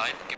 live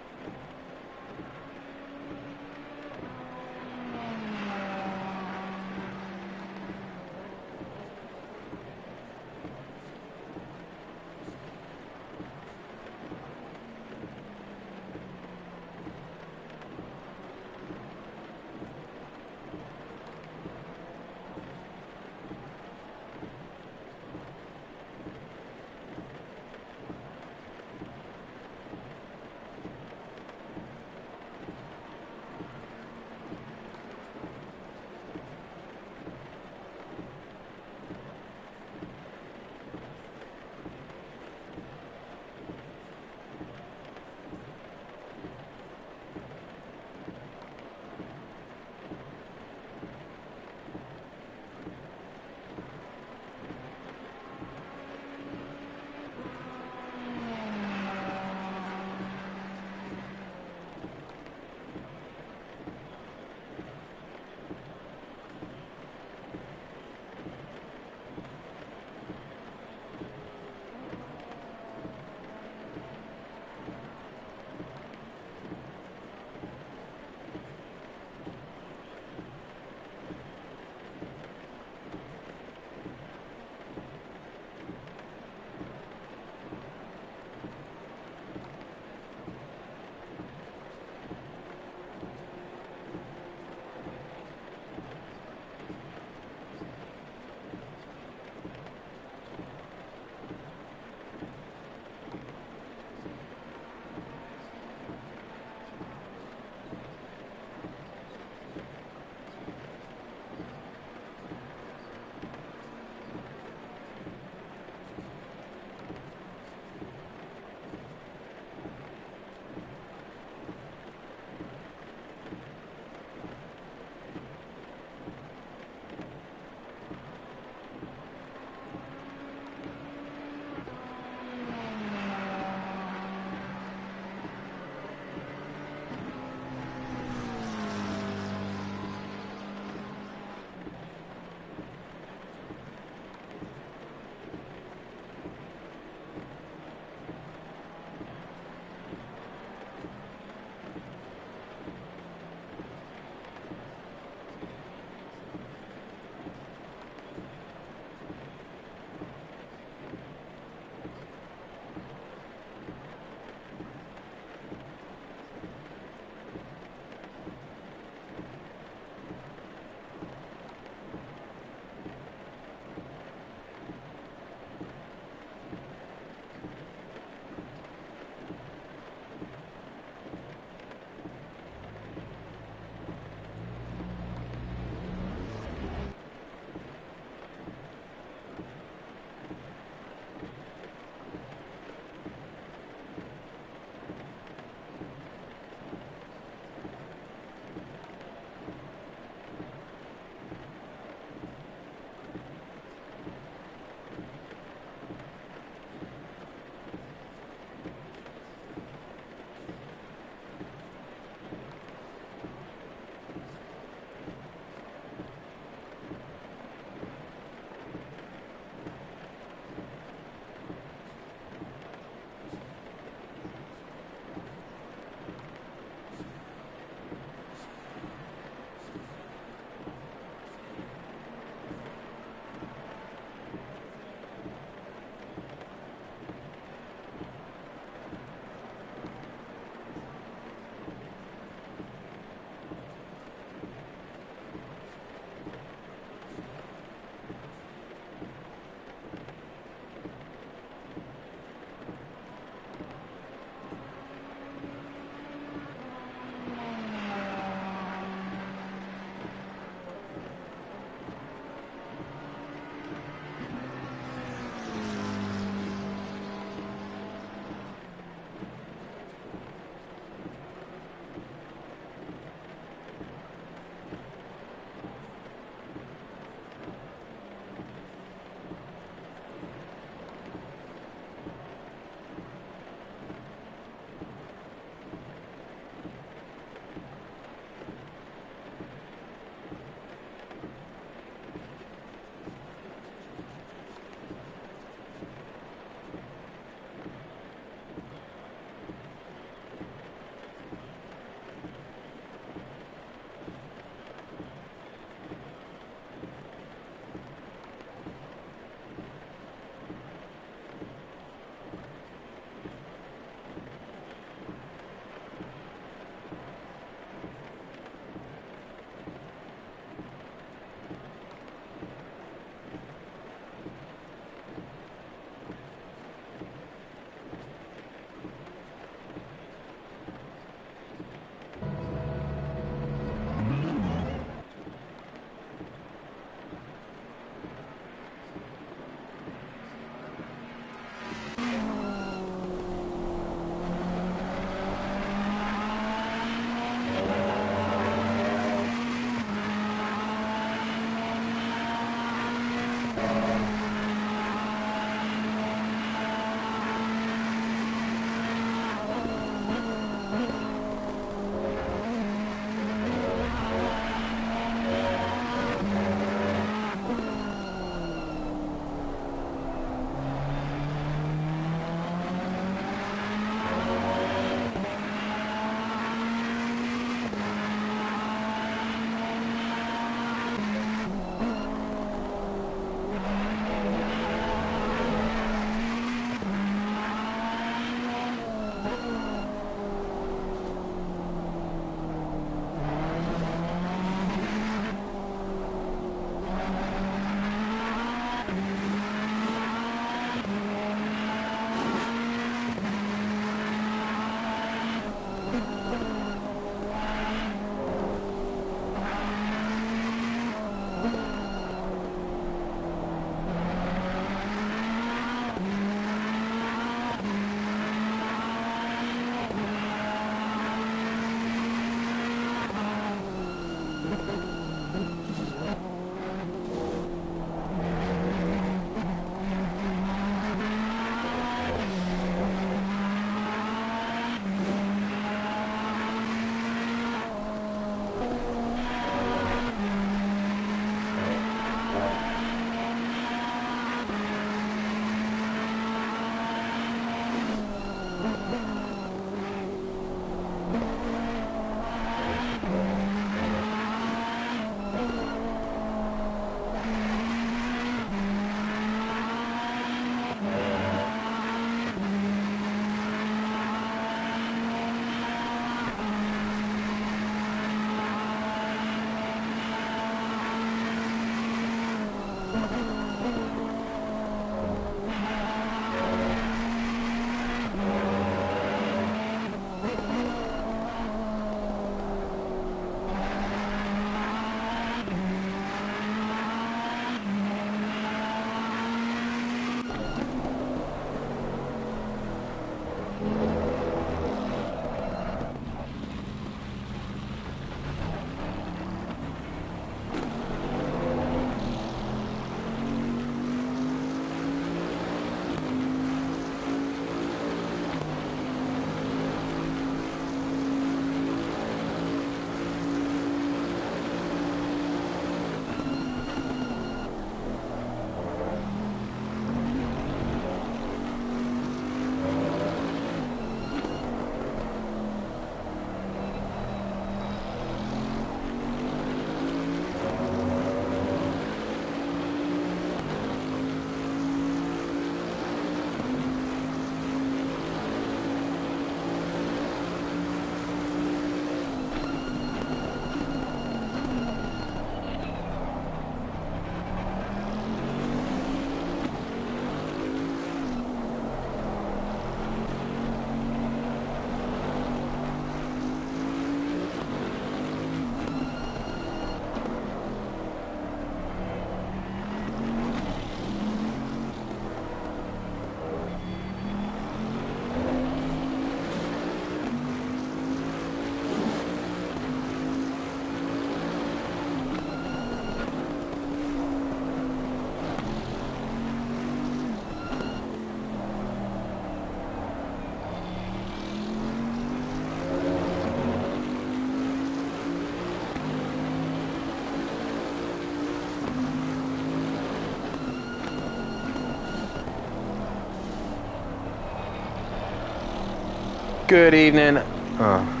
Good evening. Oh.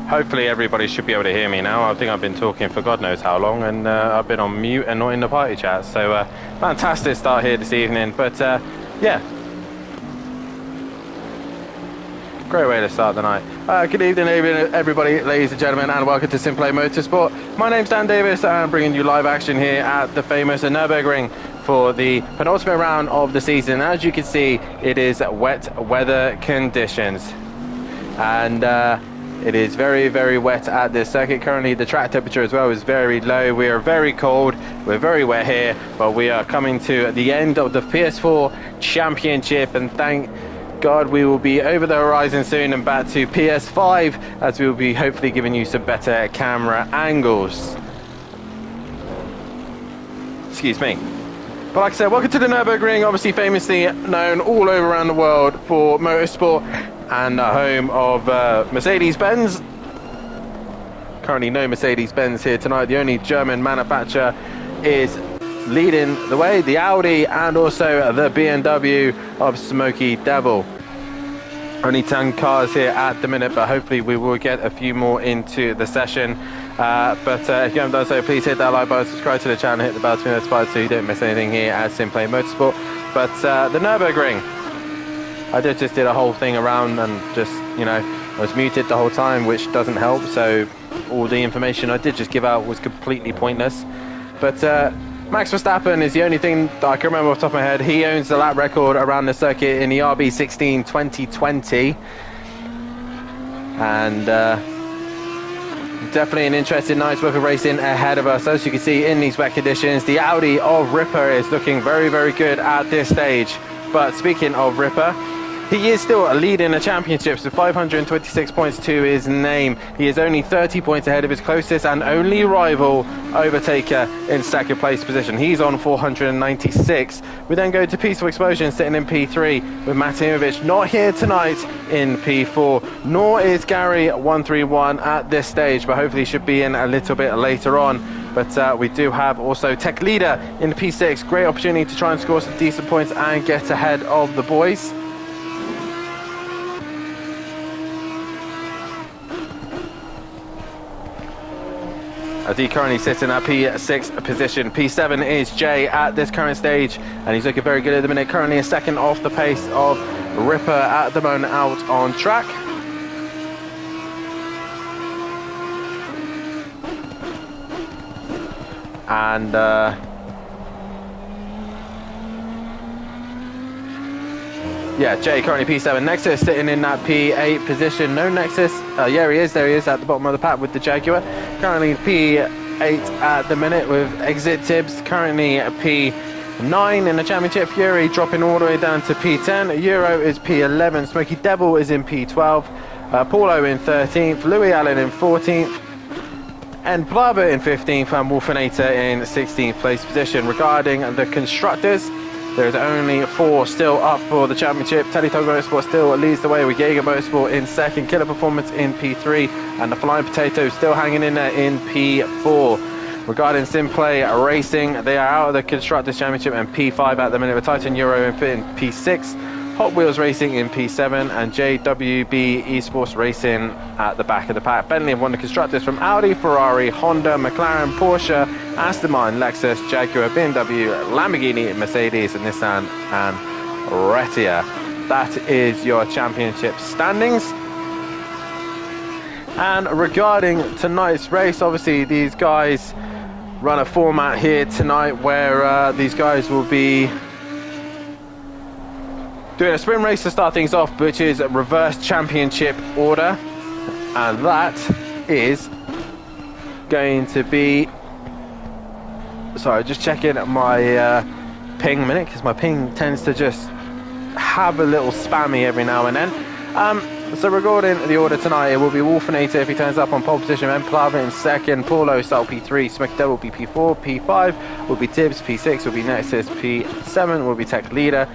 Hopefully everybody should be able to hear me now. I think I've been talking for God knows how long, and I've been on mute and not in the party chat. So fantastic start here this evening. But yeah, great way to start the night. Good evening everybody, ladies and gentlemen, and welcome to Simplay Motorsport. My name's Dan Davis, and I'm bringing you live action here at the famous Nürburgring for the penultimate round of the season. As you can see, it is wet weather conditions, and it is very, very wet at this circuit. Currently, the track temperature as well is very low. We are very cold. We're very wet here, but we are coming to the end of the PS4 Championship, and thank God we will be over the horizon soon and back to PS5, as we will be hopefully giving you some better camera angles. Excuse me. But like I said, welcome to the Nürburgring, obviously famously known all over around the world for motorsport, and the home of Mercedes-Benz. Currently no Mercedes-Benz here tonight. The only German manufacturer is leading the way, the Audi, and also the BMW of Smoky Devil. Only 10 cars here at the minute, but hopefully we will get a few more into the session. But if you haven't done so, please hit that like button, subscribe to the channel, hit the bell to be notified so you don't miss anything here at Simplay Motorsport. But the Nürburgring, I just did a whole thing around and just, you know, I was muted the whole time, which doesn't help, so all the information I did just give out was completely pointless. But Max Verstappen is the only thing that I can remember off the top of my head. He owns the lap record around the circuit in the RB16 2020. And definitely an interesting night's worth of racing ahead of us. As you can see in these wet conditions, the Audi of Ripper is looking very, very good at this stage. But speaking of Ripper, he is still leading the championships with 526 points to his name. He is only 30 points ahead of his closest and only rival overtaker in second place position. He's on 496. We then go to Peaceful Explosion sitting in P3 with Matimovic not here tonight in P4, nor is Gary 131 at this stage, but hopefully should be in a little bit later on. But we do have also Tech Leader in P6. Great opportunity to try and score some decent points and get ahead of the boys. As he currently sits in that P6 position. P7 is Jay at this current stage, and he's looking very good at the minute. Currently a second off the pace of Ripper at the moment out on track. And yeah, Jay currently P7. Nexus sitting in that P8 position. No Nexus. Yeah, he is. There he is at the bottom of the pack with the Jaguar. Currently P8 at the minute with Exit Tibbs. Currently P9 in the championship. Fury dropping all the way down to P10. Euro is P11. Smoky Devil is in P12. Paulo in 13th. Louis Allen in 14th. And Blava in 15th. And Wolfinator in 16th place position. Regarding the constructors, there's only 4 still up for the championship. Teletog Motorsport still leads the way with Jaeger Motorsport in second, Killer Performance in P3, and the Flying Potato still hanging in there in P4. Regarding Simplay Racing, they are out of the Constructors Championship and P5 at the minute with Titan Euro in P6, Hot Wheels Racing in P7, and JWB Esports Racing at the back of the pack. Bentley have won the Constructors from Audi, Ferrari, Honda, McLaren, Porsche, Aston Martin, Lexus, Jaguar, BMW, Lamborghini, Mercedes, and Nissan, and Retia. That is your championship standings. And regarding tonight's race, obviously these guys run a format here tonight where these guys will be Doing a sprint race to start things off, which is a reverse championship order. And that is going to be... Sorry, just checking my ping minute, because my ping tends to just have a little spammy every now and then. So regarding the order tonight, it will be Wolfinator if he turns up on pole position, then Plava in second, Paulo style P3, Smoky Devil will be P4, P5 will be Tibbs, P6 will be Nexus, P7 will be Tech Leader,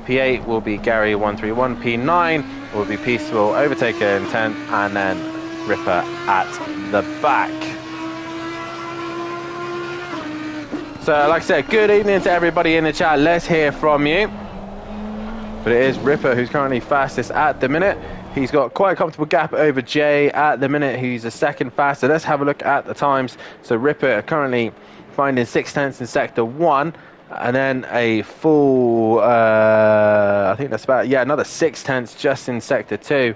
P8 will be Gary 131, P9 will be Peaceful, Overtaker in 10th, and then Ripper at the back. So like I said, good evening to everybody in the chat. Let's hear from you. But it is Ripper who's currently fastest at the minute. He's got quite a comfortable gap over Jay at the minute, who's a second faster. Let's have a look at the times. So Ripper currently finding 6/10 in sector 1, and then a full, I think that's about, another 6/10 just in sector 2.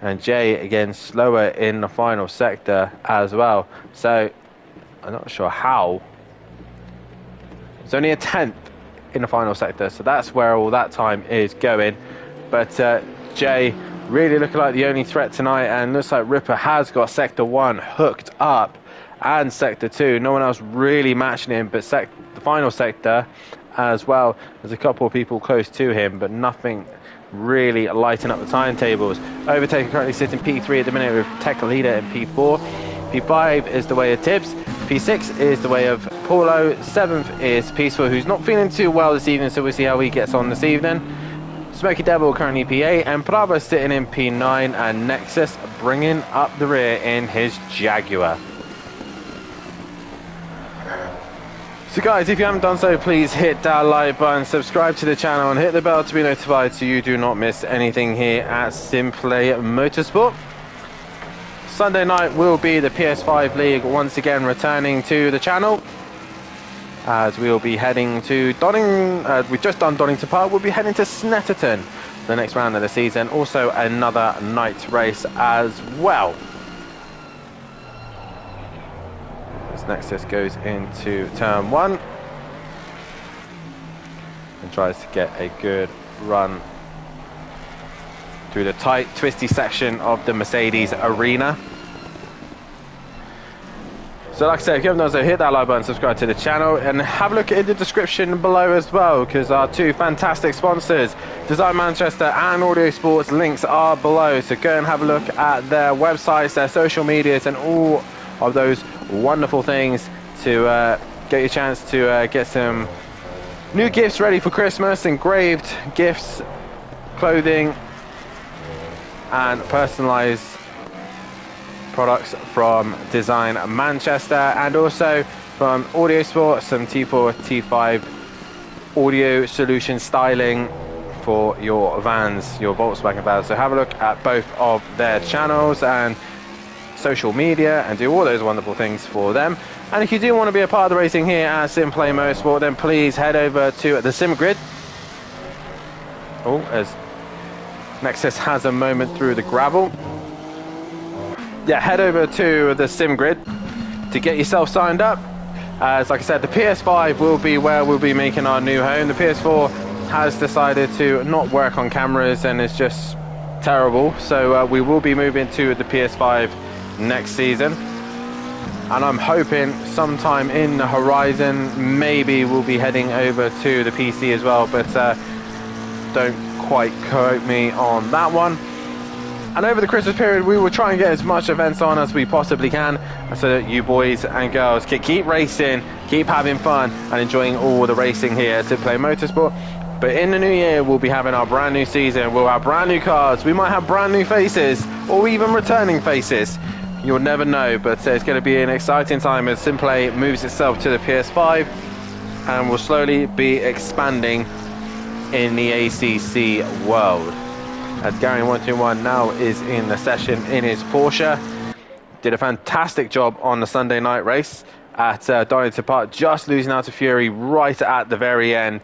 And Jay again slower in the final sector as well. So I'm not sure how. It's only a 10th in the final sector, so that's where all that time is going. But Jay really looking like the only threat tonight, and looks like Ripper has got sector 1 hooked up and sector 2. No one else really matching him, but the final sector as well. There's a couple of people close to him, but nothing really lighting up the timetables. Overtaker currently sitting P3 at the minute with Tech Leader in P4. P5 is the way of Tibbs. P6 is the way of Paulo. 7th is Peaceful, who's not feeling too well this evening, so we'll see how he gets on this evening. Smoky Devil currently P8, and Bravo sitting in P9, and Nexus bringing up the rear in his Jaguar. So guys, if you haven't done so, please hit that like button, subscribe to the channel, and hit the bell to be notified so you do not miss anything here at Simplay Motorsport. Sunday night will be the PS5 League once again returning to the channel, as we will be heading to we've just done Donington Park. We'll be heading to Snetterton for the next round of the season. Also another night race as well. As Nexus goes into turn 1 and tries to get a good run through the tight, twisty section of the Mercedes arena. So like I said, if you haven't done so, hit that like button, subscribe to the channel, and have a look in the description below as well, because our two fantastic sponsors, Design Manchester and Audio Sports, links are below. So go and have a look at their websites, their social medias, and all of those wonderful things to get your chance to get some new gifts ready for Christmas, engraved gifts, clothing, and personalized products from Design Manchester, and also from Audio Sport, some T4, T5 audio solution styling for your vans, your Volkswagen vans. So have a look at both of their channels and social media and do all those wonderful things for them. And if you do want to be a part of the racing here at Simplay Motorsport, then please head over to the Sim Grid. Oh, as Nexus has a moment through the gravel. Yeah, head over to the Sim Grid to get yourself signed up. As like I said, the PS5 will be where we'll be making our new home. The PS4 has decided to not work on cameras and it's just terrible. So we will be moving to the PS5 next season. And I'm hoping sometime in the horizon, maybe we'll be heading over to the PC as well. But don't quite quote me on that one. And over the Christmas period, we will try and get as much events on as we possibly can, so that you boys and girls can keep racing, keep having fun, and enjoying all the racing here at Simplay Motorsport. But in the new year, we'll be having our brand new season. We'll have brand new cars. We might have brand new faces, or even returning faces. You'll never know, but it's going to be an exciting time as Simplay moves itself to the PS5, and will slowly be expanding in the ACC world. As Gary 121 now is in the session in his Porsche. Did a fantastic job on the Sunday night race at Donington Park, just losing out to Fury right at the very end.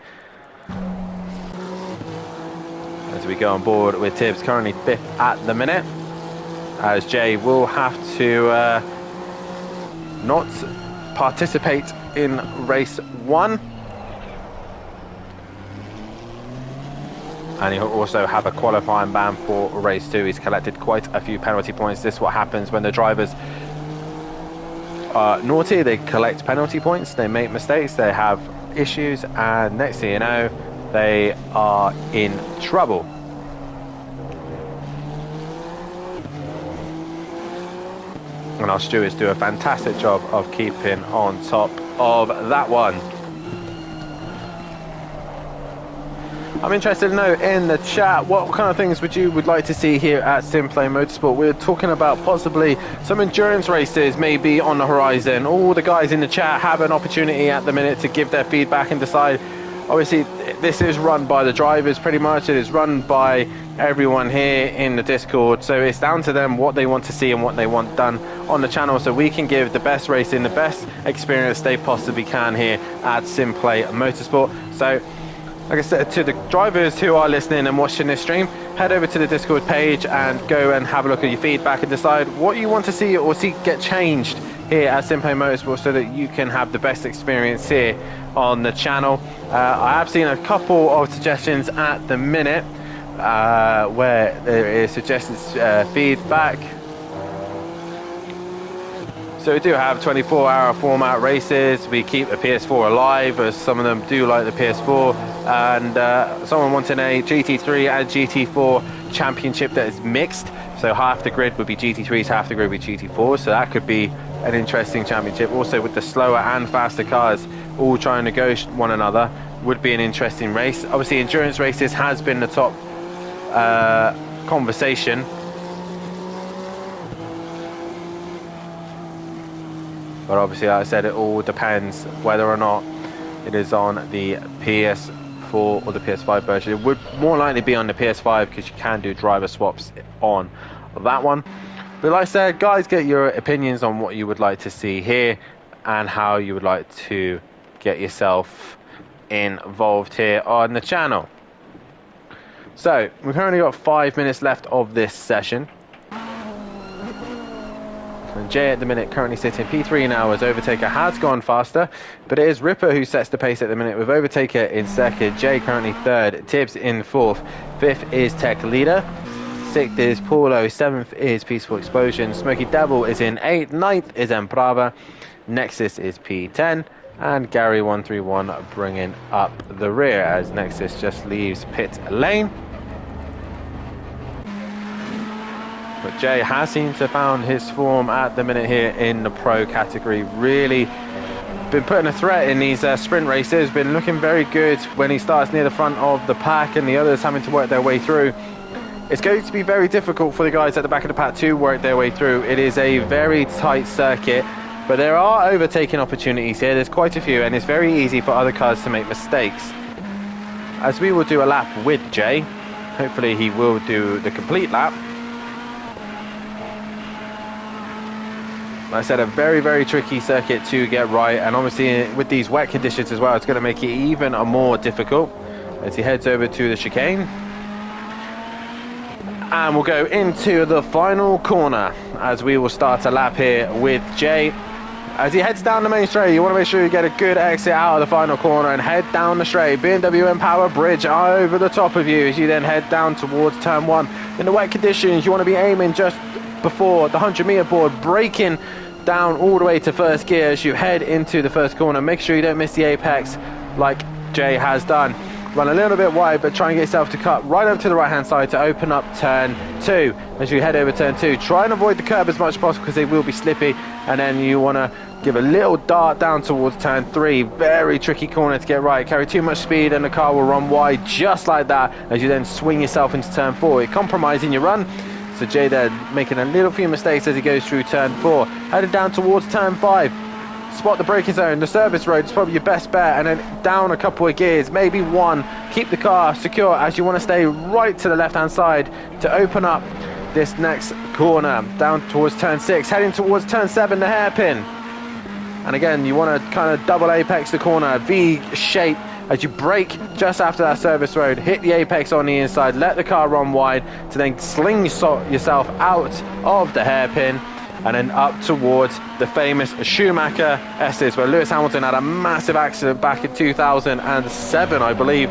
As we go on board with Tibbs, currently 5th at the minute, as Jay will have to not participate in race 1. and he'll also have a qualifying ban for race 2. He's collected quite a few penalty points. This is what happens when the drivers are naughty. They collect penalty points, they make mistakes, they have issues, and next thing you know, they are in trouble. And our stewards do a fantastic job of keeping on top of that one. I'm interested to know in the chat, what kind of things would like to see here at Simplay Motorsport? We're talking about possibly some endurance races maybe on the horizon. All the guys in the chat have an opportunity at the minute to give their feedback and decide. Obviously, this is run by the drivers pretty much. It is run by everyone here in the Discord. So it's down to them what they want to see and what they want done on the channel, so we can give the best racing, the best experience they possibly can here at Simplay Motorsport. So, like I said, to the drivers who are listening and watching this stream, head over to the Discord page and go and have a look at your feedback and decide what you want to see or see get changed here at Simplay Motorsport, so that you can have the best experience here on the channel. I have seen a couple of suggestions at the minute where there is suggested feedback. So we do have 24-hour format races. We keep the PS4 alive, as some of them do like the PS4. And someone wanting a GT3 and GT4 championship that is mixed. So half the grid would be GT3s, half the grid would be GT4s. So that could be an interesting championship. Also with the slower and faster cars all trying to go one another, would be an interesting race. Obviously endurance races has been the top conversation. But obviously, like I said, it all depends whether or not it is on the PS4 or the PS5 version. It would more likely be on the PS5 because you can do driver swaps on that one. But like I said, guys, get your opinions on what you would like to see here and how you would like to get yourself involved here on the channel. So, we've currently got 5 minutes left of this session. And Jay at the minute currently sitting P3 now, as Overtaker has gone faster, but it is Ripper who sets the pace at the minute, with Overtaker in second, Jay currently third, Tibbs in fourth, fifth is Tech Leader, sixth is Paulo, seventh is Peaceful Explosion, Smoky Devil is in eighth, ninth is Emprava, Nexus is P10, and Gary 131 bringing up the rear as Nexus just leaves pit lane. But Jay has seemed to have found his form at the minute here in the pro category. Really been putting a threat in these sprint races. Been looking very good when he starts near the front of the pack and the others having to work their way through. It's going to be very difficult for the guys at the back of the pack to work their way through. It is a very tight circuit, but there are overtaking opportunities here. There's quite a few, and it's very easy for other cars to make mistakes. As we will do a lap with Jay, hopefully he will do the complete lap. Like I said, a very, very tricky circuit to get right, and obviously with these wet conditions as well, it's going to make it even more difficult as he heads over to the chicane. And we'll go into the final corner as we will start a lap here with Jay. As he heads down the main straight, you want to make sure you get a good exit out of the final corner and head down the straight. BMW Empower Bridge over the top of you as you then head down towards turn one. In the wet conditions, you want to be aiming just before the 100-meter board, braking down all the way to first gear as you head into the first corner. Make sure you don't miss the apex like Jay has done. Run a little bit wide, but try and get yourself to cut right up to the right hand side to open up turn two. As you head over turn two, try and avoid the curb as much as possible because they will be slippy, and then you want to give a little dart down towards turn three. Very tricky corner to get right. Carry too much speed and the car will run wide just like that as you then swing yourself into turn four. You're compromising your run. So Jay there making a little few mistakes as he goes through turn four. Headed down towards turn five. Spot the braking zone. The service road is probably your best bet, and then down a couple of gears, maybe one. Keep the car secure as you want to stay right to the left hand side to open up this next corner. Down towards turn six, heading towards turn seven, the hairpin. And again, you want to kind of double apex the corner, V shape, as you brake just after that service road, hit the apex on the inside, let the car run wide to then sling yourself out of the hairpin and then up towards the famous Schumacher S's, where Lewis Hamilton had a massive accident back in 2007, I believe.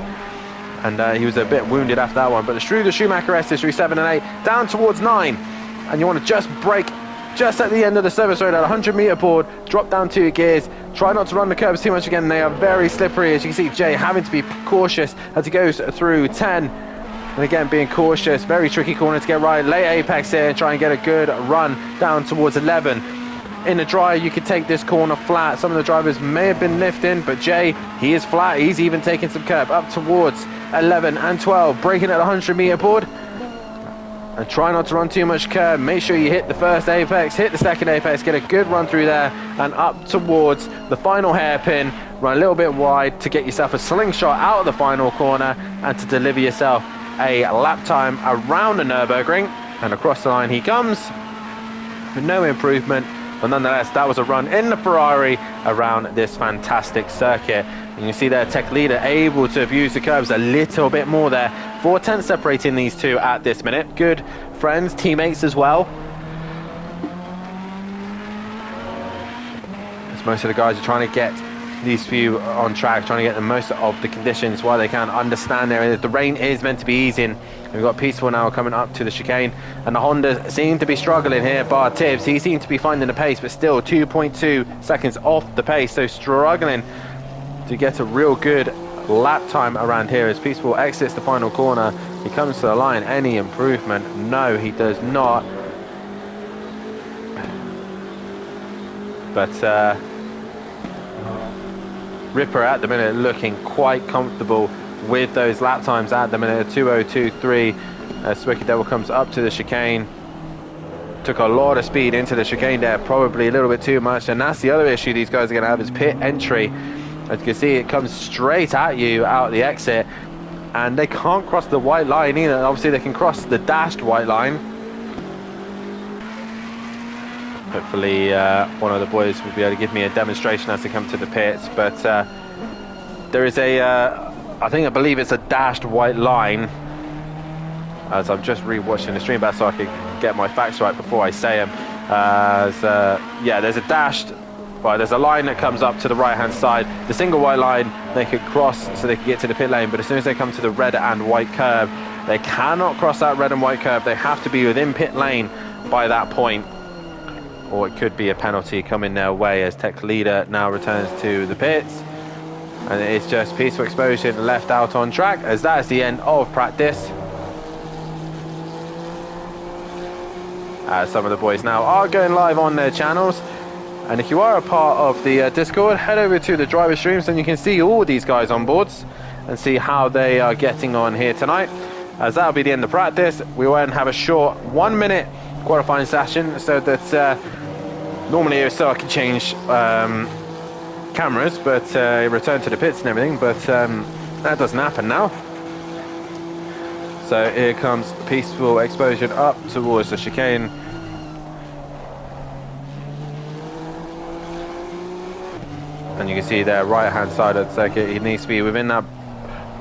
and he was a bit wounded after that one. But the Schumacher S is through 7 and 8, down towards 9, and you want to just brake just at the end of the service road at 100-meter board, drop down 2 gears, try not to run the curbs too much again. They are very slippery, as you can see. Jay having to be cautious as he goes through 10, and again being cautious. Very tricky corner to get right. Late apex here and try and get a good run down towards 11. In the dry, you could take this corner flat. Some of the drivers may have been lifting, but Jay, he is flat. He's even taking some curb up towards 11 and 12, braking at the 100-meter board. And try not to run too much curb. Make sure you hit the first apex, hit the second apex, get a good run through there, and up towards the final hairpin. Run a little bit wide to get yourself a slingshot out of the final corner and to deliver yourself a lap time around the Nürburgring. And across the line he comes with no improvement. But nonetheless, that was a run in the Ferrari around this fantastic circuit. And you see there, tech leader able to abuse the curbs a little bit more there. 4 tenths separating these two at this minute. Good friends, teammates as well. As most of the guys are trying to get these few on track, trying to get the most of the conditions while they can. Understand there, the rain is meant to be easing. We've got Peaceful now coming up to the chicane, and the Honda seem to be struggling here. Bar Tibbs, he seemed to be finding the pace, but still 2.2 seconds off the pace, so struggling to get a real good lap time around here. As Peaceful exits the final corner, he comes to the line. Any improvement? No, he does not. But Ripper at the minute looking quite comfortable with those lap times at the minute. 2:02.3. Smoky Devil comes up to the chicane. Took a lot of speed into the chicane there, probably a little bit too much, and that's the other issue these guys are going to have, is pit entry. As you can see, it comes straight at you out the exit, and they can't cross the white line either. Obviously they can cross the dashed white line. Hopefully one of the boys will be able to give me a demonstration as they come to the pits. But there is a I believe it's a dashed white line, as I'm just re-watching the stream back so I can get my facts right before I say them. Yeah, there's a dashed, well, there's a line that comes up to the right hand side. The single white line they could cross so they can get to the pit lane, but as soon as they come to the red and white curb, they cannot cross that red and white curb. They have to be within pit lane by that point, or it could be a penalty coming their way, as tech leader now returns to the pits. And it's just Peaceful Explosion left out on track, as that is the end of practice. Some of the boys now are going live on their channels, and if you are a part of the Discord, head over to the driver streams and you can see all these guys on boards and see how they are getting on here tonight, as that'll be the end of practice. We will then have a short 1-minute qualifying session, so that normally so I can change cameras, but return to the pits and everything, but that doesn't happen now. So here comes Peaceful Explosion up towards the chicane. And you can see there, right hand side of the circuit, he needs to be within that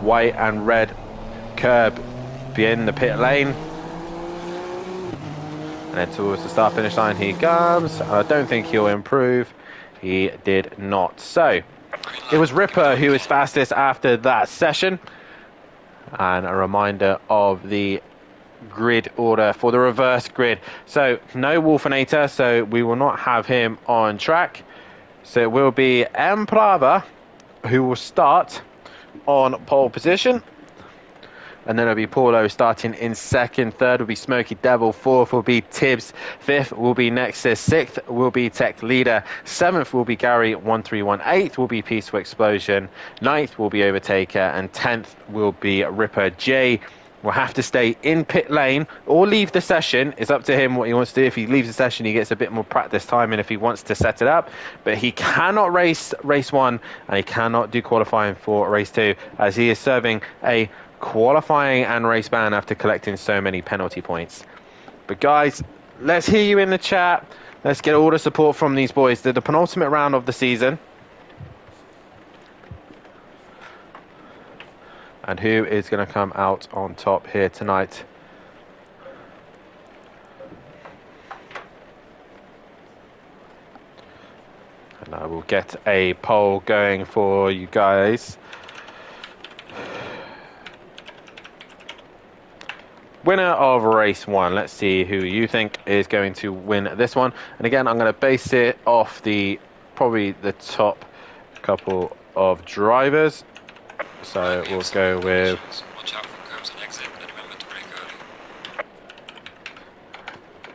white and red curb, be in the pit lane. And then towards the start finish line he comes. I don't think he'll improve. He did not. So it was Ripper who was fastest after that session. And a reminder of the grid order for the reverse grid. So no Wolfenator, so we will not have him on track. So it will be M. Plava who will start on pole position. And then it'll be Paulo starting in second. Third will be Smoky Devil. Fourth will be Tibbs. Fifth will be Nexus. Sixth will be Tech Leader. Seventh will be Gary 1318. Eighth will be Peaceful Explosion. Ninth will be Overtaker. And 10th will be Ripper. J will have to stay in pit lane or leave the session. It's up to him what he wants to do. If he leaves the session, he gets a bit more practice time, and if he wants to set it up. But he cannot race one, and he cannot do qualifying for race 2, as he is serving a qualifying and race ban after collecting so many penalty points. But guys, let's hear you in the chat. Let's get all the support from these boys. They're the penultimate round of the season. And who is going to come out on top here tonight? And I will get a poll going for you guys. winner of race 1. Let's see who you think is going to win this one. And again, I'm going to base it off probably the top couple of drivers. So we'll go with... Watch out for curbs and exit, and remember to brake early.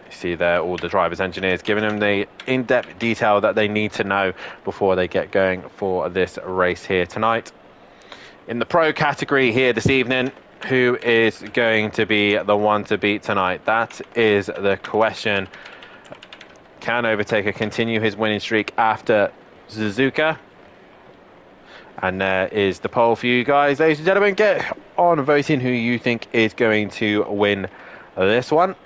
You see there all the drivers' engineers giving them the in-depth detail that they need to know before they get going for this race here tonight. In the pro category here this evening, who is going to be the one to beat tonight? That is the question. Can Overtaker continue his winning streak after Suzuka? And there is the poll for you guys. Ladies and gentlemen, get on voting who you think is going to win this one.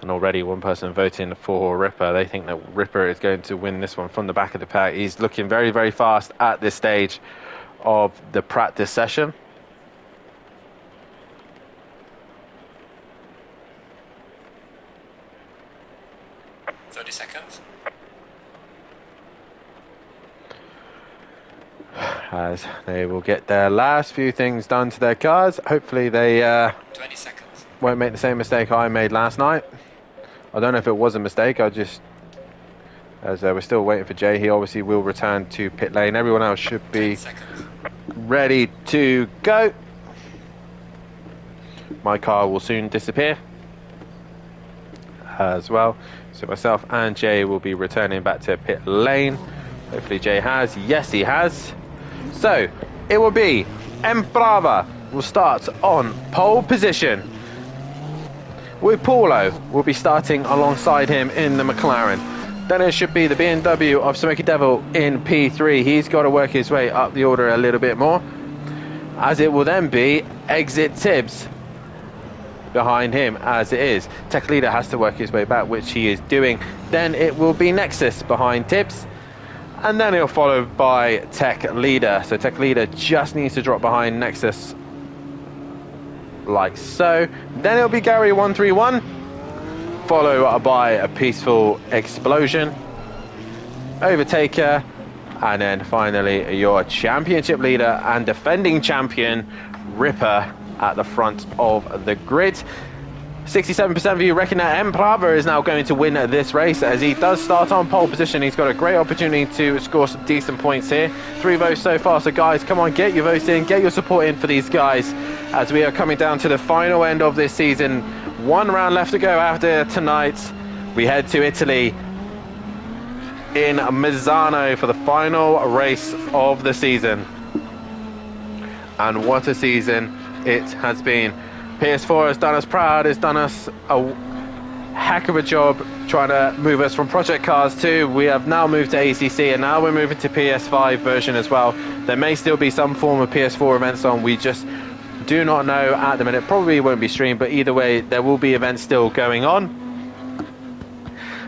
And already one person voting for Ripper. They think that Ripper is going to win this one from the back of the pack. He's looking very, very fast at this stage of the practice session. Seconds. As they will get their last few things done to their cars. Hopefully they 20 seconds. Won't make the same mistake I made last night. I don't know if it was a mistake. As we're still waiting for Jay, he obviously will return to pit lane. Everyone else should be ready to go. My car will soon disappear as well. So myself and Jay will be returning back to pit lane. Hopefully Jay has. Yes, he has. So it will be Embrava will start on pole position, with Paulo will be starting alongside him in the McLaren. Then it should be the BMW of Smoky Devil in P3. He's got to work his way up the order a little bit more, as it will then be Exit Tibbs behind him as it is. Tech Leader has to work his way back, which he is doing. Then it will be Nexus behind Tibbs, and then it'll follow by Tech Leader. So Tech Leader just needs to drop behind Nexus like so. Then it'll be Gary 131, followed by a Peaceful Explosion, Overtaker, and then finally your championship leader and defending champion Ripper at the front of the grid. 67% of you reckon that Embrava is now going to win this race, as he does start on pole position. He's got a great opportunity to score some decent points here. 3 votes so far, so guys, come on, get your votes in, get your support in for these guys, as we are coming down to the final end of this season. 1 round left to go after tonight. We head to Italy in Misano for the final race of the season. And what a season it has been. PS4 has done us proud, has done us a heck of a job trying to move us from Project Cars 2. We have now moved to ACC, and now we're moving to PS5 version as well. There may still be some form of PS4 events on, we just do not know at the minute. Probably won't be streamed, but either way there will be events still going on.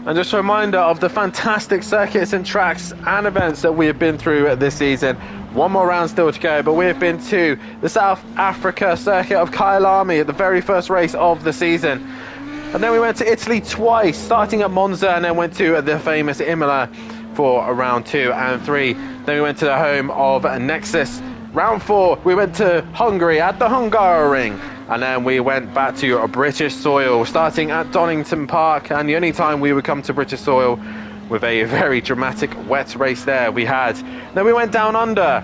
And just a reminder of the fantastic circuits and tracks and events that we have been through this season. 1 more round still to go, but we have been to the South Africa circuit of Kyalami at the very first race of the season. And then we went to Italy twice, starting at Monza, and then went to the famous Imola for round 2 and 3. Then we went to the home of Nexus. Round 4, we went to Hungary at the Hungaroring. And then we went back to British soil, starting at Donington Park. And the only time we would come to British soil with a very dramatic wet race there we had. Then we went down under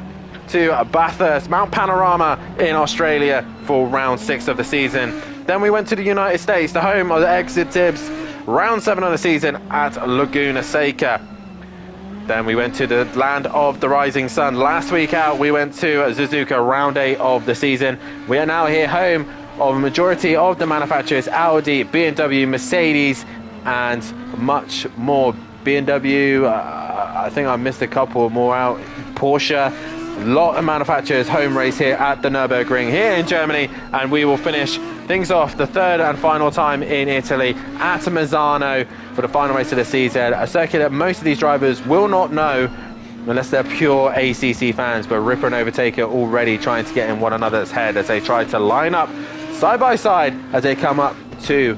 to Bathurst, Mount Panorama in Australia for round 6 of the season. Then we went to the United States, the home of the Exit Tibbs, round 7 of the season at Laguna Seca. Then we went to the land of the rising sun. Last week out, we went to Suzuka, round 8 of the season. We are now here home of a majority of the manufacturers: Audi, BMW, Mercedes, and much more. BMW, I think I missed a couple more out. Porsche, a lot of manufacturers home race here at the Nürburgring here in Germany, and we will finish things off the 3rd and final time in Italy at Misano for the final race of the season. A circuit that most of these drivers will not know unless they're pure ACC fans, but Ripper and Overtaker already trying to get in one another's head as they try to line up side by side as they come up to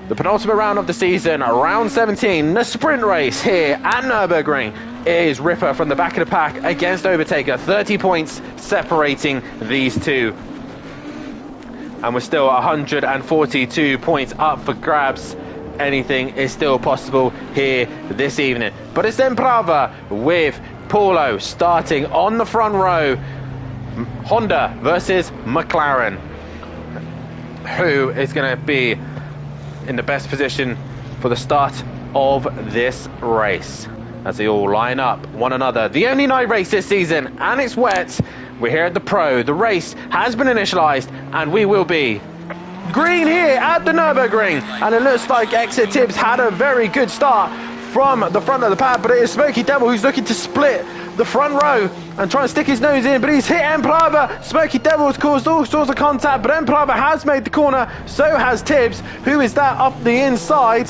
the penultimate round of the season, round 17, the sprint race here at Nürburgring is Ripper from the back of the pack against Overtaker. 30 points separating these two. And we're still 142 points up for grabs. Anything is still possible here this evening. But it's Emprava with Paulo starting on the front row. Honda versus McLaren. Who is going to be in the best position for the start of this race? As they all line up one another. The only night race this season, and it's wet. We're here at the Pro. The race has been initialized, and we will be green here at the Nürburgring. And it looks like Exit Tips had a very good start from the front of the pack, but it is Smoky Devil who's looking to split the front row and try and stick his nose in, but he's hit Emprava. Smoky Devil has caused all sorts of contact, but Emprava has made the corner, so has Tibbs. Who is that up the inside?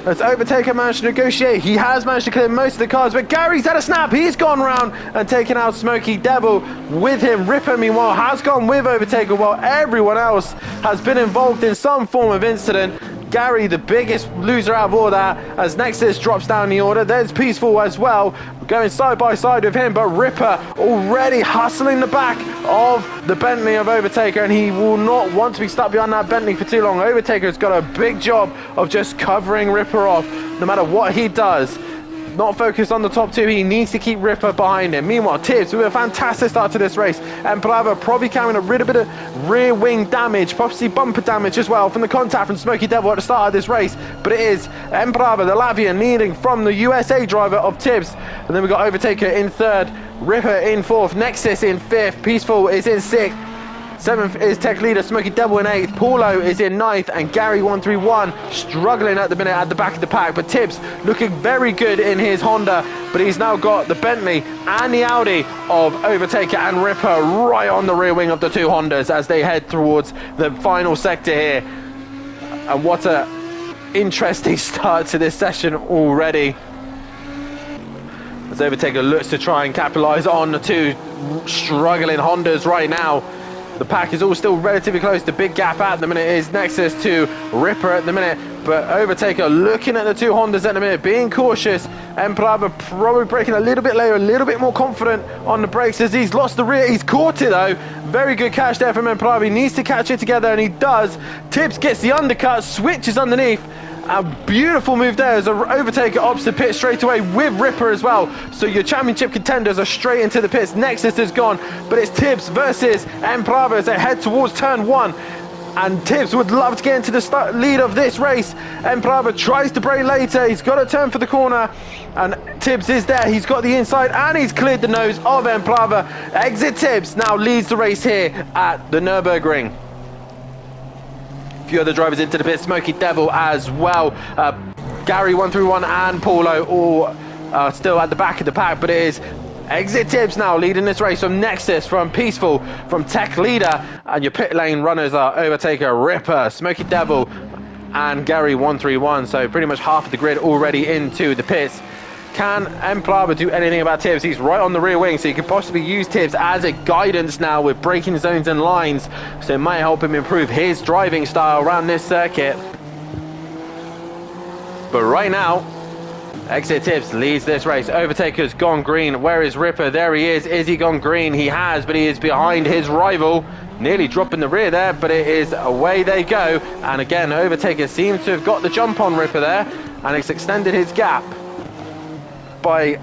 As Overtaker managed to negotiate, he has managed to clear most of the cars, but Gary's had a snap. He's gone round and taken out Smoky Devil with him. Ripper, meanwhile, has gone with Overtaker, while everyone else has been involved in some form of incident. Gary, the biggest loser out of all that, as Nexus drops down the order. There's Peaceful as well, going side by side with him, but Ripper already hustling the back of the Bentley of Overtaker, and he will not want to be stuck behind that Bentley for too long. Overtaker's got a big job of just covering Ripper off, no matter what he does. Not focused on the top two, he needs to keep Ripper behind him. Meanwhile, Tibbs with a fantastic start to this race, and Bravo probably carrying a little bit of rear wing damage, possibly bumper damage as well from the contact from Smoky Devil at the start of this race. But it is Emprava, the Latvian, leading from the USA driver of Tibbs. And then we've got Overtaker in third, Ripper in fourth, Nexus in fifth, Peaceful is in sixth. 7th is Tech Leader Smoky Devil in 8th, Paulo is in 9th, and Gary 131 struggling at the minute at the back of the pack. But Tibbs looking very good in his Honda, but he's now got the Bentley and the Audi of Overtaker and Ripper right on the rear wing of the two Hondas as they head towards the final sector here. And what a interesting start to this session already, as Overtaker looks to try and capitalize on the two struggling Hondas right now. The pack is all still relatively close. The big gap at the minute is Nexus to Ripper at the minute, but Overtaker looking at the two Hondas at the minute, being cautious. Emprava probably braking a little bit later, a little bit more confident on the brakes as he's lost the rear. He's caught it though. Very good catch there from Emprava. He needs to catch it together, and he does. Tibbs gets the undercut, switches underneath. A beautiful move there as Overtaker opts to pit straight away with Ripper as well. So your championship contenders are straight into the pits. Nexus is gone, but it's Tibbs versus Emprava as they head towards turn 1. And Tibbs would love to get into the lead of this race. Emprava tries to brake later. He's got to turn for the corner, and Tibbs is there. He's got the inside, and he's cleared the nose of Emprava. Exit Tibbs now leads the race here at the Nürburgring. Few other drivers into the pit, Smoky Devil as well. Gary 131 and Paulo all still at the back of the pack, but it is Exit Tibbs now leading this race from Nexus, from Peaceful, from Tech Leader, and your pit lane runners are Overtaker, Ripper, Smoky Devil and Gary 131. So pretty much half of the grid already into the pits. Can Emprava do anything about Tibbs? He's right on the rear wing, so you could possibly use Tibbs as a guidance now with braking zones and lines, so it might help him improve his driving style around this circuit. But right now, Exit Tibbs leads this race. Overtaker's gone green. Where is Ripper? There he is. Is he gone green? He has, but he is behind his rival. Nearly dropping the rear there, but it is away they go. And again, Overtaker seems to have got the jump on Ripper there, and it's extended his gap by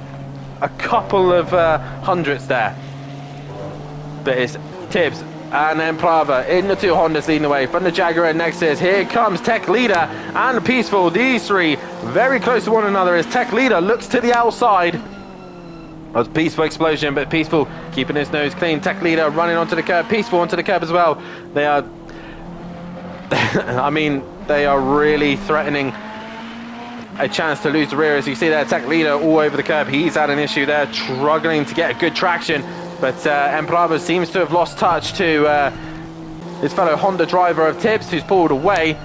a couple of hundredths there. But it's Tibbs and Emprava in the two Hondas leading the way from the Jaguar and Nexus. Here comes Tech Leader and Peaceful. These three very close to one another as Tech Leader looks to the outside. That was Peaceful explosion, but Peaceful keeping his nose clean. Tech Leader running onto the curb, Peaceful onto the curb as well. They are I mean, they are really threatening a chance to lose the rear. As you see there, Tech Leader all over the curb. He's had an issue there, struggling to get a good traction, but Emprava seems to have lost touch to his fellow Honda driver of Tibbs, who's pulled away.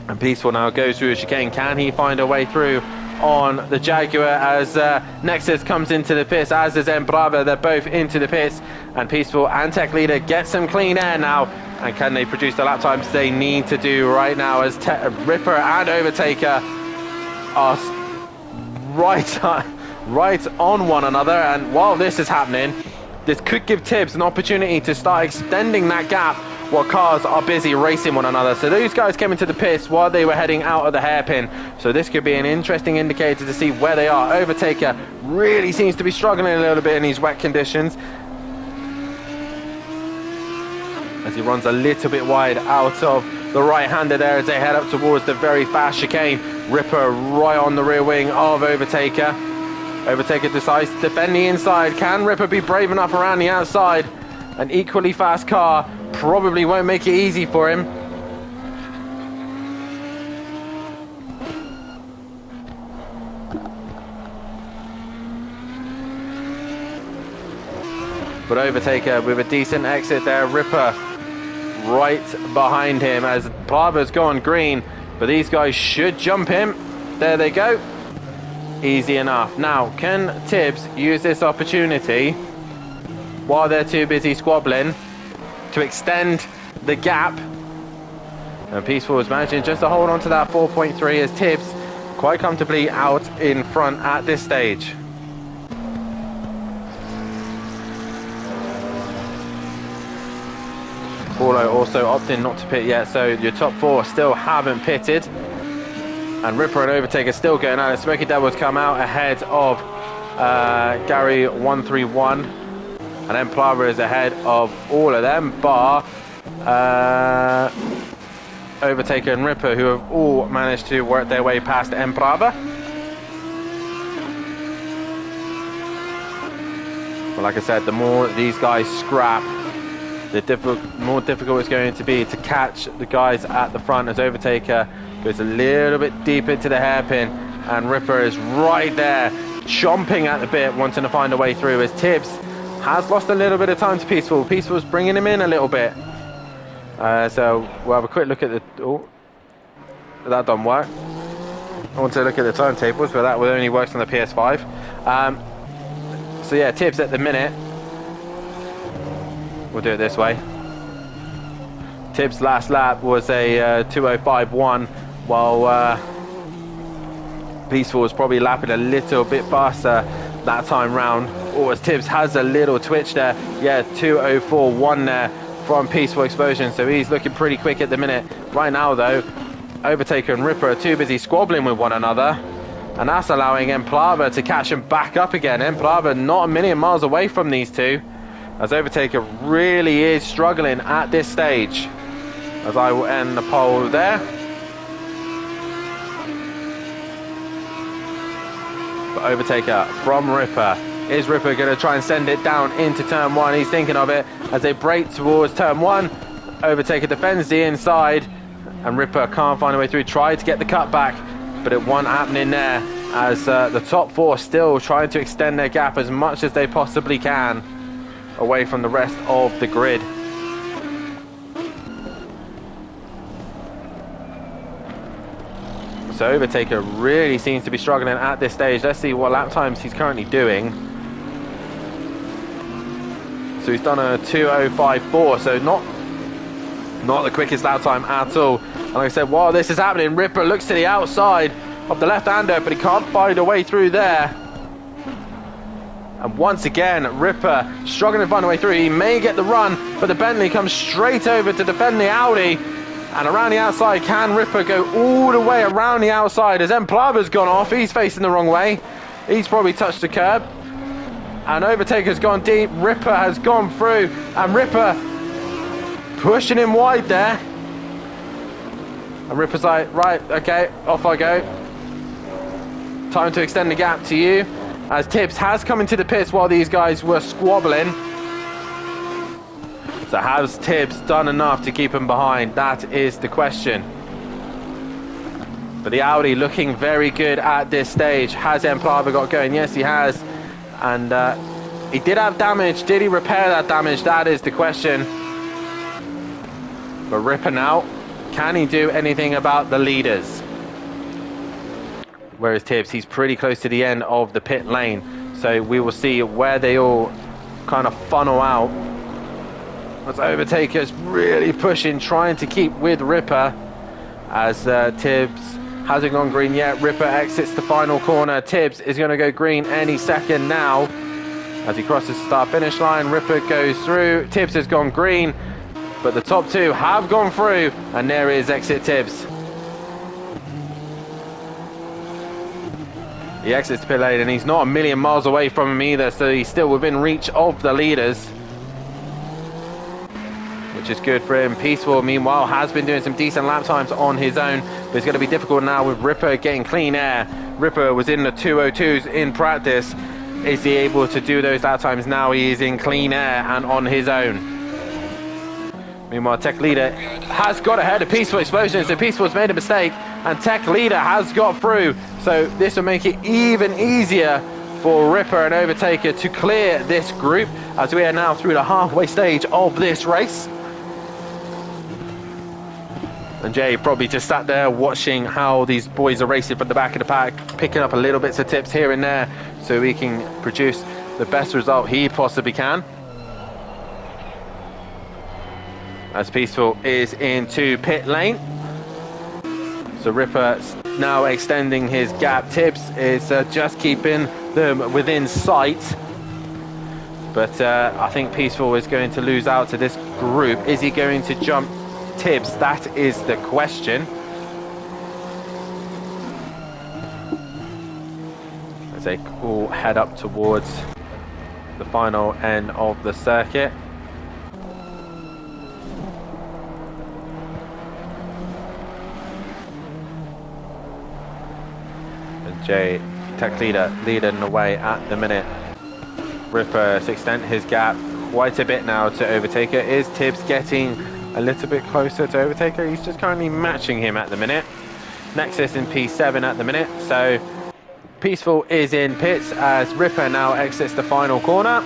And Peaceful now goes through a chicane. Can he find a way through on the Jaguar as Nexus comes into the pits, as is Emprava? They're both into the pits, and Peaceful and Tech Leader get some clean air now. And can they produce the lap times they need to do right now, as Ripper and Overtaker are right on one another. And while this is happening, this could give Tibbs an opportunity to start extending that gap while cars are busy racing one another. So those guys came into the pits while they were heading out of the hairpin. So this could be an interesting indicator to see where they are. Overtaker really seems to be struggling a little bit in these wet conditions, as he runs a little bit wide out of the right-hander there as they head up towards the very fast chicane. Ripper right on the rear wing of Overtaker. Overtaker decides to defend the inside. Can Ripper be brave enough around the outside? An equally fast car probably won't make it easy for him. But Overtaker with a decent exit there. Ripper right behind him as Barber's gone green, but these guys should jump him. There they go. Easy enough. Now, can Tibbs use this opportunity while they're too busy squabbling to extend the gap? And Peaceful is managing just to hold on to that 4.3 as Tibbs quite comfortably out in front at this stage. Paulo also opting not to pit yet, so your top four still haven't pitted. And Ripper and Overtaker still going at it. Smoky Devils come out ahead of Gary 131. And then Plava is ahead of all of them, bar Overtaker and Ripper, who have all managed to work their way past Emprava. But like I said, the more these guys scrap, the more difficult it's going to be to catch the guys at the front, as Overtaker goes a little bit deep into the hairpin and Ripper is right there chomping at the bit, wanting to find a way through, as Tibbs has lost a little bit of time to Peaceful. Peaceful's bringing him in a little bit. So we'll have a quick look at the... Oh, that don't work. I want to look at the timetables, but that only works on the PS5. So yeah, Tibbs at the minute. We'll do it this way. Tibbs' last lap was a 2:05.1, while Peaceful was probably lapping a little bit faster that time round. Oh, as Tibbs has a little twitch there. Yeah, 2:04.1 there from Peaceful Explosion, so he's looking pretty quick at the minute. Right now though, Overtaker and Ripper are too busy squabbling with one another, and that's allowing Emplava to catch him back up again. Emplava not a million miles away from these two, as Overtaker really is struggling at this stage. As I will end the pole there. But Overtaker from Ripper. Is Ripper going to try and send it down into turn one? He's thinking of it as they break towards turn one. Overtaker defends the inside, and Ripper can't find a way through. Tried to get the cut back, but it wasn't happening there, as the top four still trying to extend their gap as much as they possibly can away from the rest of the grid. So Overtaker really seems to be struggling at this stage. Let's see what lap times he's currently doing. So he's done a 2:05.4, so not the quickest lap time at all. And like I said, while this is happening, Ripper looks to the outside of the left-hander, but he can't find a way through there. And once again, Ripper struggling to find a way through. He may get the run, but the Bentley comes straight over to defend the Audi. And around the outside, can Ripper go all the way around the outside? As Emplava's gone off, he's facing the wrong way. He's probably touched the curb. And Overtaker's gone deep. Ripper has gone through, and Ripper pushing him wide there. And Ripper's like, right, okay, off I go. Time to extend the gap to you, as Tibbs has come into the pits while these guys were squabbling. So has Tibbs done enough to keep him behind? That is the question. But the Audi looking very good at this stage. Has Emplava got going? Yes, he has. And he did have damage. Did he repair that damage? That is the question. But Ripper now, can he do anything about the leaders? Whereas Tibbs, he's pretty close to the end of the pit lane. So we will see where they all kind of funnel out. As Overtaker's really pushing, trying to keep with Ripper, as Tibbs hasn't gone green yet. Ripper exits the final corner. Tibbs is going to go green any second now. As he crosses the start-finish line, Ripper goes through. Tibbs has gone green, but the top two have gone through, and there is exit Tibbs. He exits the pit lane, and he's not a million miles away from him either, so he's still within reach of the leaders, which is good for him. Peaceful, meanwhile, has been doing some decent lap times on his own, but it's going to be difficult now with Ripper getting clean air. Ripper was in the 202s in practice. Is he able to do those lap times? Now he is in clean air and on his own. Meanwhile, Tech Leader has got ahead of Peaceful Explosion, so Peaceful's made a mistake, and Tech Leader has got through. So this will make it even easier for Ripper and Overtaker to clear this group, as we are now through the halfway stage of this race. And Jay probably just sat there watching how these boys are racing from the back of the pack, picking up a little bits of tips here and there so he can produce the best result he possibly can. As Peaceful is into pit lane. So Ripper now extending his gap. Tibbs is just keeping them within sight. But I think Peaceful is going to lose out to this group. Is he going to jump Tibbs? That is the question. As they all head up towards the final end of the circuit. And Jay, Tech Leader, leading the way at the minute. Ripper to extend his gap quite a bit now to Overtaker. Is Tibbs getting a little bit closer to Overtaker? He's just currently matching him at the minute. Nexus in P7 at the minute. So Peaceful is in pits as Ripper now exits the final corner.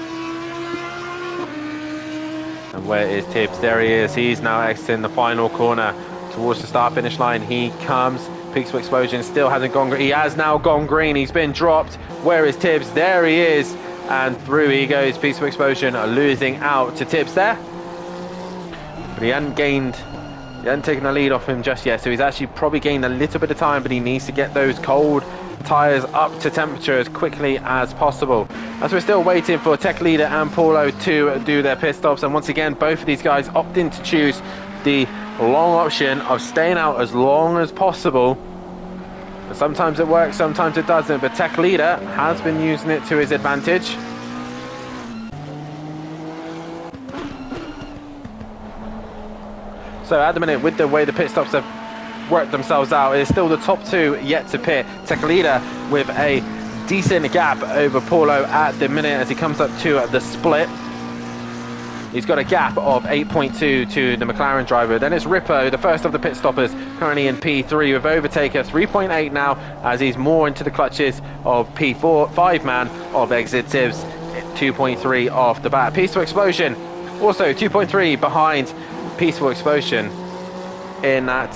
And where is Tibbs? There he is. He's now exiting the final corner towards the start finish line. He comes. Peaceful Explosion still hasn't gone green. He has now gone green. He's been dropped. Where is Tibbs? There he is. And through he goes. Peaceful Explosion losing out to Tibbs there. But he hadn't taken the lead off him just yet, so he's actually probably gained a little bit of time, but he needs to get those cold tyres up to temperature as quickly as possible. As we're still waiting for Tech Leader and Paulo to do their pit stops, and once again both of these guys opt in to choose the long option of staying out as long as possible. Sometimes it works, sometimes it doesn't, but Tech Leader has been using it to his advantage. So at the minute, with the way the pit stops have worked themselves out, it's still the top two yet to pit. Tech Leader with a decent gap over Paulo at the minute as he comes up to the split. He's got a gap of 8.2 to the McLaren driver. Then it's Ripper, the first of the pit stoppers, currently in P3 with Overtaker 3.8 now as he's more into the clutches of P4, 5-man of exit Tibbs, 2.3 off the bat. Peaceful Explosion also 2.3 behind Peaceful Explosion in that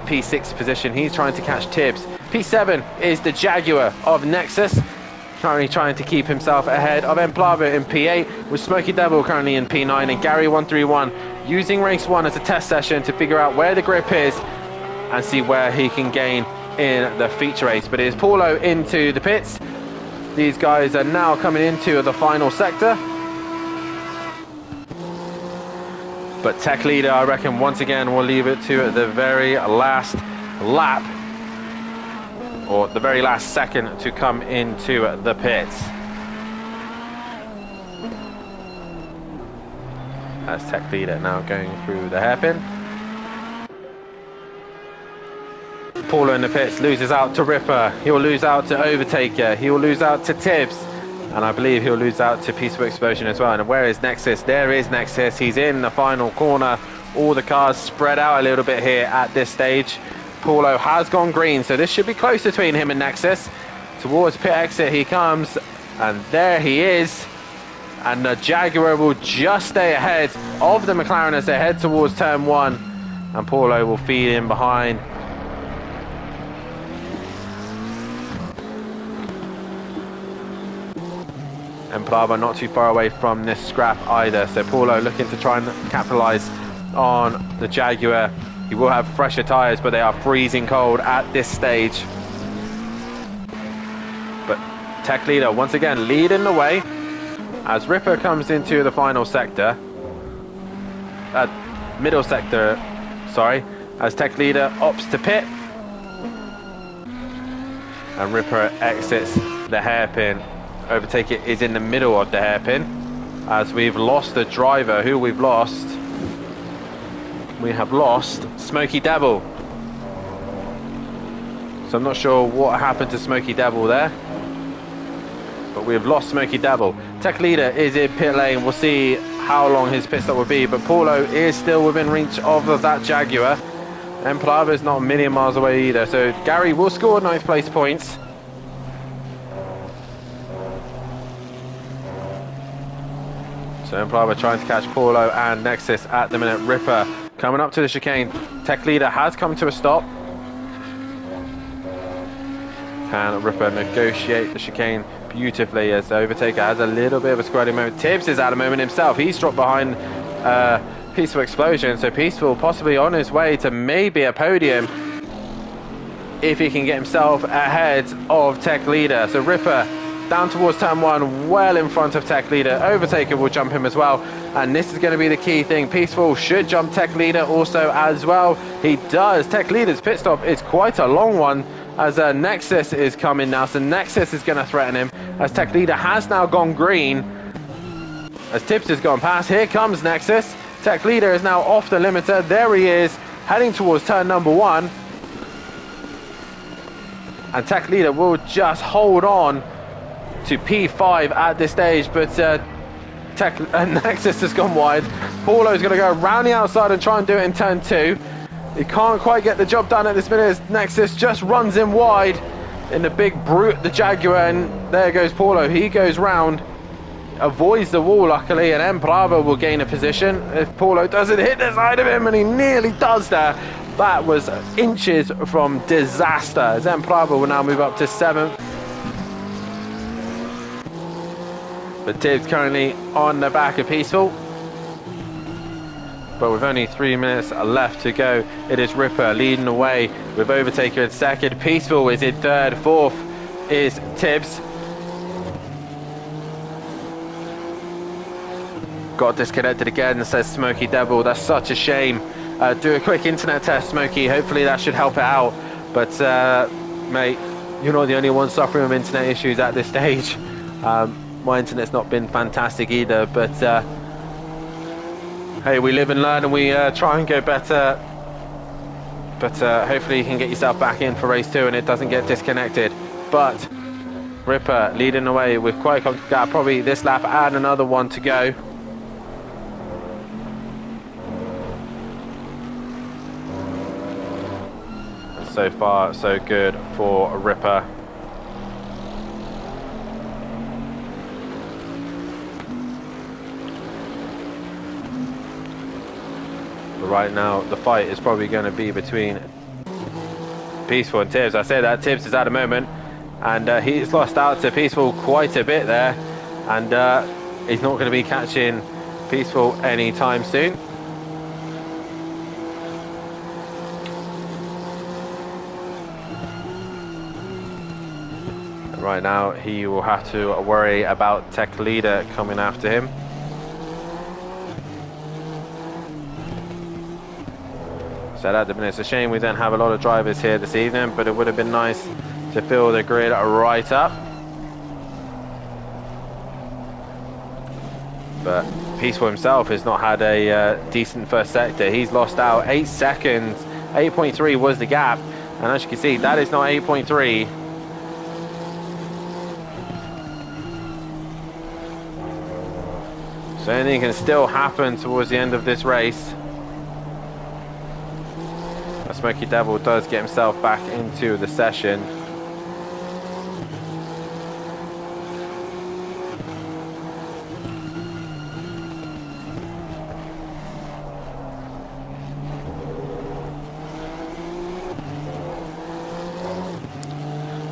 P6 position. He's trying to catch Tibbs. P7 is the Jaguar of Nexus, currently trying to keep himself ahead of Emplava in P8, with Smoky Devil currently in P9, and Gary131 using race 1 as a test session to figure out where the grip is and see where he can gain in the feature race. But it is Paulo into the pits. These guys are now coming into the final sector. But Tech Leader, I reckon, once again will leave it to the very last lap, or the very last second to come into the pits. As Tech Leader now going through the hairpin. Paulo in the pits loses out to Ripper. He will lose out to Overtaker. He will lose out to Tibbs. And I believe he'll lose out to Peaceful Explosion as well. And where is Nexus? There is Nexus. He's in the final corner. All the cars spread out a little bit here at this stage. Paulo has gone green, so this should be close between him and Nexus. Towards pit exit he comes, and there he is. And the Jaguar will just stay ahead of the McLaren as they head towards turn 1. And Paulo will feed in behind. And Plava not too far away from this scrap either. So Paulo looking to try and capitalise on the Jaguar He will have fresher tyres, but they are freezing cold at this stage. But Tech Leader once again leading the way as Ripper comes into the final sector. Middle sector, sorry, as Tech Leader opts to pit. And Ripper exits the hairpin. Overtake it is in the middle of the hairpin. As we've lost the driver, who we've lost. We have lost Smoky Devil. So I'm not sure what happened to Smoky Devil there. But we've lost Smoky Devil. Tech Leader is in pit lane. We'll see how long his pit stop will be. But Paulo is still within reach of that Jaguar. And Plava is not a million miles away either. So Gary will score 9th place points. So Implava trying to catch Paulo and Nexus at the minute. Ripper coming up to the chicane. Tech Leader has come to a stop. Can Ripper negotiate the chicane beautifully as the overtaker has a little bit of a squirting moment. Tibbs is at a moment himself. He's dropped behind Peaceful Explosion. So Peaceful possibly on his way to maybe a podium if he can get himself ahead of Tech Leader. So Ripper down towards turn 1, well in front of Tech Leader. Overtaker will jump him as well, and this is going to be the key thing. Peaceful should jump Tech Leader also as well. He does. Tech Leader's pit stop is quite a long one as Nexus is coming now, so Nexus is going to threaten him as Tech Leader has now gone green as Tibbs has gone past. Here comes Nexus. Tech Leader is now off the limiter. There he is, heading towards turn number 1, and Tech Leader will just hold on to P5 at this stage, but Nexus has gone wide. Paulo's going to go around the outside and try and do it in turn 2. He can't quite get the job done at this minute as Nexus just runs in wide in the big brute, the Jaguar, and there goes Paulo. He goes round, avoids the wall luckily, and then Bravo will gain a position if Paulo doesn't hit the side of him, and he nearly does there. That was inches from disaster as then Bravo will now move up to 7th. But Tibbs currently on the back of Peaceful. But with only 3 minutes left to go, it is Ripper leading the way with Overtaker in 2nd. Peaceful is in 3rd. 4th is Tibbs. Got disconnected again, says Smoky Devil. That's such a shame. Do a quick internet test, Smoky. Hopefully that should help it out. But mate, you're not the only one suffering with internet issues at this stage. My internet's not been fantastic either, but hey, we live and learn, and we try and go better. But hopefully you can get yourself back in for race 2 and it doesn't get disconnected. But Ripper leading the way with quite a gap, probably this lap and another one to go. So far, so good for Ripper. Right now the fight is probably going to be between Peaceful and Tibbs. I say that Tibbs is at a moment, and he's lost out to Peaceful quite a bit there, and he's not going to be catching Peaceful anytime soon. Right now he will have to worry about Tech Leader coming after him. So at the minute, it's a shame we don't have a lot of drivers here this evening, but it would have been nice to fill the grid right up. But Peaceful himself has not had a decent first sector. He's lost out 8 seconds. 8.3 was the gap, and as you can see, that is not 8.3. So anything can still happen towards the end of this race. Smoky Devil does get himself back into the session.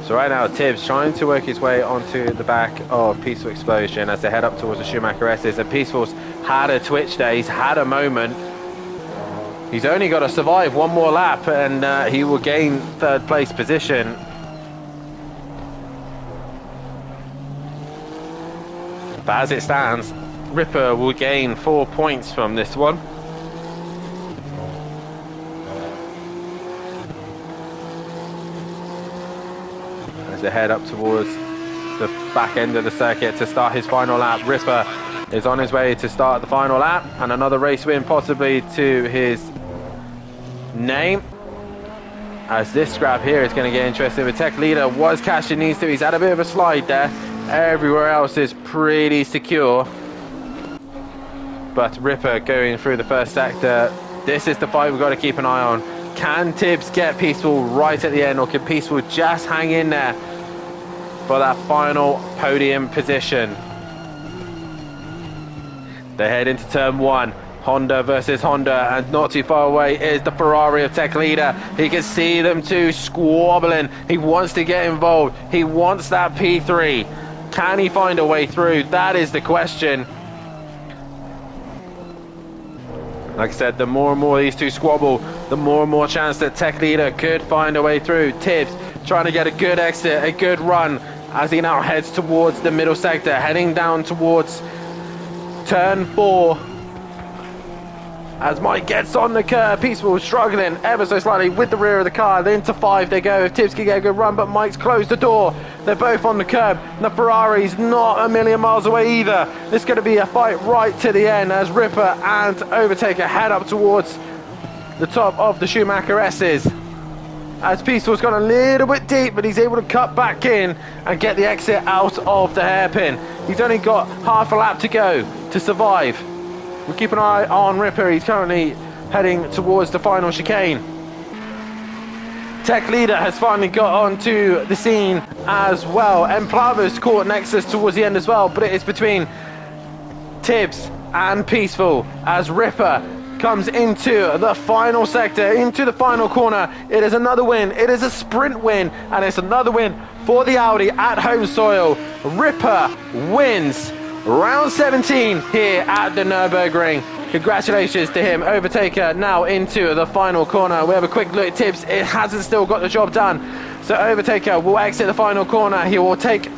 So right now Tibbs trying to work his way onto the back of Peaceful Explosion as they head up towards the Schumacher S's, and Peaceful's had a twitch there, he's had a moment. He's only got to survive one more lap and he will gain third place position. But as it stands, Ripper will gain 4 points from this one. As they head up towards the back end of the circuit to start his final lap, Ripper is on his way to start the final lap and another race win possibly to his name. As this scrap here is going to get interesting. The tech leader was catching these two. He's had a bit of a slide there. Everywhere else is pretty secure. But Ripper going through the first sector. This is the fight we've got to keep an eye on. Can Tibbs get Peaceful right at the end, or can Peaceful just hang in there for that final podium position? They head into turn one. Honda versus Honda, and not too far away is the Ferrari of Tech Leader. He can see them two squabbling. He wants to get involved. He wants that P3. Can he find a way through? That is the question. Like I said, the more and more these two squabble, the more and more chance that Tech Leader could find a way through. Tibbs trying to get a good exit, a good run, as he now heads towards the middle sector, heading down towards turn 4. As Mike gets on the curb, Peaceful struggling ever so slightly with the rear of the car. Then to 5 they go. If Tibbs can get a good run, but Mike's closed the door. They're both on the curb. The Ferrari's not a million miles away either. It's going to be a fight right to the end as Ripper and Overtaker head up towards the top of the Schumacher S's. As Peaceful's gone a little bit deep, but he's able to cut back in and get the exit out of the hairpin. He's only got half a lap to go to survive. We'll keep an eye on Ripper. He's currently heading towards the final chicane. Tech Leader has finally got onto the scene as well. And Plava's caught Nexus towards the end as well, but it is between Tibbs and Peaceful as Ripper comes into the final sector, into the final corner. It is another win. It is a sprint win, and it's another win for the Audi at home soil. Ripper wins round 17 here at the Nürburgring. Congratulations to him. Overtaker now into the final corner. We have a quick look at Tibbs. It hasn't still got the job done. So Overtaker will exit the final corner. He will take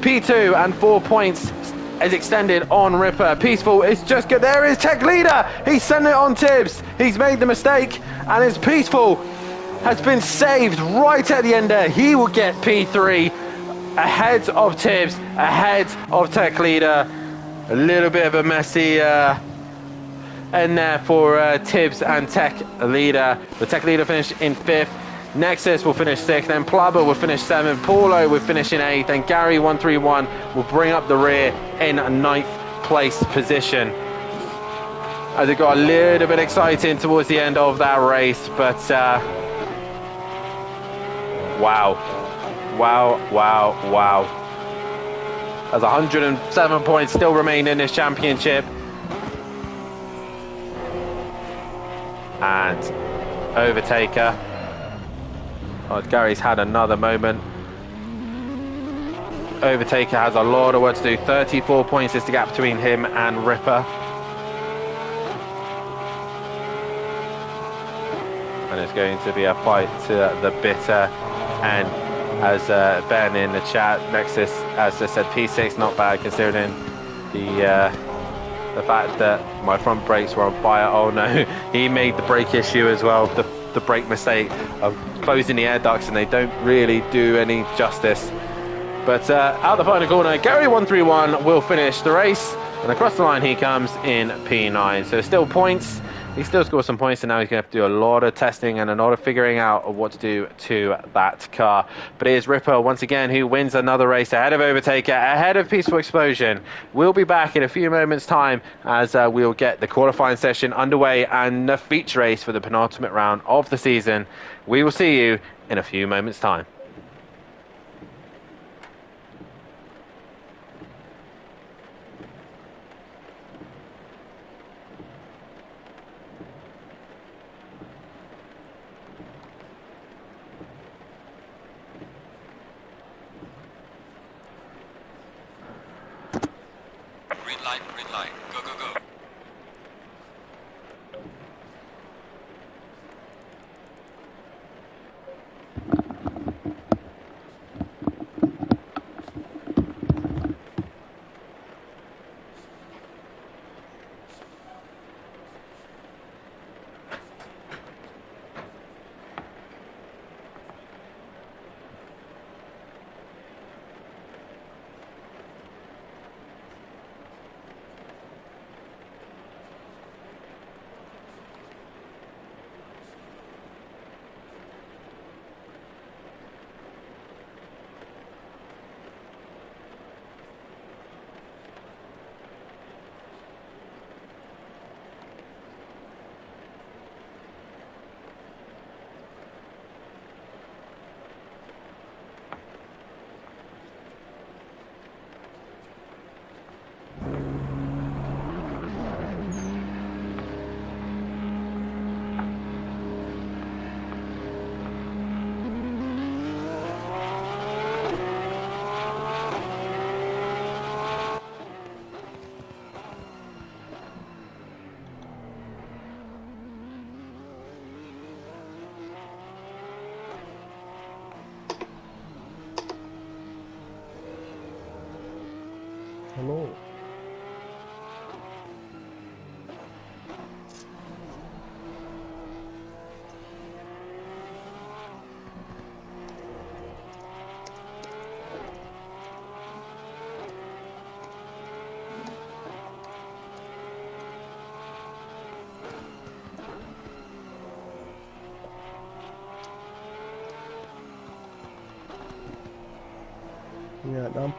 P2 and 4 points is extended on Ripper. Peaceful is just good. There is Tech Leader. He's sending it on Tibbs. He's made the mistake and his Peaceful has been saved right at the end there. He will get P3. Ahead of Tibbs, ahead of Tech Leader. A little bit of a messy end there for Tibbs and Tech Leader. The Tech Leader finished in 5th. Nexus will finish 6th. Then Plaba will finish 7th. Paulo will finish in 8th. And Gary 131 will bring up the rear in 9th place position. As it got a little bit exciting towards the end of that race, but wow. Wow. There's 107 points still remain in this championship. And Overtaker. Oh, Gary's had another moment. Overtaker has a lot of work to do. 34 points is the gap between him and Ripper. And it's going to be a fight to the bitter end. As Ben in the chat, Nexus, as I said, P6 not bad considering the fact that my front brakes were on fire. Oh no, he made the brake issue as well, the brake mistake of closing the air ducts, and they don't really do any justice. But out the final corner, Gary 131 will finish the race, and across the line he comes in P9. So still points. He still scores some points, and now he's going to have to do a lot of testing and a lot of figuring out of what to do to that car. But it is Ripper, once again, who wins another race ahead of Overtaker, ahead of Peaceful Explosion. We'll be back in a few moments' time as we'll get the qualifying session underway and the feature race for the penultimate round of the season. We will see you in a few moments' time. Green light, go, go, go. Hello. Yeah, done.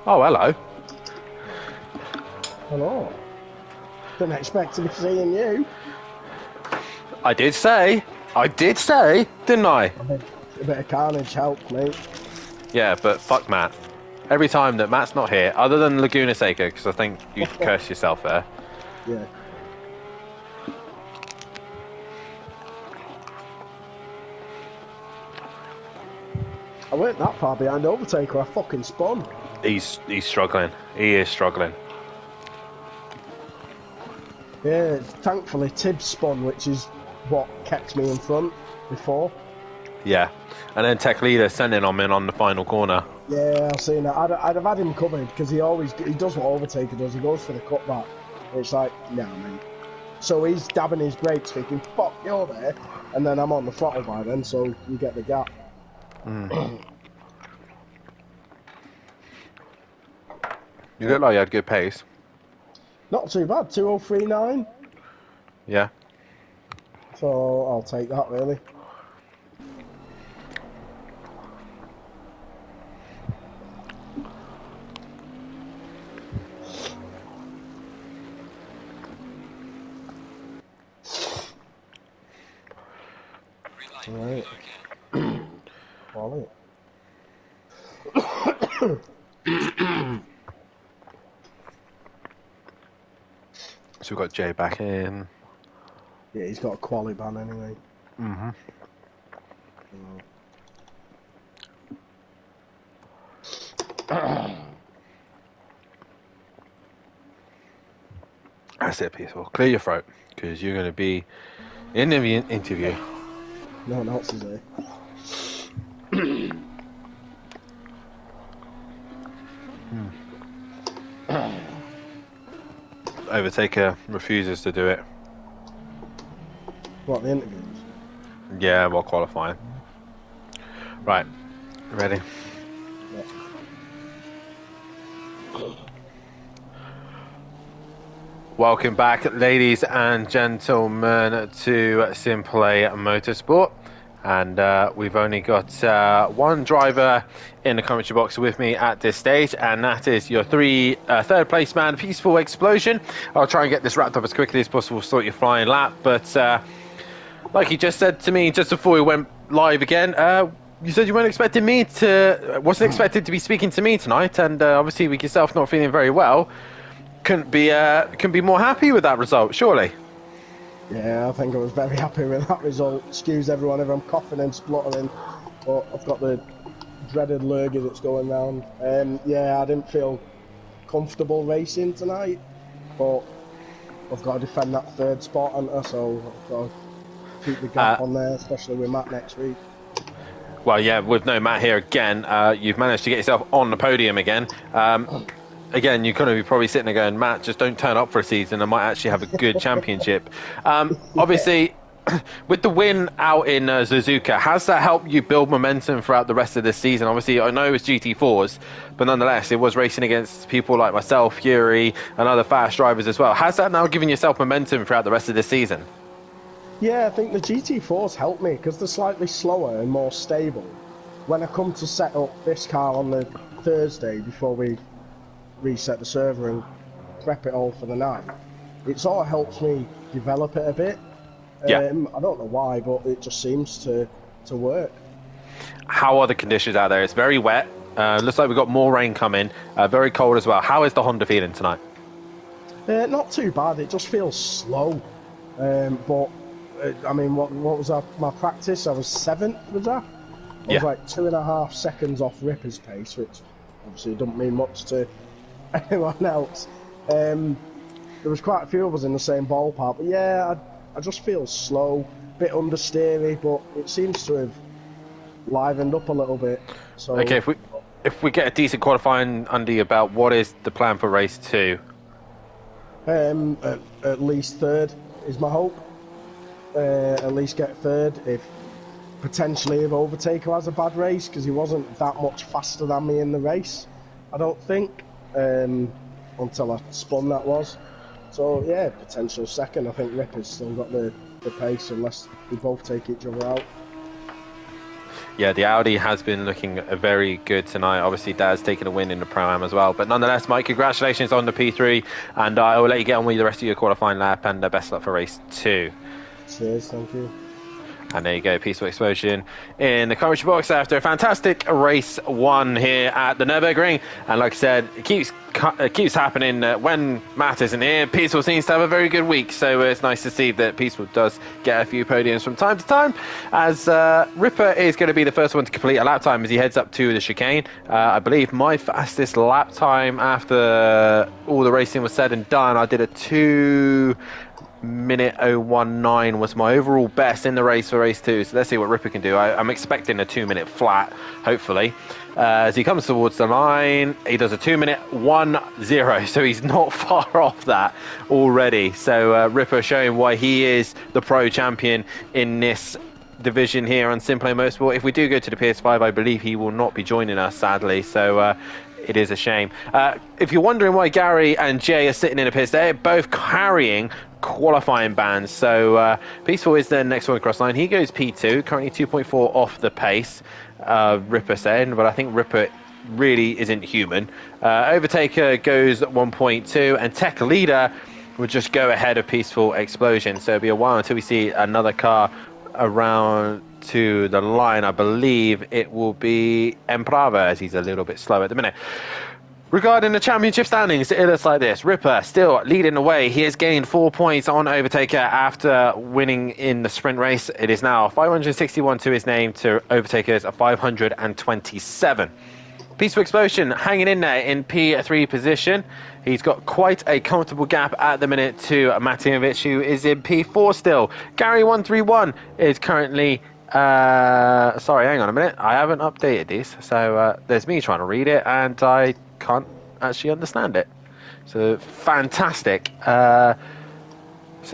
Oh, hello. Hello. Didn't expect to be seeing you. I did say, didn't I? A bit of carnage helped, mate. Yeah, but fuck Matt. Every time that Matt's not here, other than Laguna Seca, because I think you cursed yourself there. Yeah. I weren't that far behind Overtaker, I fucking spun. He's struggling. He is struggling. Yeah, thankfully Tibbs spun, which is what kept me in front before. Yeah. And then Tech Leader sending on in on the final corner. Yeah, I've seen that. I'd have had him covered because he does what Overtaker does. He goes for the cutback. It's like, nah, mate. So he's dabbing his brakes, thinking, "Fuck, you're there," and then I'm on the throttle by then, so you get the gap. You look like you had good pace. Not too bad. 2039. Yeah. So I'll take that, really. Right. Quality. So we've got Jay back in. Yeah, he's got a quality ban anyway. Mm-hmm. That's it, peaceful. Clear your throat, because you're going to be in the interview. No one else is there. Overtaker refuses to do it. What, the interviews? Yeah, while qualifying. Right. Ready? Yeah. Welcome back, ladies and gentlemen, to Simplay Motorsport. And we've only got one driver in the commentary box with me at this stage, and that is your third place man, Peaceful Explosion. I'll try and get this wrapped up as quickly as possible, sort your flying lap. But like you just said to me just before we went live again, you said you wasn't expected to be speaking to me tonight, and obviously with yourself not feeling very well, couldn't be more happy with that result, surely. Yeah, I think I was very happy with that result. Excuse everyone if I'm coughing and spluttering, but I've got the dreaded lurgy that's going round. Yeah, I didn't feel comfortable racing tonight, but I've got to defend that third spot, haven't I? So I've got to keep the gap on there, especially with Matt next week. Well, yeah, with no Matt here again, you've managed to get yourself on the podium again. Again, you're going to be probably sitting there going, Matt, just don't turn up for a season. I might actually have a good championship. Obviously, with the win out in Suzuka, has that helped you build momentum throughout the rest of this season? Obviously, I know it's GT4s, but nonetheless, it was racing against people like myself, Fury, and other fast drivers as well. Has that now given yourself momentum throughout the rest of this season? Yeah, I think the GT4s help me because they're slightly slower and more stable. When I come to set up this car on the Thursday before we reset the server and prep it all for the night, it sort of helps me develop it a bit. Yeah. I don't know why, but it just seems to work. How are the conditions out there? It's very wet. Looks like we've got more rain coming. Very cold as well. How is the Honda feeling tonight? Not too bad. It just feels slow. But I mean, what was my practice? I was 7th, was that? I was like 2.5 seconds off Ripper's pace, which obviously doesn't mean much to anyone else. There was quite a few of us in the same ballpark, but yeah, I just feel slow, bit understeery, but it seems to have livened up a little bit. So okay, if we get a decent qualifying under your belt, what is the plan for race 2? At least 3rd is my hope. At least get 3rd. If Overtaker has a bad race, because he wasn't that much faster than me in the race, I don't think, until I spun, that was. So yeah, potential 2nd. I think Ripper's still got the pace unless we both take each other out. Yeah, the Audi has been looking very good tonight. Obviously, Dad's taken a win in the Pro-Am as well. But nonetheless, Mike, congratulations on the P3. And I will let you get on with the rest of your qualifying lap. And best luck for race 2. Cheers, thank you. And there you go, peaceful explosion in the commentary box after a fantastic race 1 here at the Nürburgring. And like I said, it keeps happening when Matt isn't here. Peaceful seems to have a very good week, so it's nice to see that Peaceful does get a few podiums from time to time. As Ripper is going to be the first one to complete a lap time as he heads up to the chicane. I believe my fastest lap time after all the racing was said and done, I did a 2:19 was my overall best in the race for race 2. So let's see what Ripper can do. I'm expecting a 2-minute flat, hopefully. As he comes towards the line, he does a 2:10, so he's not far off that already. So Ripper showing why he is the pro champion in this division here on Simplay Motorsport. If we do go to the PS5, I believe he will not be joining us, sadly. So it is a shame. If you're wondering why Gary and Jay are sitting in the pits, they're both carrying qualifying bands. So Peaceful is the next one across line. He goes P2, currently 2.4 off the pace, Ripper saying, but I think Ripper really isn't human. Overtaker goes 1.2, and Tech Leader will just go ahead of Peaceful Explosion. So it'll be a while until we see another car around to the line. I believe it will be Emprava, as he's a little bit slow at the minute. Regarding the championship standings, it looks like this. Ripper still leading the way. He has gained 4 points on Overtaker after winning in the sprint race. It is now 561 to his name to Overtaker's 527. Peaceful Explosion hanging in there in P3 position. He's got quite a comfortable gap at the minute to Matinovic, who is in P4 still. Gary131 is currently... sorry, hang on a minute. I haven't updated these. So there's me trying to read it, and I can't actually understand it. So fantastic. So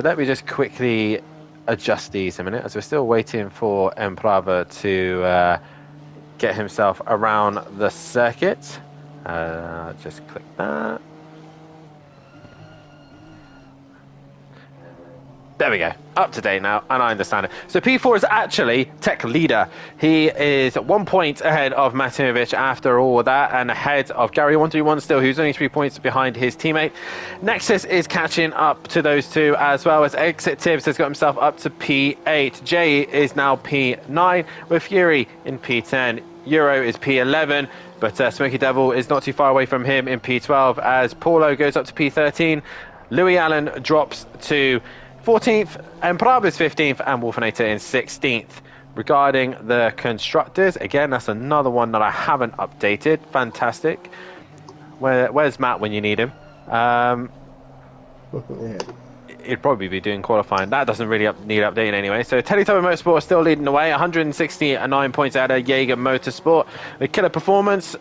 let me just quickly adjust these a minute, as we're still waiting for Emprava to get himself around the circuit. Just click that. There we go. Up to date now, and I understand it. So P4 is actually Tech Leader. He is 1 point ahead of Matinovic after all of that, and ahead of Gary131 still, who's only 3 points behind his teammate. Nexus is catching up to those two, as well as Exit Tibbs has got himself up to P8. Jay is now P9, with Fury in P10. Euro is P11, but Smoky Devil is not too far away from him in P12, as Paulo goes up to P13. Louis Allen drops to 14th, and Prab is 15th, and Wolfinator in 16th. Regarding the constructors, again, that's another one that I haven't updated. Fantastic. Where's Matt when you need him? He'd probably be doing qualifying. That doesn't really need updating anyway. So Teletubby Motorsport is still leading the way, 169 points out of Jaeger Motorsport. The Killer Performance,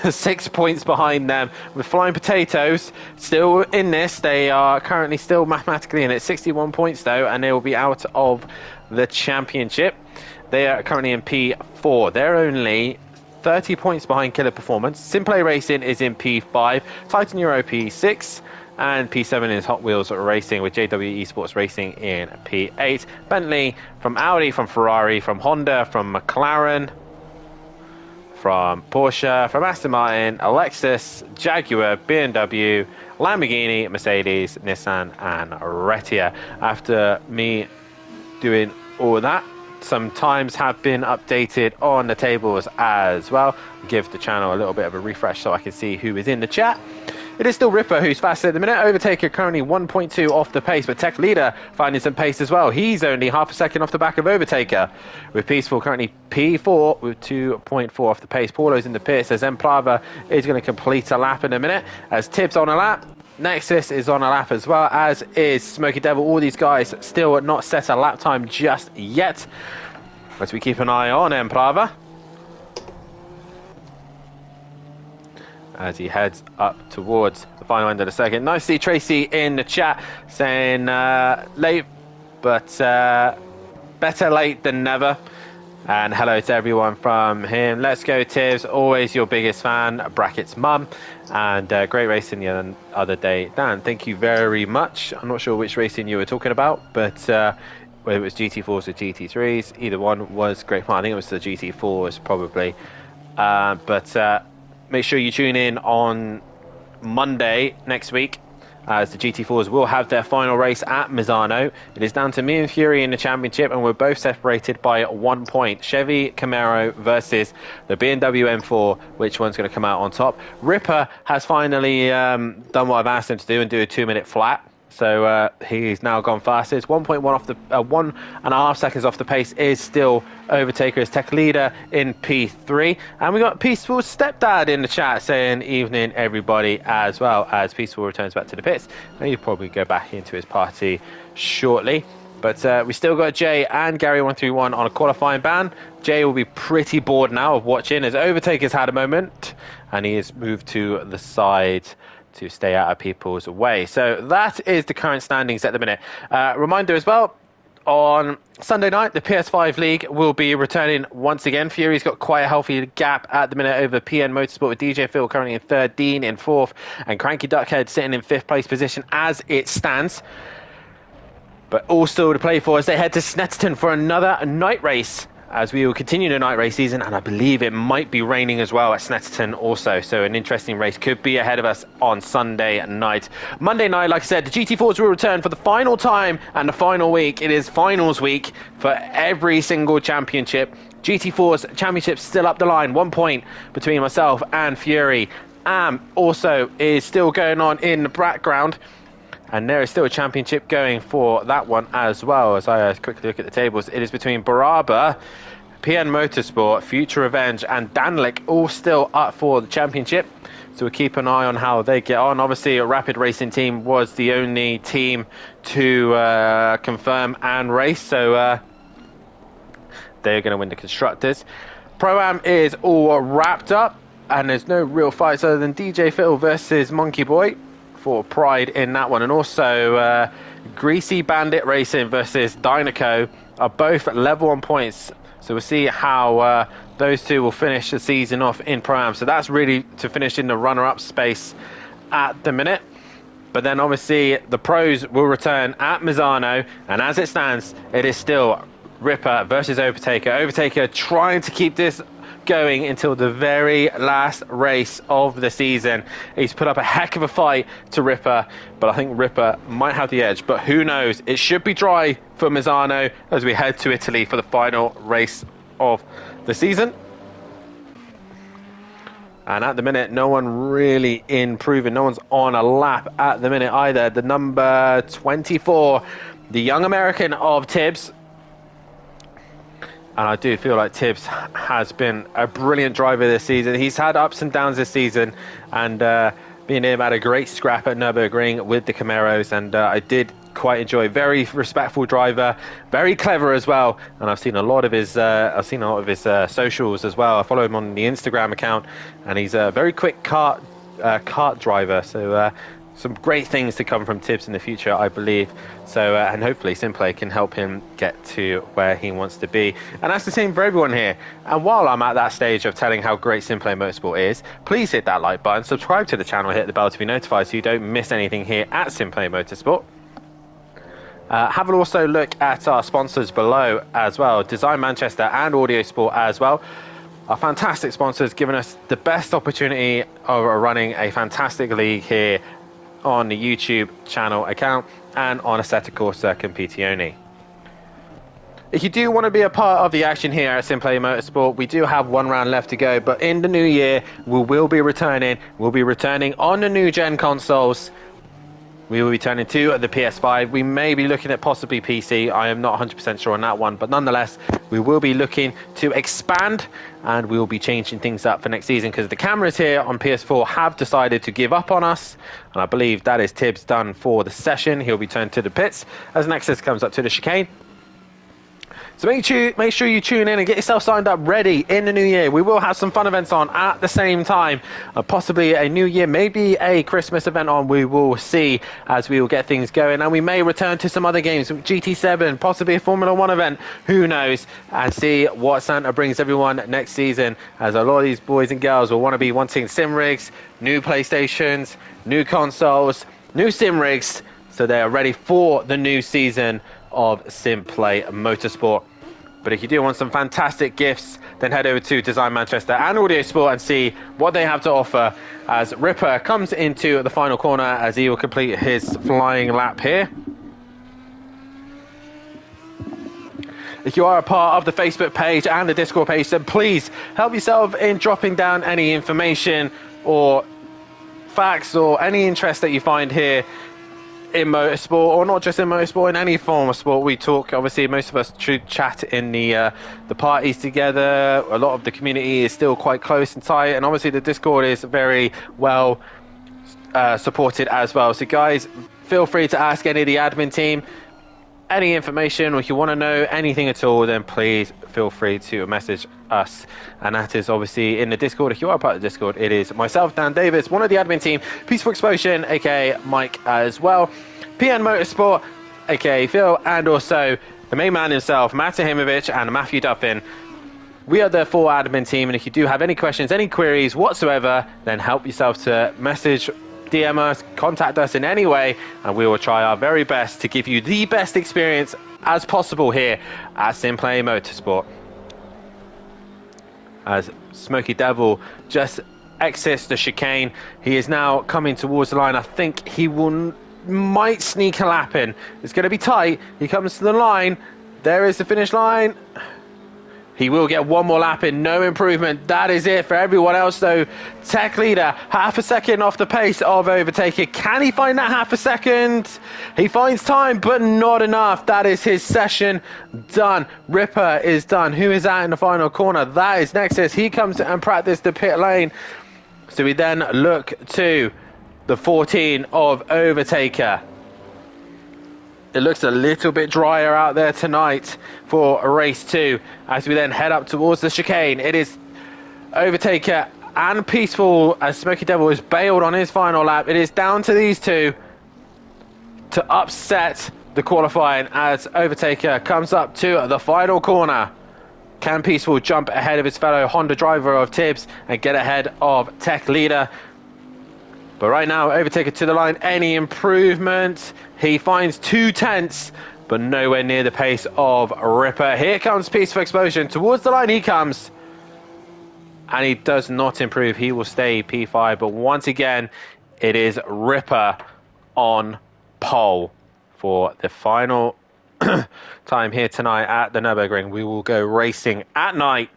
6 points behind them, with Flying Potatoes still in this. They are currently still mathematically in it, 61 points though, and they will be out of the championship. They are currently in P4. They're only 30 points behind Killer Performance. Simplay Racing is in P5, Titan Euro P6, and P7 is Hot Wheels Racing, with JW Esports Racing in P8. Bentley from Audi, from Ferrari, from Honda, from McLaren, from Porsche, from Aston Martin, Lexus, Jaguar, BMW, Lamborghini, Mercedes, Nissan, and Retia. After me doing all that, some times have been updated on the tables as well. Give the channel a little bit of a refresh so I can see who is in the chat. It is still Ripper who's fastest at the minute. Overtaker currently 1.2 off the pace, but Tech Leader finding some pace as well. He's only half a second off the back of Overtaker, with Peaceful currently P4 with 2.4 off the pace. Paulo's in the pits as Emprava is going to complete a lap in a minute, as Tibbs on a lap. Nexus is on a lap as well, as is Smoky Devil. All these guys still not set a lap time just yet, as we keep an eye on Emprava as he heads up towards the final end of the circuit. Nice to see Tracy in the chat saying late, but better late than never. And hello to everyone from him. Let's go Tibbs, always your biggest fan, brackets mum. And great racing the other day. Dan, thank you very much. I'm not sure which racing you were talking about, but whether it was GT4s or GT3s, either one was great fun. I think it was the GT4s probably. But make sure you tune in on Monday next week, as the GT4s will have their final race at Misano. It is down to me and Fury in the championship, and we're both separated by 1 point. Chevy Camaro versus the BMW M4. Which one's going to come out on top? Ripper has finally done what I've asked him to do and do a 2-minute flat. So he's now gone fastest. 1.1 off the 1.5 seconds off the pace is still Overtaker as tech leader in P3. And we got Peaceful Stepdad in the chat saying evening everybody, as well as Peaceful returns back to the pits. And he'll probably go back into his party shortly. But we still got Jay and Gary 131 on a qualifying ban. Jay will be pretty bored now of watching as Overtaker's had a moment and he has moved to the side to stay out of people's way. So that is the current standings at the minute. Reminder as well, on Sunday night, the PS5 League will be returning once again. Fury's got quite a healthy gap at the minute over PN Motorsport, with DJ Phil currently in third, Dean in fourth, and Cranky Duckhead sitting in fifth place position as it stands. But all still to play for as they head to Snetterton for another night race, as we will continue the night race season, and I believe it might be raining as well at Snetterton also, so an interesting race could be ahead of us on Sunday night. Monday night, like I said, the GT4s will return for the final time and the final week. It is finals week for every single championship. GT4s championship still up the line, 1 point between myself and Fury. Also is still going on in the background, and there is still a championship going for that one as well. As I quickly look at the tables, it is between Baraba, PN Motorsport, Future Revenge, and Danlick, all still up for the championship. So we'll keep an eye on how they get on. Obviously, a Rapid Racing team was the only team to confirm and race, so they're going to win the Constructors. Pro-Am is all wrapped up, and there's no real fights other than DJ Phil versus Monkey Boy for pride in that one. And also Greasy Bandit Racing versus Dynaco are both level on points. So we'll see how those two will finish the season off in Pro-Am. So that's really to finish in the runner-up space at the minute. But then obviously the pros will return at Misano, and as it stands, it is still Ripper versus Overtaker. Overtaker trying to keep this going until the very last race of the season. He's put up a heck of a fight to Ripper, but I think Ripper might have the edge, but who knows. It should be dry for Misano as we head to Italy for the final race of the season. And at the minute, no one really improving. No one's on a lap at the minute either. The number 24, the young American of Tibbs. And I do feel like Tibbs has been a brilliant driver this season. He's had ups and downs this season, and being able to had a great scrap at Nürburgring with the Camaros, and I did quite enjoy. Very respectful driver, very clever as well. And I've seen a lot of his socials as well. I follow him on the Instagram account, and he's a very quick kart driver. So some great things to come from Tibbs in the future, I believe. So, and hopefully Simplay can help him get to where he wants to be. And that's the same for everyone here. And while I'm at that stage of telling how great Simplay Motorsport is, please hit that like button, subscribe to the channel, hit the bell to be notified so you don't miss anything here at Simplay Motorsport. Have a also look at our sponsors below as well, Design Manchester and Audio Sport as well. Our fantastic sponsors giving us the best opportunity of running a fantastic league here on the YouTube channel account and on Assetto Corsa Competizione. If you do want to be a part of the action here at Simplay Motorsport, we do have one round left to go, but in the new year we will be returning. We'll be returning on the new gen consoles. We will be turning to the PS5. We may be looking at possibly PC. I am not 100% sure on that one, but nonetheless, we will be looking to expand, and we will be changing things up for next season because the cameras here on PS4 have decided to give up on us, and I believe that is Tibbs done for the session. He'll be turned to the pits as Nexus comes up to the chicane. So make sure you tune in and get yourself signed up ready in the new year. We will have some fun events on at the same time. Possibly a new year, maybe a Christmas event on. We will see as we will get things going. And we may return to some other games, GT7, possibly a Formula 1 event. Who knows? And see what Santa brings everyone next season, as a lot of these boys and girls will want to be wanting sim rigs, new PlayStations, new consoles, new sim rigs. So they are ready for the new season of Simplay Motorsport. But if you do want some fantastic gifts, then head over to Design Manchester and Audio Sport and see what they have to offer as Ripper comes into the final corner as he will complete his flying lap here. If you are a part of the Facebook page and the Discord page, then please help yourself in dropping down any information or facts or any interest that you find here in motorsport, or not just in motorsport, in any form of sport. We talk, obviously, most of us chat in the parties together. A lot of the community is still quite close and tight, and obviously the Discord is very well supported as well. So guys, feel free to ask any of the admin team any information, or if you want to know anything at all, then please feel free to message us. And that is obviously in the Discord. If you are part of the Discord, it is myself, Dan Davis, one of the admin team, Peaceful Explosion, aka Mike as well, PN Motorsport, aka Phil, and also the main man himself, Matt Ahimovic and Matthew Duffin. We are the full admin team, and if you do have any questions, any queries whatsoever, then help yourself to message, DM us, contact us in any way, and we will try our very best to give you the best experience as possible here at Simplay Motorsport. As Smoky Devil just exits the chicane, he is now coming towards the line. I think he might sneak a lap in. It's going to be tight. He comes to the line. There is the finish line. He will get one more lap in, no improvement. That is it for everyone else, though. Tech leader, half a second off the pace of Overtaker. Can he find that half a second? He finds time, but not enough. That is his session done. Ripper is done. Who is that in the final corner? That is Nexus. He comes and practice the pit lane. So we then look to the 14 of Overtaker. It looks a little bit drier out there tonight for race 2 as we then head up towards the chicane. It is Overtaker and Peaceful as Smoky Devil is bailed on his final lap. It is down to these two to upset the qualifying as Overtaker comes up to the final corner. Can Peaceful jump ahead of his fellow Honda driver of Tibbs and get ahead of Tech leader? But right now, Overtaker to the line. Any improvement? He finds 2/10, but nowhere near the pace of Ripper. Here comes Peaceful Explosion. Towards the line he comes. And he does not improve. He will stay P5. But once again, it is Ripper on pole for the final time here tonight at the Nürburgring. We will go racing at night.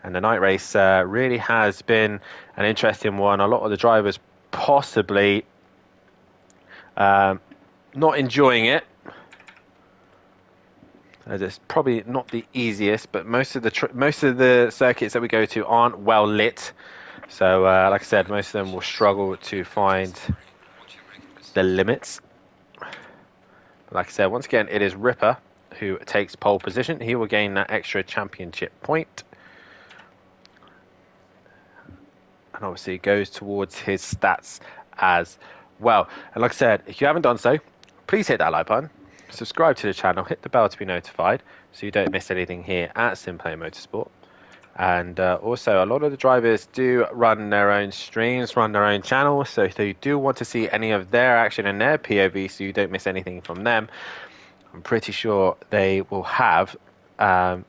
And the night race really has been an interesting one. A lot of the drivers possibly not enjoying it, as it's probably not the easiest, but most of the circuits that we go to aren't well lit, so like I said, most of them will struggle to find the limits. But like I said, once again, it is Ripper who takes pole position. He will gain that extra championship point, and obviously goes towards his stats as well. And like I said, if you haven't done so, please hit that like button, subscribe to the channel, hit the bell to be notified so you don't miss anything here at Simplay Motorsport. And also, a lot of the drivers do run their own streams, run their own channels, so if you do want to see any of their action and their POV so you don't miss anything from them, I'm pretty sure they will have all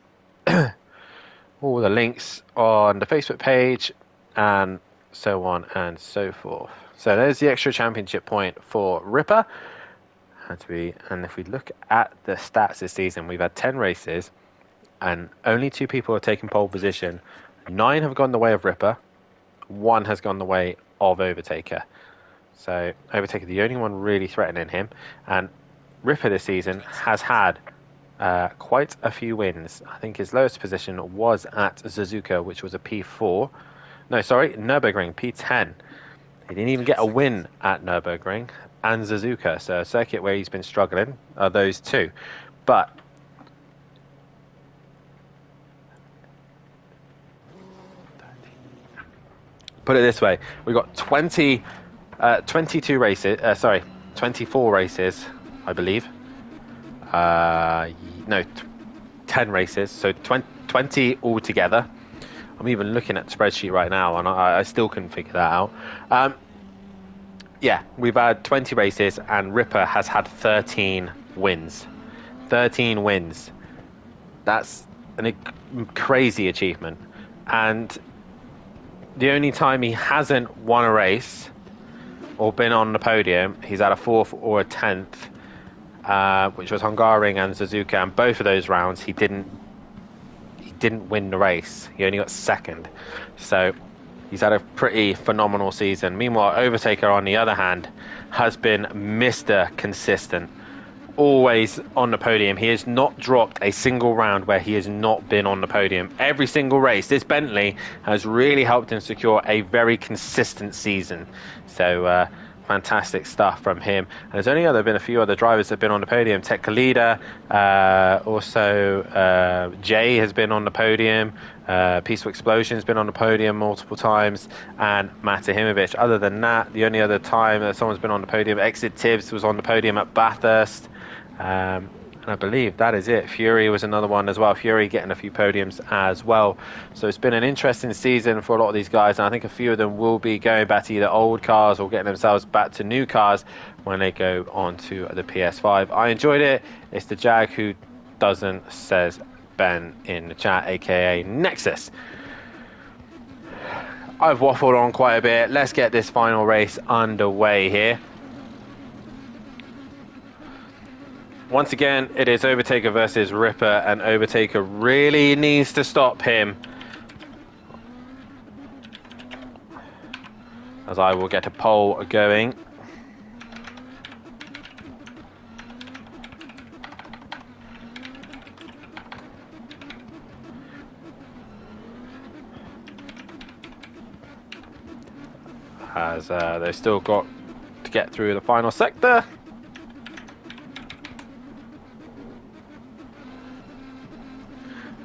the links on the Facebook page and so on and so forth. So there's the extra championship point for Ripper. And if we look at the stats this season, we've had 10 races and only 2 people have taken pole position. 9 have gone the way of Ripper. 1 has gone the way of Overtaker. So Overtaker, the only one really threatening him. And Ripper this season has had quite a few wins. I think his lowest position was at Suzuka, which was a P4. No, sorry, Nürburgring, P10. He didn't even get a win at Nürburgring and Suzuka, so a circuit where he's been struggling are those two. But put it this way, we've got 22 races, 24 races, I believe. No, 10 races, so 20 altogether. I'm even looking at the spreadsheet right now, and I still couldn't figure that out. Yeah, we've had 20 races, and Ripper has had 13 wins. 13 wins. That's a crazy achievement. And the only time he hasn't won a race or been on the podium, he's had a 4th or a 10th, which was Hungaroring and Suzuka, and both of those rounds he didn't win the race. He only got 2nd. So he's had a pretty phenomenal season. Meanwhile, Overtaker, on the other hand, has been Mr. Consistent. Always on the podium. He has not dropped a single round where he has not been on the podium. Every single race. This Bentley has really helped him secure a very consistent season. So fantastic stuff from him. And there's only been a few other drivers that have been on the podium. Tech Leader, also Jay has been on the podium. Peaceful Explosion has been on the podium multiple times, and Matahimovic. Other than that, the only other time that someone's been on the podium, Exit Tibbs was on the podium at Bathurst. And I believe that is it. Fury was another one as well. Fury getting a few podiums as well. So it's been an interesting season for a lot of these guys, and I think a few of them will be going back to either old cars or getting themselves back to new cars when they go on to the PS5. I enjoyed it. It's the Jag who doesn't, says Ben in the chat, aka Nexus. I've waffled on quite a bit. Let's get this final race underway here. Once again, it is Overtaker versus Ripper, and Overtaker really needs to stop him, as I will get a poll going. As they've still got to get through the final sector.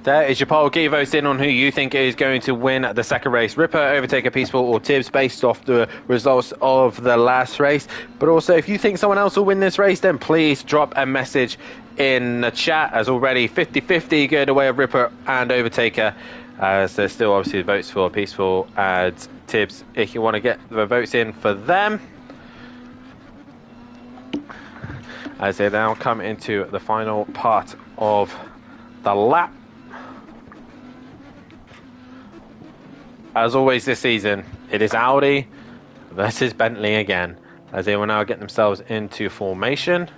There is your poll. Get your votes in on who you think is going to win the second race. Ripper, Overtaker, Peaceful, or Tibbs, based off the results of the last race. But also, if you think someone else will win this race, then please drop a message in the chat, as already 50-50 going the way of Ripper and Overtaker, as there's still obviously votes for Peaceful and Tibbs if you want to get the votes in for them, as they now come into the final part of the lap. As always this season, it is Audi versus Bentley again, as they will now get themselves into formation.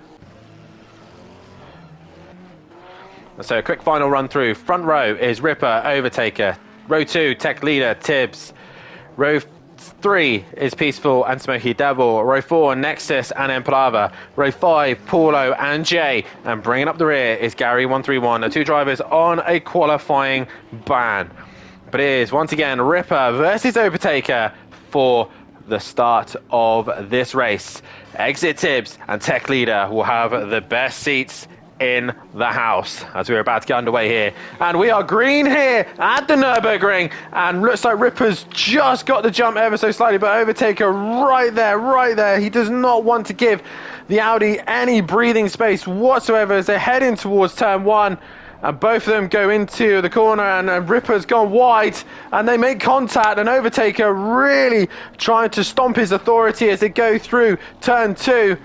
So a quick final run through. Front row is Ripper, Overtaker. Row 2, Tech Leader, Tibbs. Row 3 is Peaceful and Smoky Devil. Row 4, Nexus and Emplava. Row 5, Paulo and Jay. And bringing up the rear is Gary 131. The two drivers on a qualifying ban. But it is, once again, Ripper versus Overtaker for the start of this race. Exit Tibbs and Tech Leader will have the best seats in the house as we're about to get underway here. And we are green here at the Nürburgring. And looks like Ripper's just got the jump ever so slightly, but Overtaker right there. He does not want to give the Audi any breathing space whatsoever as they're heading towards turn 1. And both of them go into the corner, and Ripper's gone wide, and they make contact, and Overtaker really trying to stomp his authority as they go through turn 2,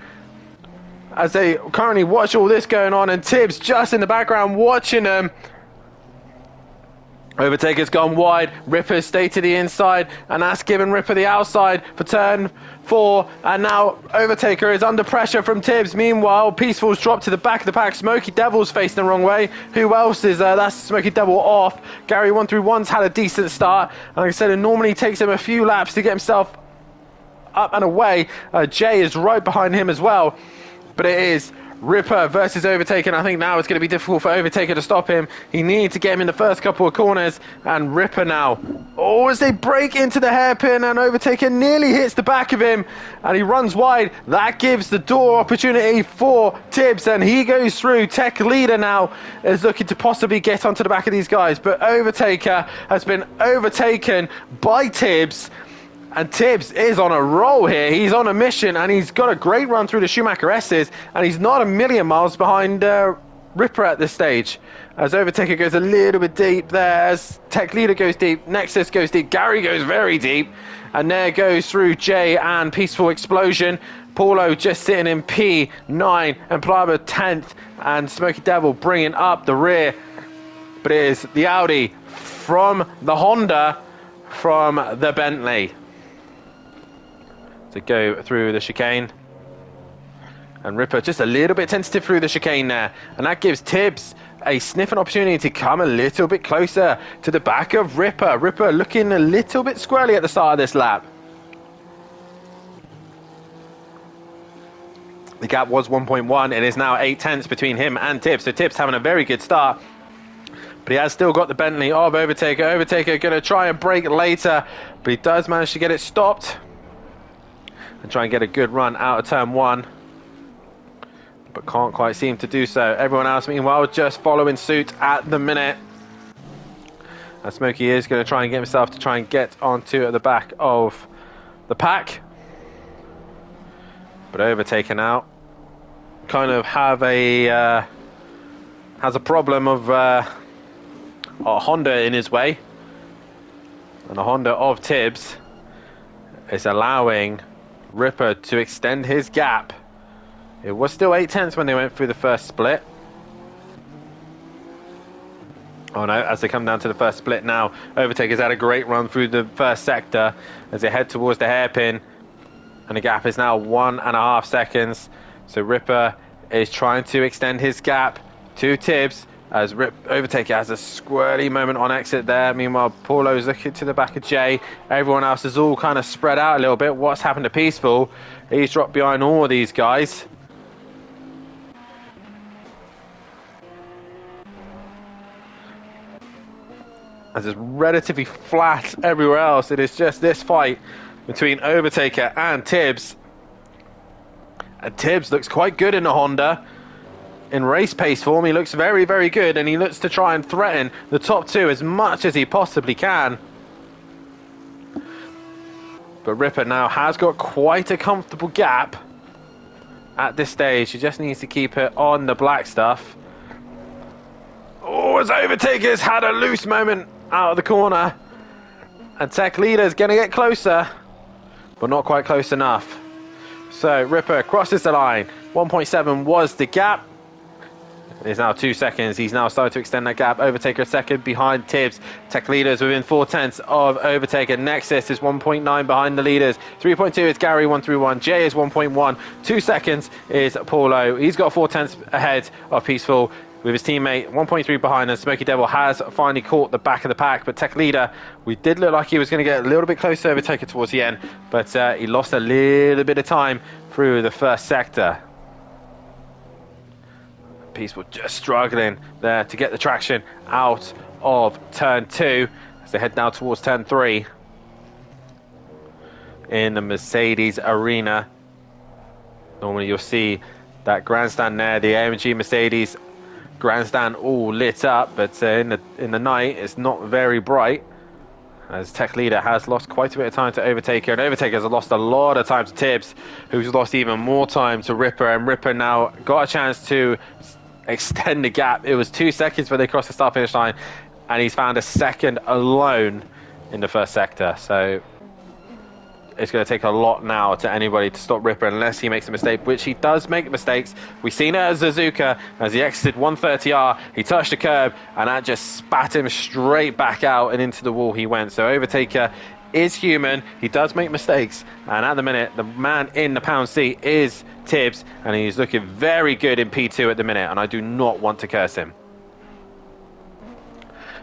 as they currently watch all this going on, and Tibbs just in the background watching them. Overtaker's gone wide, Ripper's stayed to the inside, and that's given Ripper the outside for turn 4, and now Overtaker is under pressure from Tibbs. Meanwhile, Peaceful's dropped to the back of the pack. Smoky Devil's facing the wrong way. Who else is there? That's Smoky Devil off. Gary 131's had a decent start. And like I said, it normally takes him a few laps to get himself up and away. Jay is right behind him as well. But it is Ripper versus Overtaker, and I think now it's going to be difficult for Overtaker to stop him. He needs to get him in the first couple of corners, and Ripper now. Oh, as they break into the hairpin, and Overtaker nearly hits the back of him, and he runs wide. That gives the door opportunity for Tibbs, and he goes through. Tech Leader now is looking to possibly get onto the back of these guys, but Overtaker has been overtaken by Tibbs. And Tibbs is on a roll here. He's on a mission, and he's got a great run through the Schumacher S's, and he's not a million miles behind Ripper at this stage. As Overtaker goes a little bit deep there, as Tech Leader goes deep, Nexus goes deep, Gary goes very deep, and there goes through Jay and Peaceful Explosion. Paulo just sitting in P9 and Pliable 10th, and Smoky Devil bringing up the rear. But it is the Audi from the Honda from the Bentley to go through the chicane. And Ripper just a little bit tentative through the chicane there, and that gives Tibbs a sniffing opportunity to come a little bit closer to the back of Ripper. Ripper looking a little bit squirrely at the start of this lap. The gap was 1.1. It is now 8 tenths between him and Tibbs. So Tibbs having a very good start. But he has still got the Bentley of Overtaker. Overtaker going to try and brake later. But he does manage to get it stopped. And try and get a good run out of turn 1. But can't quite seem to do so. Everyone else, meanwhile, just following suit at the minute. And Smokey is going to try and get himself to try and get onto the back of the pack. But Overtaker now kind of have a has a problem of a Honda in his way, and the Honda of Tibbs is allowing Ripper to extend his gap. It was still 8 tenths when they went through the first split. Oh no, as they come down to the first split now, Overtaker's had a great run through the first sector as they head towards the hairpin. And the gap is now 1.5 seconds. So Ripper is trying to extend his gap to Tibbs as Overtaker has a squirrely moment on exit there. Meanwhile, Paulo's looking to the back of Jay. Everyone else is all kind of spread out a little bit. What's happened to Peaceful? He's dropped behind all of these guys. As it's relatively flat everywhere else, it is just this fight between Overtaker and Tibbs. And Tibbs looks quite good in the Honda. In race pace form, he looks very, very good, and he looks to try and threaten the top two as much as he possibly can. But Ripper now has got quite a comfortable gap at this stage. He just needs to keep it on the black stuff. Oh, as Overtaker's had a loose moment out of the corner. And Tech Leader's going to get closer, but not quite close enough. So Ripper crosses the line. 1.7 was the gap. It is now 2 seconds. He's now started to extend that gap. Overtaker a second behind Tibbs. Tech Leaders within 4 tenths of Overtaker. Nexus is 1.9 behind the leaders. 3.2 is Gary 131. Jay is 1.1. 2 seconds is Paulo. He's got 4 tenths ahead of Peaceful with his teammate 1.3 behind, and Smoky Devil has finally caught the back of the pack. But Tech Leader, we did look like he was going to get a little bit closer to Overtaker towards the end, but he lost a little bit of time through the first sector. Peaceful just struggling there to get the traction out of turn 2 as they head now towards turn 3 in the Mercedes arena. Normally you'll see that grandstand there, the AMG Mercedes grandstand all lit up, but in the night it's not very bright, as Tech Leader has lost quite a bit of time to Overtaker, and Overtaker has lost a lot of time to Tibbs, who's lost even more time to Ripper, and Ripper now got a chance to extend the gap. It was 2 seconds when they crossed the start finish line, and he's found a second alone in the first sector. So it's going to take a lot now to anybody to stop Ripper unless he makes a mistake, which he does make mistakes. We've seen it at Suzuka as he exited 130R. He touched the curb and that just spat him straight back out, and into the wall he went. So Overtaker is human. He does make mistakes. And at the minute, the man in the pound seat is Tibbs, and he's looking very good in P2 at the minute, and I do not want to curse him.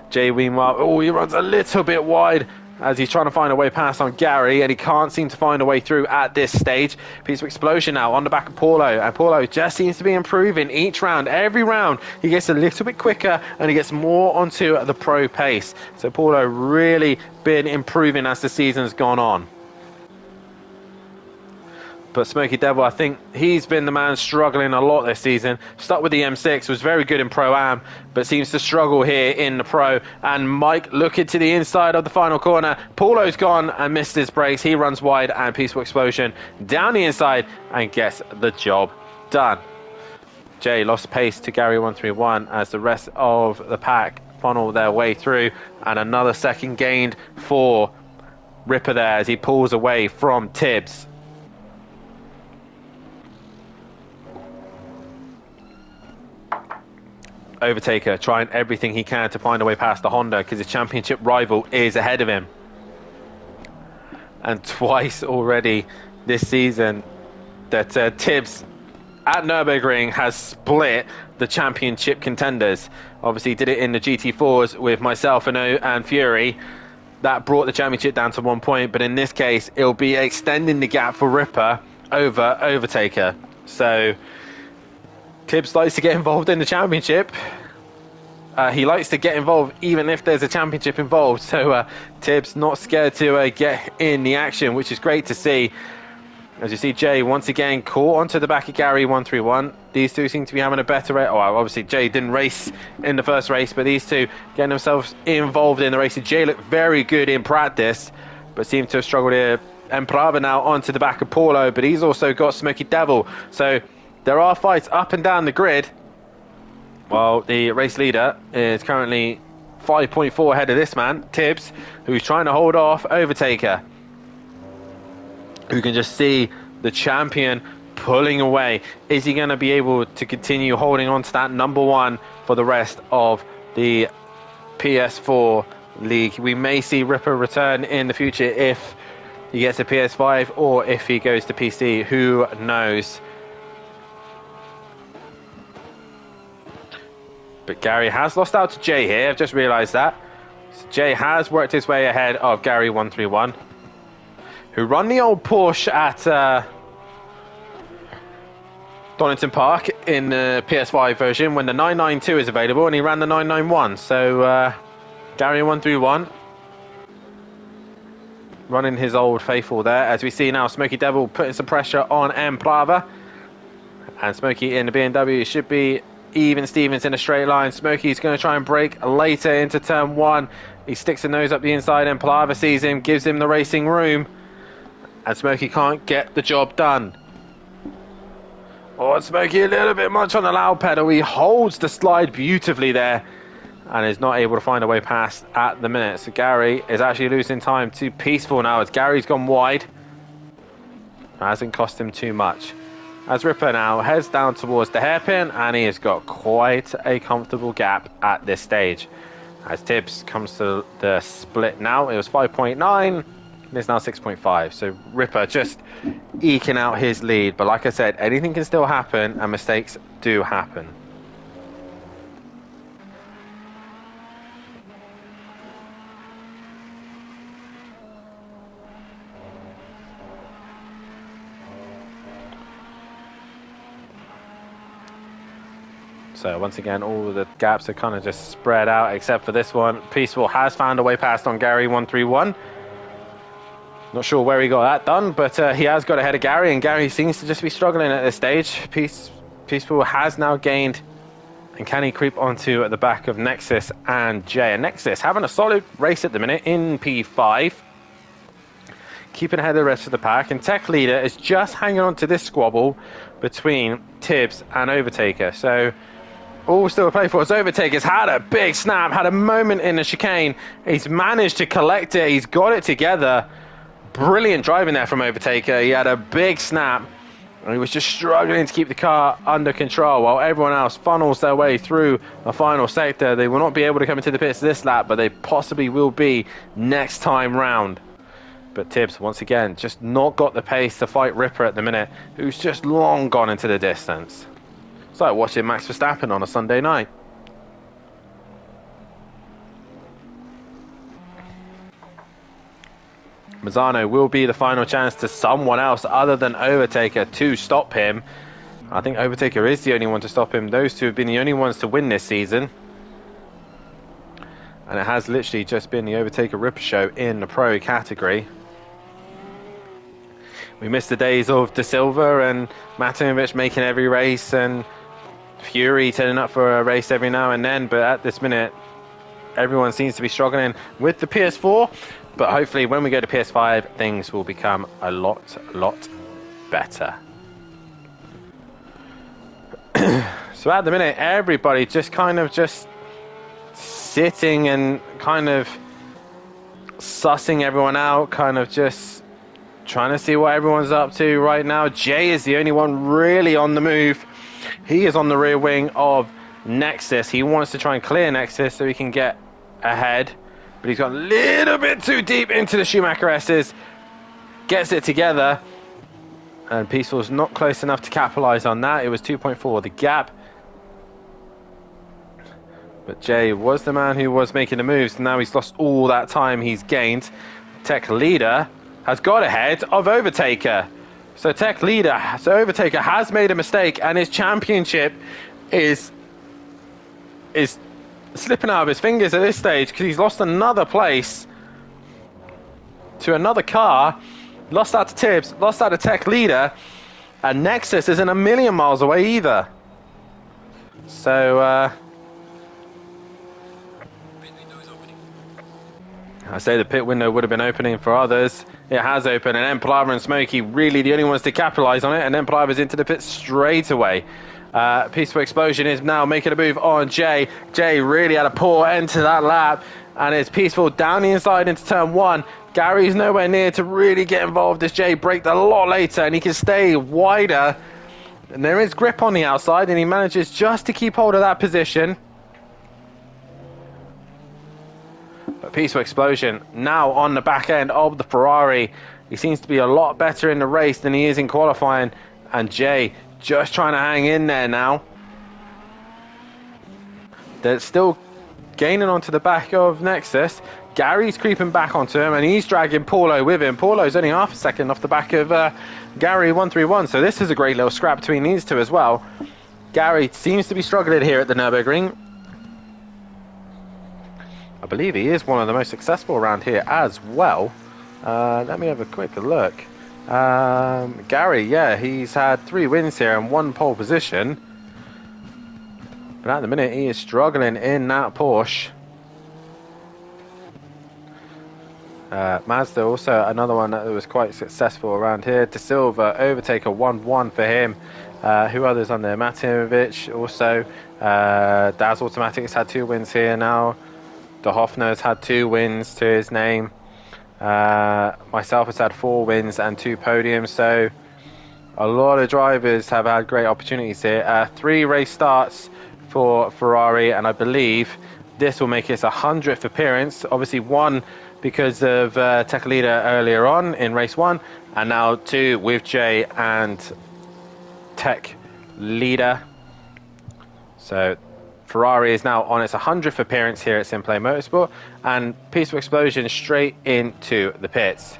Jay, meanwhile, oh, he runs a little bit wide as he's trying to find a way past on Gary, and he can't seem to find a way through at this stage. Piece of explosion now on the back of Paulo, and Paulo just seems to be improving each round. Every round he gets a little bit quicker and he gets more onto the pro pace. So Paulo really been improving as the season's gone on. But Smoky Devil, I think he's been the man struggling a lot this season. Stuck with the M6, was very good in Pro-Am, but seems to struggle here in the Pro. And Mike looking to the inside of the final corner. Paulo's gone and missed his brakes. He runs wide, and Peaceful Explosion down the inside and gets the job done. Jay lost pace to Gary 131 as the rest of the pack funnel their way through. And another second gained for Ripper there as he pulls away from Tibbs. Overtaker trying everything he can to find a way past the Honda because his championship rival is ahead of him. And twice already this season that Tibbs at Nürburgring has split the championship contenders. Obviously he did it in the GT4s with myself and Fury. That brought the championship down to 1 point, but in this case it'll be extending the gap for Ripper over Overtaker. So Tibbs likes to get involved in the championship. He likes to get involved even if there's a championship involved. So Tibbs not scared to get in the action, which is great to see. As you see, Jay once again caught onto the back of Gary 131. These two seem to be having a better race. Oh, obviously Jay didn't race in the first race, but these two getting themselves involved in the race. Jay looked very good in practice, but seemed to have struggled here. And Prava now onto the back of Paulo, but he's also got Smoky Devil. So there are fights up and down the grid. Well, the race leader is currently 5.4 ahead of this man, Tibbs, who's trying to hold off Overtaker. You can just see the champion pulling away. Is he going to be able to continue holding on to that number one for the rest of the PS4 league? We may see Ripper return in the future if he gets a PS5 or if he goes to PC. Who knows? But Gary has lost out to Jay here. I've just realised that. So Jay has worked his way ahead of Gary 131, who run the old Porsche at Donington Park in the PS5 version when the 992 is available, and he ran the 991. So Gary 131 running his old faithful there. As we see now, Smoky Devil putting some pressure on M. Prava. And Smoky in the BMW should be even Stevens in a straight line. Smokey's going to try and brake later into turn one. He sticks the nose up the inside, and Palava sees him, gives him the racing room, and Smokey can't get the job done. Oh, Smokey a little bit much on the loud pedal. He holds the slide beautifully there and is not able to find a way past at the minute. So Gary is actually losing time to Peaceful now as Gary's gone wide. It hasn't cost him too much. As Ripper now heads down towards the hairpin, and he has got quite a comfortable gap at this stage. As Tibbs comes to the split now, it was 5.9, it's now 6.5. So Ripper just eking out his lead. But like I said, anything can still happen, and mistakes do happen. So once again, all of the gaps are kind of just spread out, except for this one. Peaceful has found a way past on Gary 131. Not sure where he got that done, but he has got ahead of Gary, and Gary seems to just be struggling at this stage. Peaceful has now gained, and can he creep onto at the back of Nexus and Jay? And Nexus having a solid race at the minute in P5, keeping ahead of the rest of the pack, and Tech Leader is just hanging on to this squabble between Tibbs and Overtaker. So all still a play for us. Overtaker's had a big snap, had a moment in the chicane. He's managed to collect it. He's got it together. Brilliant driving there from Overtaker. He had a big snap, and he was just struggling to keep the car under control while everyone else funnels their way through the final sector. They will not be able to come into the pits this lap, but they possibly will be next time round. But Tibbs, once again, just not got the pace to fight Ripper at the minute, who's just long gone into the distance. It's like watching Max Verstappen on a Sunday night. Mazzano will be the final chance to someone else other than Overtaker to stop him. I think Overtaker is the only one to stop him. Those two have been the only ones to win this season. And it has literally just been the Overtaker Ripper show in the pro category. We missed the days of De Silva and Matimovic making every race, and Fury turning up for a race every now and then, but at this minute everyone seems to be struggling with the PS4. But hopefully when we go to PS5 things will become a lot better. So at the minute everybody just kind of just sitting and kind of sussing everyone out, kind of just trying to see what everyone's up to right now. Jay is the only one really on the move. He is on the rear wing of Nexus. He wants to try and clear Nexus so he can get ahead, but he's got a little bit too deep into the Schumacher S's. Gets it together, and Peaceful's not close enough to capitalize on that. It was 2.4 the gap, but Jay was the man who was making the moves. Now he's lost all that time he's gained. Tech Leader has got ahead of Overtaker. So Overtaker has made a mistake, and his championship is slipping out of his fingers at this stage because he's lost another place to another car, lost out to Tibbs, lost out to Tech Leader, and Nexus isn't a million miles away either. So Pit window is opening. I say the pit window would have been opening for others. It has opened, and Empalava and Smokey really the only ones to capitalize on it, and Empalava's into the pit straight away. Peaceful Explosion is now making a move on Jay. Jay really had a poor end to that lap, and it's Peaceful down the inside into turn 1. Gary's nowhere near to really get involved as Jay braked a lot later, and he can stay wider. And there is grip on the outside, and he manages just to keep hold of that position. But Peaceful Explosion now on the back end of the Ferrari. He seems to be a lot better in the race than he is in qualifying, and Jay just trying to hang in there now. They're still gaining onto the back of Nexus. Gary's creeping back onto him, and he's dragging Paulo with him. Paulo's only half a second off the back of Gary 131, so this is a great little scrap between these two as well. Gary seems to be struggling here at the Nürburgring. I believe he is one of the most successful around here as well. Let me have a quick look. Gary, yeah, he's had 3 wins here and 1 pole position. But at the minute, he is struggling in that Porsche. Mazda also another one that was quite successful around here. De Silva, Overtaker 1-1 for him. Who others on there? Matinovic also. Daz Automatics had 2 wins here now. De Hoffner's had 2 wins to his name. Myself has had 4 wins and 2 podiums, so a lot of drivers have had great opportunities here. 3 race starts for Ferrari, and I believe this will make his 100th appearance. Obviously 1 because of Tech Leader earlier on in race 1, and now 2 with Jay and Tech Leader. So Ferrari is now on its 100th appearance here at Simplay Motorsport, and Peaceful Explosion straight into the pits.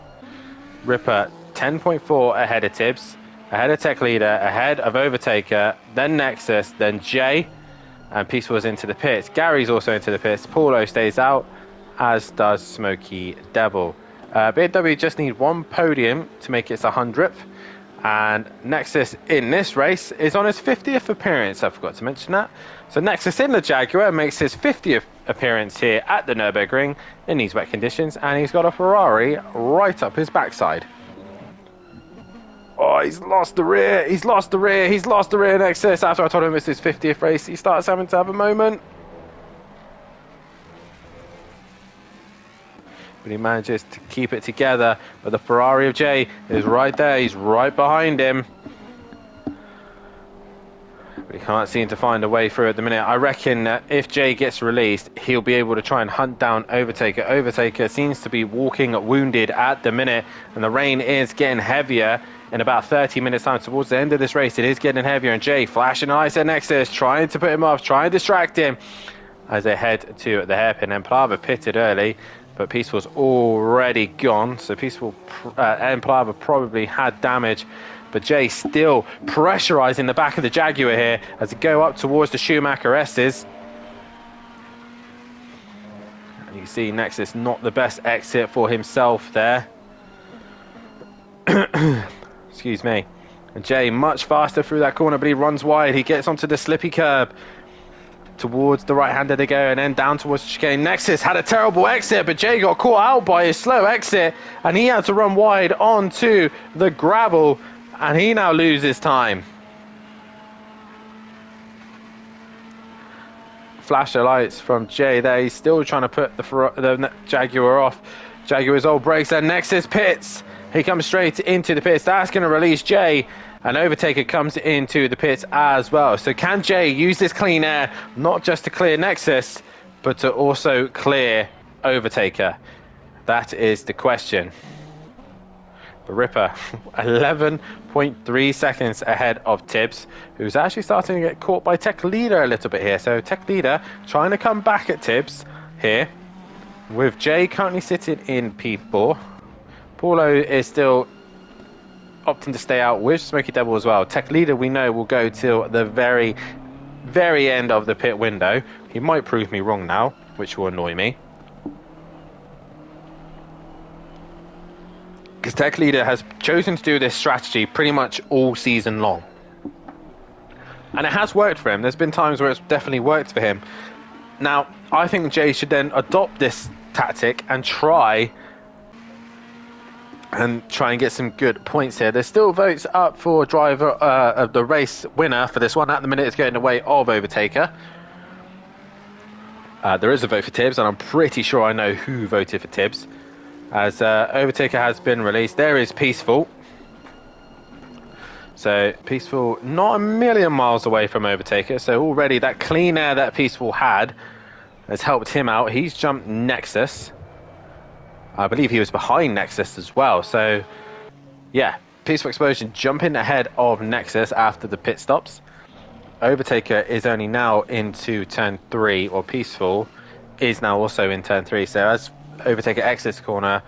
Ripper 10.4 ahead of Tibbs, ahead of Tech Leader, ahead of Overtaker, then Nexus, then Jay, and Peaceful is into the pits. Gary's also into the pits. Paulo stays out, as does Smokey Devil. BMW just need 1 podium to make its 100th. And Nexus in this race is on his 50th appearance. I forgot to mention that. So Nexus in the Jaguar makes his 50th appearance here at the Nürburgring in these wet conditions. And he's got a Ferrari right up his backside. Oh, he's lost the rear. He's lost the rear. He's lost the rear, Nexus. After I told him it's his 50th race, he starts having to have a moment. But he manages to keep it together. But the Ferrari of Jay is right there. He's right behind him. But he can't seem to find a way through at the minute. I reckon that if Jay gets released, he'll be able to try and hunt down Overtaker. Overtaker seems to be walking wounded at the minute. And the rain is getting heavier. In about 30 minutes time towards the end of this race, it is getting heavier. And Jay flashing eyes at Nexus, trying to put him off, trying to distract him as they head to the hairpin. And Plava pitted early. But Peaceful's already gone, so Peaceful and Plava probably had damage. But Jay still pressurising the back of the Jaguar here as they go up towards the Schumacher S's. And you see Nexus not the best exit for himself there. Excuse me. And Jay much faster through that corner, but he runs wide. He gets onto the slippy curb. Towards the right-hander they go, and then down towards the chicane. Nexus had a terrible exit, but Jay got caught out by his slow exit, and he had to run wide onto the gravel, and he now loses time. Flash of lights from Jay there. He's still trying to put the Jaguar off. Jaguar's old brakes, and Nexus pits. He comes straight into the pits. That's going to release Jay. And Overtaker comes into the pits as well. So can Jay use this clean air not just to clear Nexus, but to also clear Overtaker? That is the question. But Ripper, 11.3 seconds ahead of Tibbs, who's actually starting to get caught by Tech Leader a little bit here. So Tech Leader trying to come back at Tibbs here, with Jay currently sitting in P4. Paulo is still opting to stay out with Smoky Devil as well. Tech Leader, we know, will go till the very, very end of the pit window. He might prove me wrong now, which will annoy me. Because Tech Leader has chosen to do this strategy pretty much all season long. And it has worked for him. There's been times where it's definitely worked for him. Now, I think Jay should then adopt this tactic and try and get some good points here. There's still votes up for driver of the race winner for this one. At the minute, it's going the way of Overtaker. There is a vote for Tibbs, and I'm pretty sure I know who voted for Tibbs, as Overtaker has been released. There is Peaceful. So Peaceful not a million miles away from Overtaker. So already that clean air that Peaceful had has helped him out. He's jumped Nexus. I believe he was behind Nexus as well. So yeah, Peaceful Explosion jumping ahead of Nexus after the pit stops. Overtaker is only now into turn 3, or Peaceful is now also in turn 3. So as Overtaker exits corner,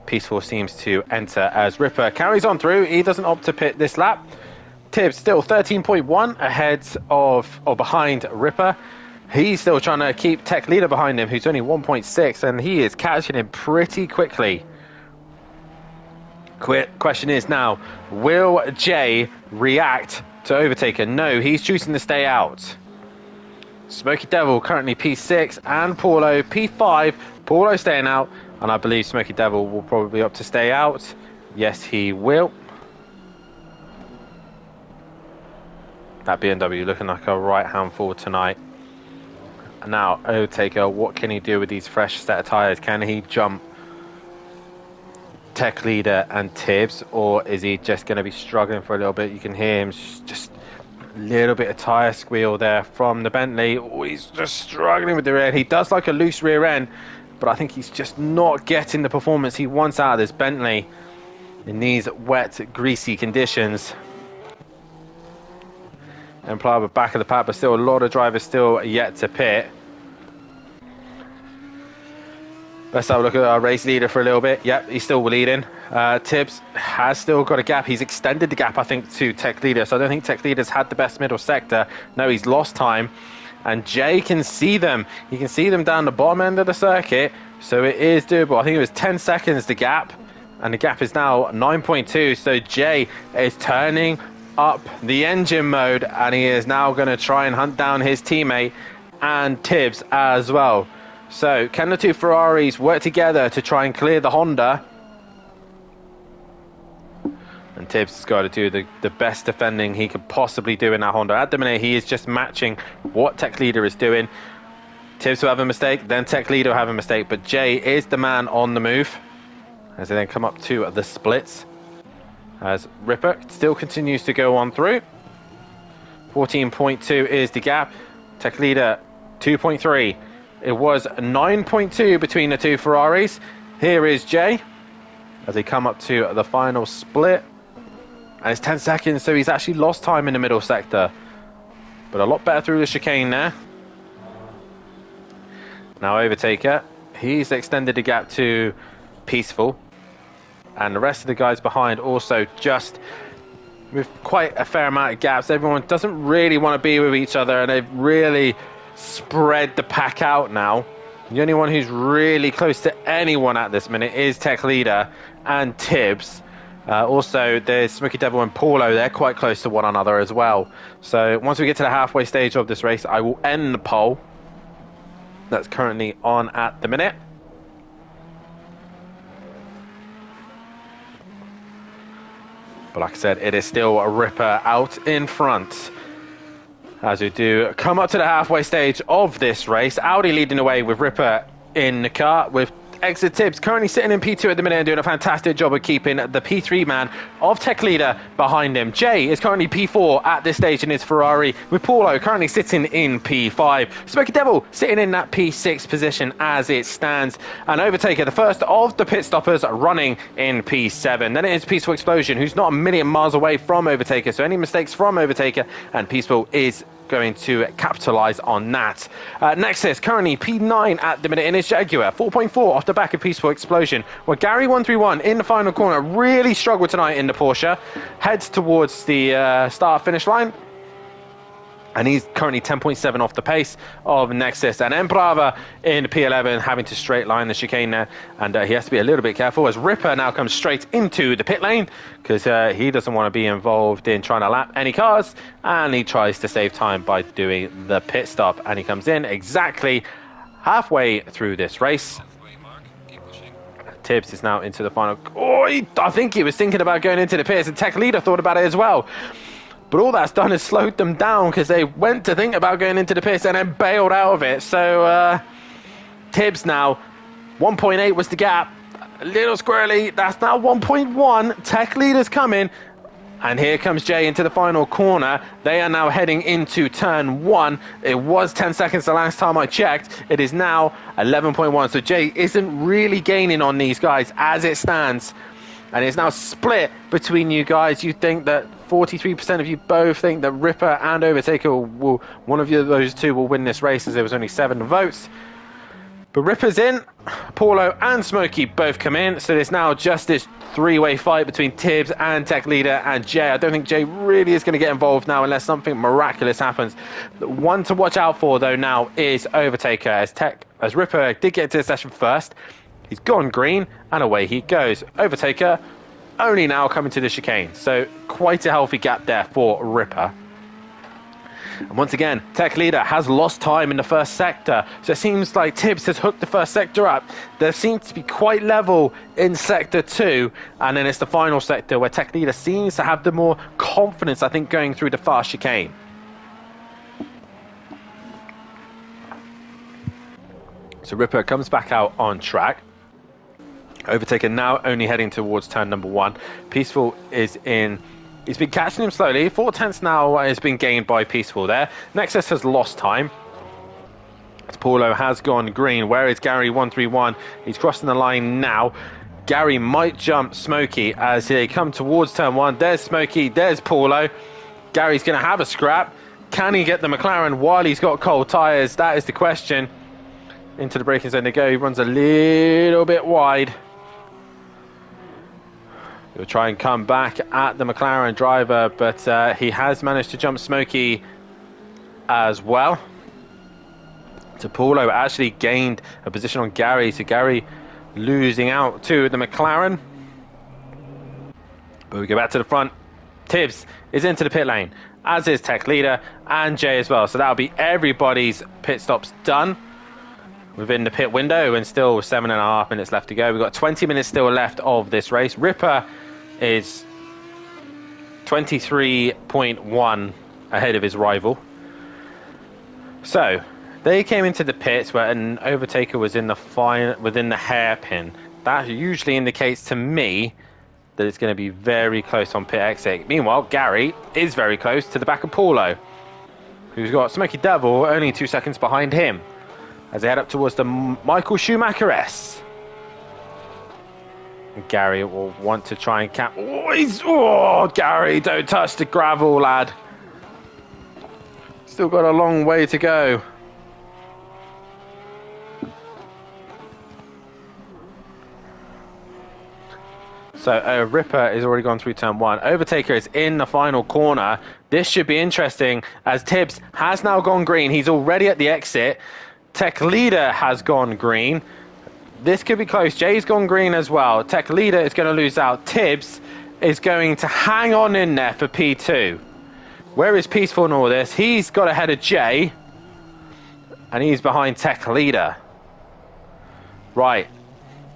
Peaceful seems to enter as Ripper carries on through. He doesn't opt to pit this lap. Tibbs still 13.1 ahead of, or behind Ripper. He's still trying to keep Tech Leader behind him, who's only 1.6, and he is catching him pretty quickly. Question is now, will Jay react to Overtaker? No, he's choosing to stay out. Smoky Devil currently P6 and Paulo P5. Paulo staying out, and I believe Smoky Devil will probably opt to stay out. Yes, he will. That BMW looking like a right handful tonight. Now, Overtaker, what can he do with these fresh set of tyres? Can he jump Tech Leader and Tibbs, or is he just going to be struggling for a little bit? You can hear him just a little bit of tyre squeal there from the Bentley. Oh, he's just struggling with the rear end. He does like a loose rear end, but I think he's just not getting the performance he wants out of this Bentley in these wet, greasy conditions. And Pliable back of the pack, but still a lot of drivers still yet to pit. Let's have a look at our race leader for a little bit. Yep, he's still leading. Tibbs has still got a gap. He's extended the gap, I think, to Tech Leader. So I don't think Tech Leader's had the best middle sector. No, he's lost time. And Jay can see them. He can see them down the bottom end of the circuit. So it is doable. I think it was 10 seconds, the gap. And the gap is now 9.2. So Jay is turning up the engine mode, and he is now going to try and hunt down his teammate and Tibbs as well. So can the two Ferraris work together to try and clear the Honda? And Tibbs has got to do the best defending he could possibly do in that Honda. At the minute, he is just matching what Tech Leader is doing. Tibbs will have a mistake, then Tech Leader will have a mistake, but Jay is the man on the move as they then come up to the splits. As Ripper still continues to go on through. 14.2 is the gap. Tech Leader 2.3. It was 9.2 between the two Ferraris. Here is Jay as they come up to the final split. And it's 10 seconds, so he's actually lost time in the middle sector. But a lot better through the chicane there. Now Overtaker, he's extended the gap to Peaceful. And the rest of the guys behind also just with quite a fair amount of gaps. Everyone doesn't really want to be with each other, and they've really spread the pack out now. The only one who's really close to anyone at this minute is Tech Leader and Tibbs. Also, there's Smoky Devil and Paulo. They're quite close to one another as well. So once we get to the halfway stage of this race, I will end the poll that's currently on at the minute. But like I said, it is still a Ripper out in front. As we do come up to the halfway stage of this race, Audi leading the way with Ripper in the car, with exit Tibbs, currently sitting in P2 at the minute and doing a fantastic job of keeping the P3 man of Tech Leader behind him. Jay is currently P4 at this stage in his Ferrari, with Paulo currently sitting in P5. Smoky Devil sitting in that P6 position as it stands. And Overtaker, the first of the pit stoppers, running in P7. Then it is Peaceful Explosion, who's not a million miles away from Overtaker, so any mistakes from Overtaker, and Peaceful is going to capitalize on that. Nexus currently P9 at the minute in his Jaguar, 4.4 off the back of Peaceful Explosion, where Gary 131 in the final corner really struggled tonight in the Porsche, heads towards the start finish line, and he's currently 10.7 off the pace of Nexus. And Embrava in P11 having to straight line the chicane there, and he has to be a little bit careful as Ripper now comes straight into the pit lane, because he doesn't want to be involved in trying to lap any cars, and he tries to save time by doing the pit stop, and he comes in exactly halfway through this race. Halfway mark. Keep pushing. Tibbs is now into the final. I think he was thinking about going into the pits, and Tech Leader thought about it as well. But all that's done is slowed them down, because they went to think about going into the pits and then bailed out of it. So Tibbs now, 1.8 was the gap. A little squirrely. That's now 1.1. Tech Leader's coming. And here comes Jay into the final corner. They are now heading into turn 1. It was 10 seconds the last time I checked. It is now 11.1. So Jay isn't really gaining on these guys as it stands. And it's now split between you guys. You think that 43% of you both think that Ripper and Overtaker will, one of those two will win this race, as there was only 7 votes. But Ripper's in, Paulo and Smokey both come in, so there's now just this three-way fight between Tibbs and Tech Leader and Jay. I don't think Jay really is going to get involved now unless something miraculous happens. The one to watch out for, though, now is Overtaker, as Ripper did get into the session first. He's gone green, and away he goes. Overtaker only now coming to the chicane, so quite a healthy gap there for Ripper. And once again, Tech Leader has lost time in the first sector, so it seems like Tibbs has hooked the first sector up. There seems to be quite level in sector 2, and then it's the final sector where Tech Leader seems to have the more confidence, I think, going through the fast chicane. So Ripper comes back out on track. Overtaker now only heading towards turn number 1. Peaceful is in. He's been catching him slowly. 4 tenths now has been gained by Peaceful there. Nexus has lost time. Paulo has gone green. Where is Gary 131? He's crossing the line now. Gary might jump Smokey as they come towards turn 1. There's Smokey. There's Paulo. Gary's going to have a scrap. Can he get the McLaren while he's got cold tyres? That is the question. Into the braking zone they go. He runs a little bit wide. He'll try and come back at the McLaren driver, but he has managed to jump Smokey as well. So Paulo actually gained a position on Gary, so Gary losing out to the McLaren. But we go back to the front. Tibbs is into the pit lane, as is Tech Leader and Jay as well. So that'll be everybody's pit stops done within the pit window, and still 7.5 minutes left to go. We've got 20 minutes still left of this race. Ripper is 23.1 ahead of his rival. So they came into the pits where an Overtaker was in the within the hairpin. That usually indicates to me that it's going to be very close on pit exit. Meanwhile, Gary is very close to the back of Paulo, who's got Smoky Devil only 2 seconds behind him as they head up towards the Michael Schumacher S. Gary will want to try and cap. Gary, don't touch the gravel, lad. Still got a long way to go. So Ripper is already gone through turn 1. Overtaker is in the final corner. This should be interesting as Tibbs has now gone green. He's already at the exit. Tech Leader has gone green. This could be close. Jay's gone green as well. Tech Leader is going to lose out. Tibbs is going to hang on in there for P2. Where is Peaceful in all this? He's got ahead of Jay, and he's behind Tech Leader. Right.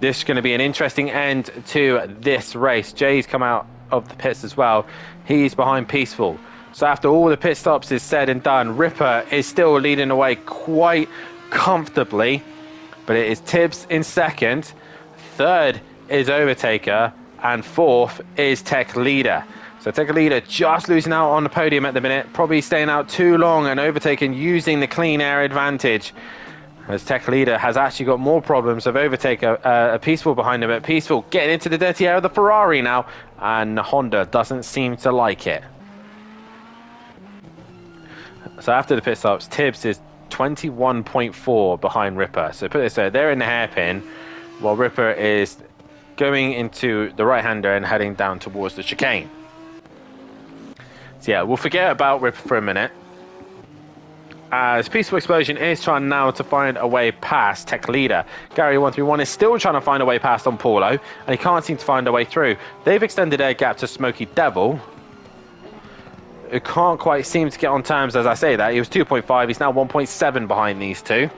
This is going to be an interesting end to this race. Jay's come out of the pits as well. He's behind Peaceful. So after all the pit stops is said and done, Ripper is still leading the way quite comfortably. but it is Tibbs in second, third is Overtaker, and fourth is Tech Leader. So Tech Leader just losing out on the podium at the minute, probably staying out too long, and Overtaker using the clean air advantage. As Tech Leader has actually got more problems of Overtaker, a Peaceful behind him, but Peaceful getting into the dirty air of the Ferrari now, and Honda doesn't seem to like it. So after the pit stops, Tibbs is 21.4 behind Ripper. So put it this way, they're in the hairpin, while Ripper is going into the right-hander and heading down towards the chicane. So yeah, we'll forget about Ripper for a minute, as Peaceful Explosion is trying now to find a way past Tech Leader. Gary131 is still trying to find a way past on Paulo, and he can't seem to find a way through. They've extended their gap to Smoky Devil, who can't quite seem to get on terms. As I say that, he was 2.5, he's now 1.7 behind these two.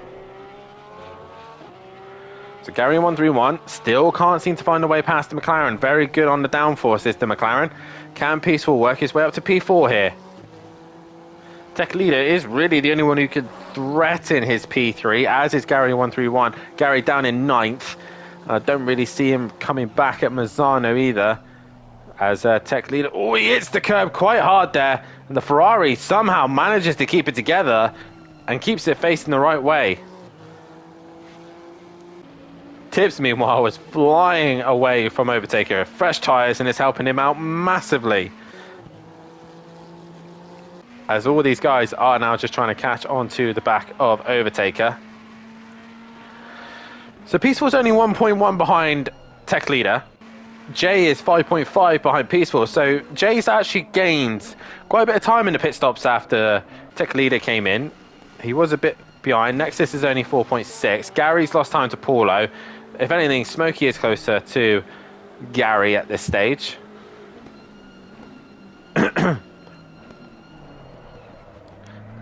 So Gary131 still can't seem to find a way past the McLaren. Very good on the downforce is the McLaren. Can Peaceful work his way up to P4 here? Tech Leader is really the only one who could threaten his P3, as is Gary131. Gary down in 9th. I don't really see him coming back at Mazzano either, as Tech Leader, oh, he hits the curb quite hard there, and the Ferrari somehow manages to keep it together and keeps it facing the right way. Tibbs, meanwhile, was flying away from Overtaker. Fresh tyres, and it's helping him out massively, as all these guys are now just trying to catch onto the back of Overtaker. So Peaceful's only 1.1 behind Tech Leader. Jay is 5.5 behind Peaceful. So Jay's actually gained quite a bit of time in the pit stops after Tech Leader came in. He was a bit behind. Nexus is only 4.6. Gary's lost time to Paulo. If anything, Smokey is closer to Gary at this stage.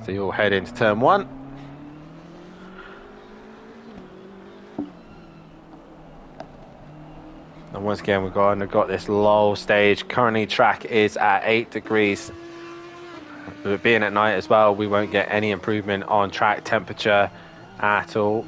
So you'll head into turn 1. And once again, we've got this low stage. Currently, track is at 8 degrees. With it being at night as well, we won't get any improvement on track temperature at all.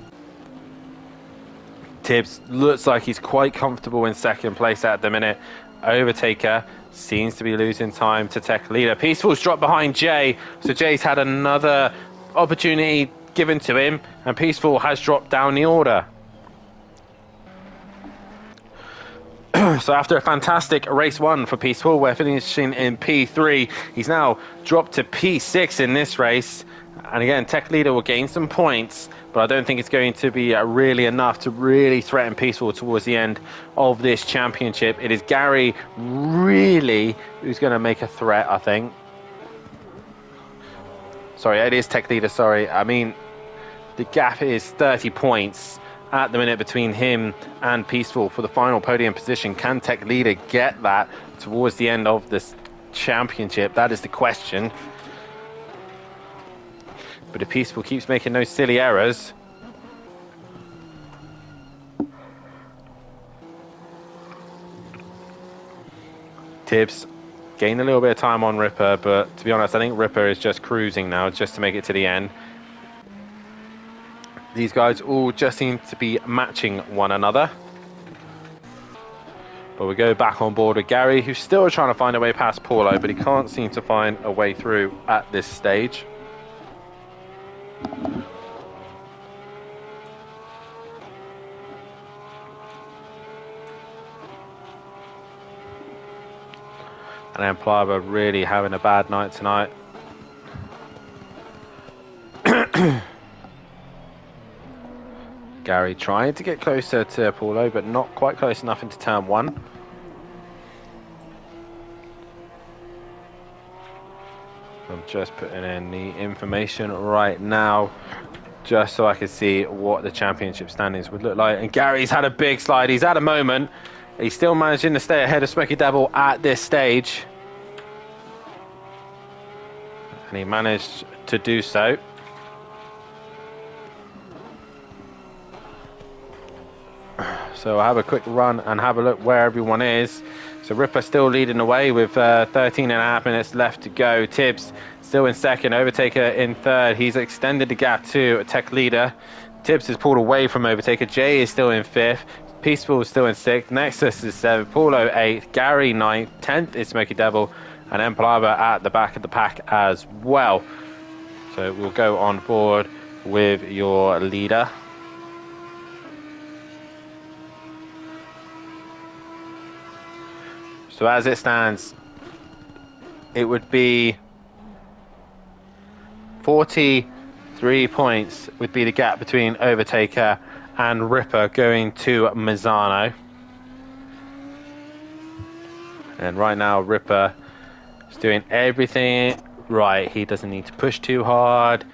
Tibbs looks like he's quite comfortable in second place at the minute. Overtaker seems to be losing time to Tech Leader. Peaceful's dropped behind Jay, so Jay's had another opportunity given to him, and Peaceful has dropped down the order. So after a fantastic race 1 for Peaceful, we're finishing in P3. He's now dropped to P6 in this race, and again, Tech Leader will gain some points, but I don't think it's going to be really enough to really threaten Peaceful towards the end of this championship. It is Gary really who's going to make a threat, I think. Sorry, it is Tech Leader, sorry. I mean, the gap is 30 points at the minute between him and Peaceful for the final podium position. Can Tech Leader get that towards the end of this championship? That is the question. But if Peaceful keeps making those silly errors, Tibbs gained a little bit of time on Ripper, but to be honest, I think Ripper is just cruising now just to make it to the end. These guys all just seem to be matching one another. But we go back on board with Gary, who's still trying to find a way past Paulo, but he can't seem to find a way through at this stage. And then Plava really having a bad night tonight. Gary trying to get closer to Paulo, but not quite close enough into turn 1. I'm just putting in the information right now, just so I can see what the championship standings would look like. And Gary's had a big slide. He's had a moment. He's still managing to stay ahead of Smoky Devil at this stage. And he managed to do so. So I'll have a quick run and have a look where everyone is. So Ripper still leading the way with 13.5 minutes left to go. Tibbs still in second. Overtaker in third. He's extended the gap to Tech Leader. Tibbs is pulled away from overtaker. Jay is still in 5th. Peaceful is still in 6th. Nexus is 7th. Paulo 8th. Gary 9th. 10th is Smoky Devil. And Empalava at the back of the pack as well. So we'll go on board with your leader. So as it stands, it would be 43 points would be the gap between Overtaker and Ripper going to Mazzano. And right now Ripper is doing everything right. He doesn't need to push too hard.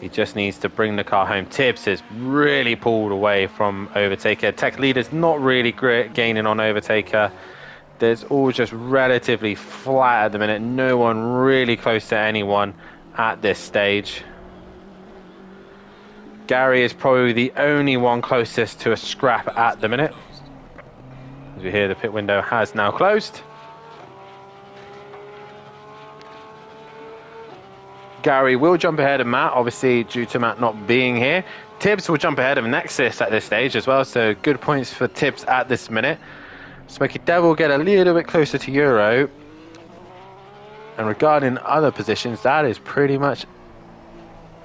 He just needs to bring the car home. Tibbs is really pulled away from Overtaker. Tech Leader's not really gaining on Overtaker. There's all just relatively flat at the minute. No one really close to anyone at this stage. Gary is probably the only one closest to a scrap at the minute. As we hear, the pit window has now closed. Gary will jump ahead of Matt, obviously due to Matt not being here. Tibbs will jump ahead of Nexus at this stage as well, so good points for Tibbs at this minute. Smoky Devil will get a little bit closer to Euro. And regarding other positions, that is pretty much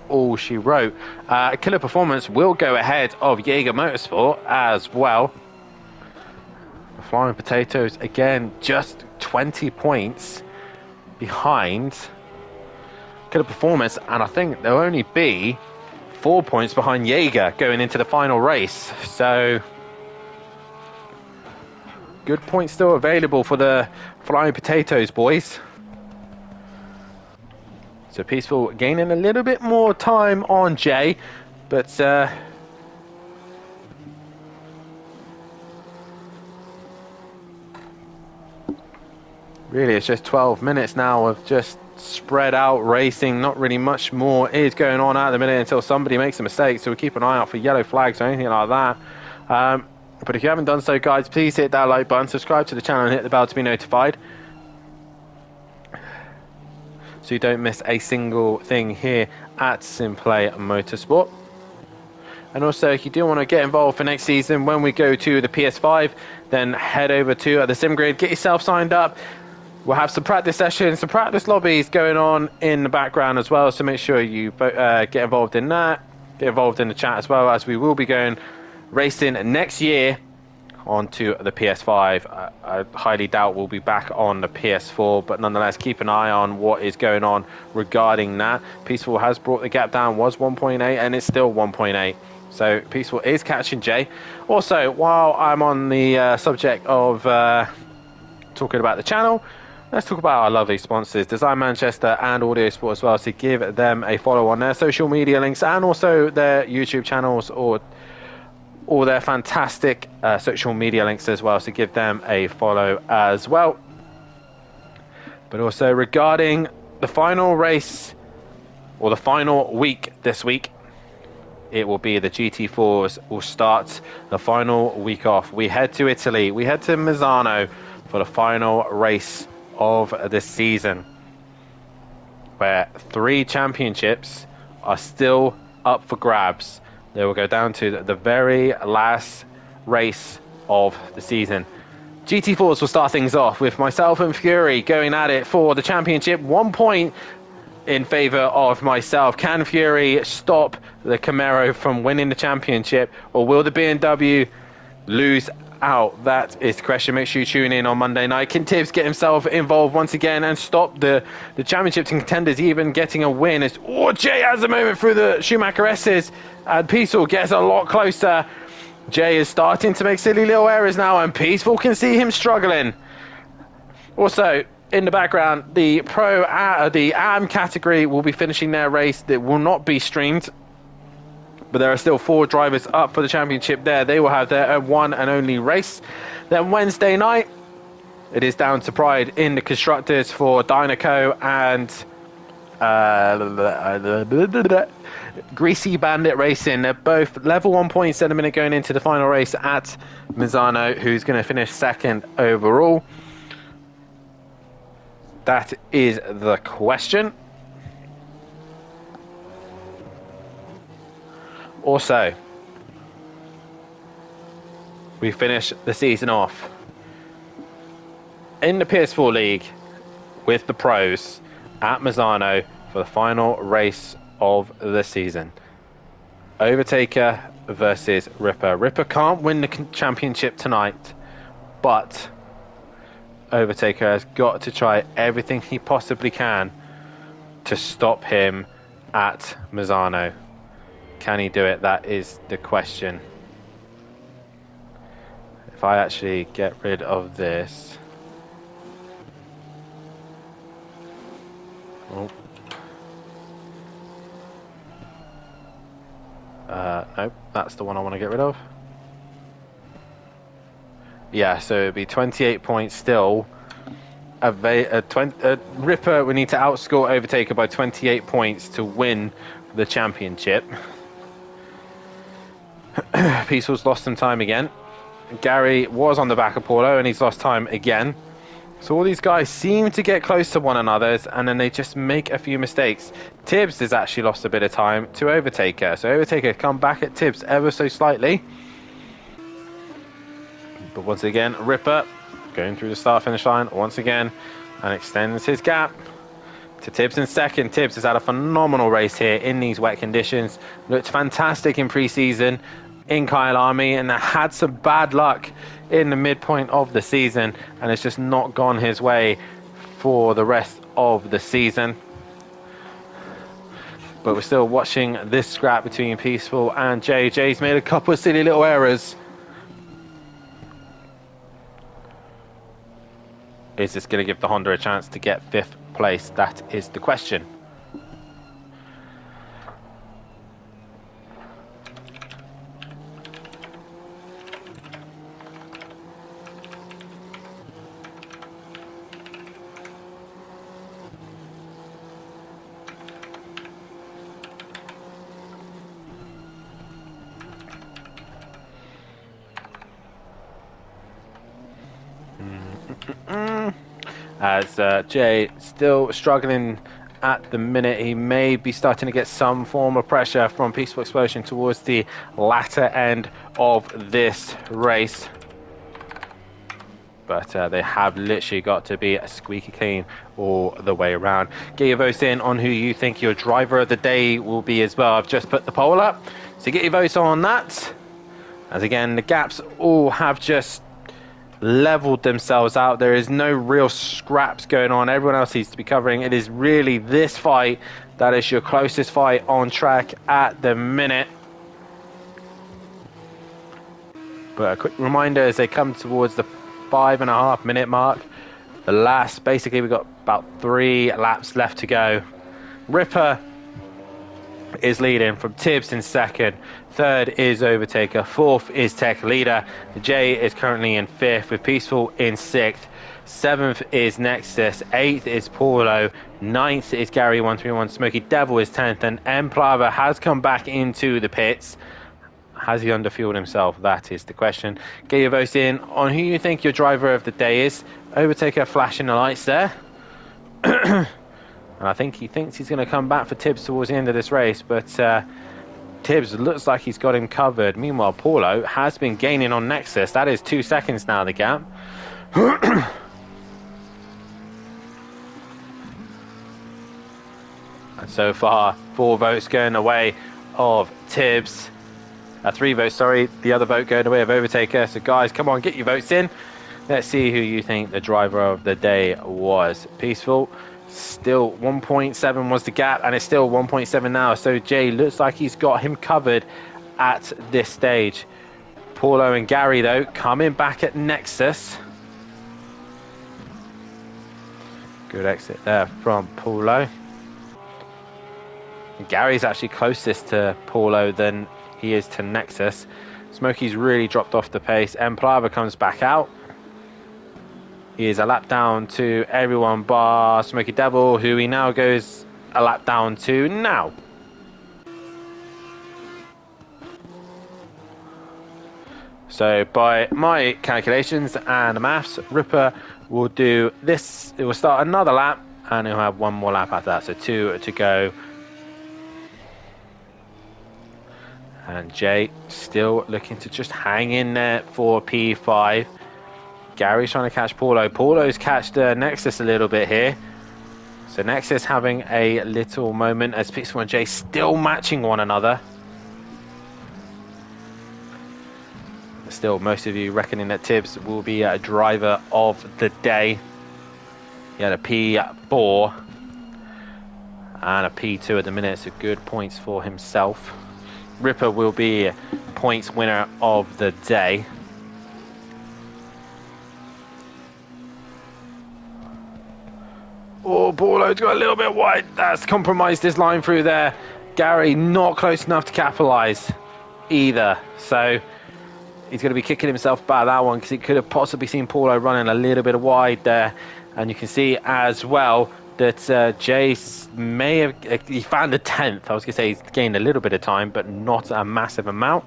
all she wrote. Killer Performance will go ahead of Jaeger Motorsport as well. The Flying Potatoes, again, just 20 points behind Killer Performance, and I think there'll only be 4 points behind Jaeger going into the final race. So good points still available for the Flying Potatoes boys. So Peaceful gaining a little bit more time on Jay, but really it's just 12 minutes now of just spread out racing. Not really much more is going on at the minute until somebody makes a mistake, so we keep an eye out for yellow flags or anything like that. But if you haven't done so, guys, please hit that like button, subscribe to the channel and hit the bell to be notified, so you don't miss a single thing here at Simplay Motorsport. And also, if you do want to get involved for next season when we go to the PS5, then head over to the Sim Grid, get yourself signed up. We'll have some practice sessions, some practice lobbies going on in the background as well, so make sure you get involved in that, get involved in the chat as well, as we will be going racing next year onto the PS5. I highly doubt we'll be back on the PS4, but nonetheless keep an eye on what is going on regarding that. Peaceful has brought the gap down, was 1.8 and it's still 1.8, so Peaceful is catching Jay. Also, while I'm on the subject of talking about the channel, let's talk about our lovely sponsors, Design Manchester and Audio Sport as well, so give them a follow on their social media links and also their YouTube channels, or all their fantastic social media links as well, so give them a follow as well. But also regarding the final race, or the final week this week, it will be the GT4s will start the final week off. We head to Italy, we head to Mazzano for the final race of the season, where 3 championships are still up for grabs. They will go down to the very last race of the season. GT4s will start things off with myself and Fury going at it for the championship. 1 point in favour of myself. Can Fury stop the Camaro from winning the championship, or will the BMW lose out? That is the question. Make sure you tune in on Monday night. Can Tibbs get himself involved once again and stop the championship contenders even getting a win? Jay has a moment through the Schumacher S's, and Peaceful gets a lot closer. Jay is starting to make silly little errors now, and Peaceful can see him struggling. Also, in the background, the the AM category will be finishing their race. That will not be streamed, but there are still 4 drivers up for the championship there. They will have their one and only race. Then Wednesday night, it is down to Pride in the constructors for Dynaco and Greasy Bandit Racing. They're both level 1 points at a minute going into the final race at Mazzano, who's going to finish second overall. That is the question. Also, we finish the season off in the PS4 League with the pros at Misano for the final race of the season. Overtaker versus Ripper. Ripper can't win the championship tonight, but Overtaker has got to try everything he possibly can to stop him at Misano. Can he do it? That is the question. If I actually get rid of this. Oh. Nope, that's the one I want to get rid of. Yeah, so it'd be 28 points still. Ripper would need to outscore Overtaker by 28 points to win the championship. Peaceful's lost some time again. Gary was on the back of Paulo and he's lost time again. So all these guys seem to get close to one another and then they just make a few mistakes. Tibbs has actually lost a bit of time to Overtaker. So Overtaker come back at Tibbs ever so slightly. But once again, Ripper going through the start-finish line once again and extends his gap to Tibbs in second. Tibbs has had a phenomenal race here in these wet conditions. Looked fantastic in pre-season in Kyalami and had some bad luck in the midpoint of the season and it's just not gone his way for the rest of the season. But we're still watching this scrap between Peaceful and Jay. Jay's made a couple of silly little errors. Is this going to give the Honda a chance to get 5th place? That is the question. As Jay still struggling at the minute. He may be starting to get some form of pressure from Peaceful Explosion towards the latter end of this race. But they have literally got to be squeaky clean all the way around. Get your votes in on who you think your driver of the day will be as well. I've just put the poll up, so get your votes on that. As again, the gaps all have just leveled themselves out. There is no real scraps going on. Everyone else needs to be covering. It is really this fight that is your closest fight on track at the minute. But a quick reminder as they come towards the 5.5 minute mark. The last, basically we've got about 3 laps left to go. Ripper is leading from Tibbs in second. Third is Overtaker. Fourth is Tech Leader. Jay is currently in 5th with Peaceful in 6th. 7th is Nexus. 8th is Paulo. 9th is Gary 131. Smoky Devil is 10th. And M Plava has come back into the pits. Has he underfueled himself? That is the question. Get your votes in on who you think your driver of the day is. Overtaker flashing the lights there. And I think he thinks he's going to come back for Tibbs towards the end of this race, but Tibbs looks like he's got him covered. Meanwhile, Paulo has been gaining on Nexus. That is 2 seconds now, the gap. And so far, 4 votes going the way of Tibbs. 3 votes, sorry. The other vote going the way of Overtaker. So guys, come on, get your votes in. Let's see who you think the driver of the day was. Peaceful. Still 1.7 was the gap, and it's still 1.7 now. So Jay looks like he's got him covered at this stage. Paulo and Gary, though, coming back at Nexus. Good exit there from Paulo. Gary's actually closest to Paulo than he is to Nexus. Smokey's really dropped off the pace. M Plava comes back out. He is a lap down to everyone bar Smoky Devil, who he now goes a lap down to now. So by my calculations and the maths, Ripper will do this. It will start another lap and he'll have 1 more lap after that. So 2 to go. And Jay still looking to just hang in there for P5. Gary's trying to catch Paulo. Paulo's catched Nexus a little bit here. So Nexus having a little moment as Pixel and Jay still matching one another. Still, most of you reckoning that Tibbs will be a driver of the day. He had a P4 and a P2 at the minute, so good points for himself. Ripper will be points winner of the day. Oh, Paulo's got a little bit wide. That's compromised his line through there. Gary not close enough to capitalise either. So he's going to be kicking himself by that one because he could have possibly seen Paulo running a little bit wide there. And you can see as well that Jay may have... he found the 10th. I was going to say he's gained a little bit of time, but not a massive amount.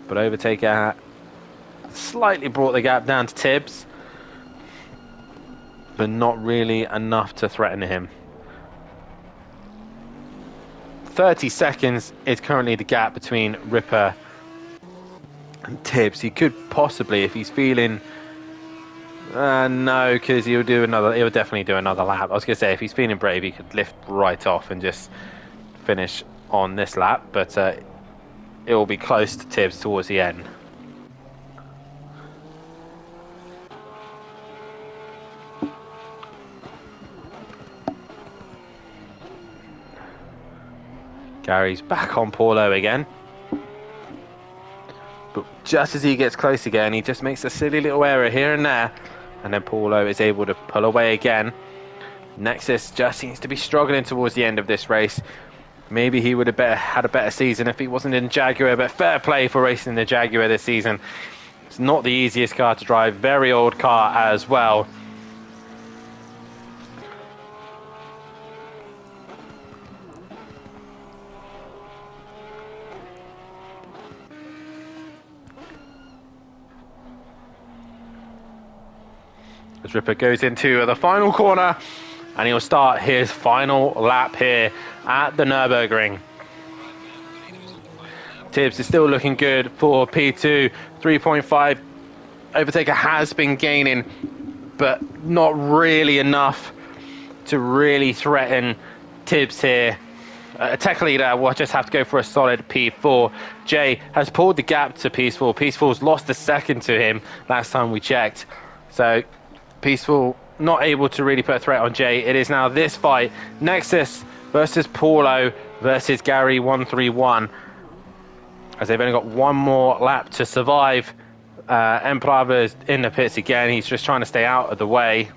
But Overtaker slightly brought the gap down to Tibbs, but not really enough to threaten him. 30 seconds is currently the gap between Ripper and Tibbs. He could possibly, if he's feeling... no, because he'll definitely do another lap. I was going to say, if he's feeling brave, he could lift right off and just finish on this lap, but it will be close to Tibbs towards the end. Gary's back on Paulo again. But just as he gets close again, he just makes a silly little error here and there. And then Paulo is able to pull away again. Nexus just seems to be struggling towards the end of this race. Maybe he would have had a better season if he wasn't in Jaguar, but fair play for racing the Jaguar this season. It's not the easiest car to drive, very old car as well. As Ripper goes into the final corner, and he'll start his final lap here at the Nürburgring. Tibbs is still looking good for P2, 3.5. Overtaker has been gaining, but not really enough to really threaten Tibbs here. Tech leader will just have to go for a solid P4. Jay has pulled the gap to Peaceful. Peaceful's lost a second to him last time we checked. So Peaceful not able to really put a threat on Jay. It is now this fight. Nexus versus Paulo versus Gary 131. As they've only got one more lap to survive. Emplava's in the pits again. He's just trying to stay out of the way.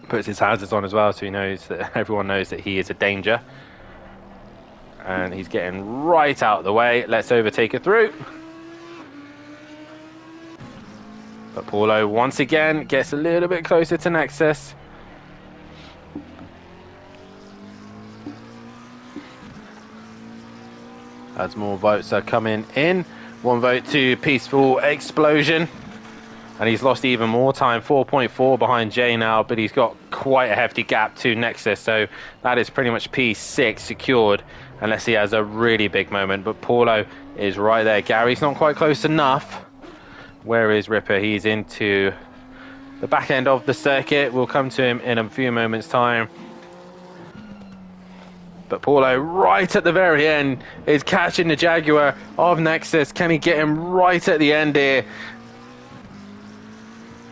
Puts his hazards on as well, so he knows that everyone knows that he is a danger. And he's getting right out of the way. Let's overtake her through. But Paulo once again gets a little bit closer to Nexus. As more votes are coming in. One vote to Peaceful Explosion. And he's lost even more time, 4.4 behind Jay now, but he's got quite a hefty gap to Nexus. So that is pretty much P6 secured, unless he has a really big moment. But Paulo is right there. Gary's not quite close enough. Where is Ripper? He's into the back end of the circuit. We'll come to him in a few moments' time. But Paulo, right at the very end, is catching the Jaguar of Nexus. Can he get him right at the end here?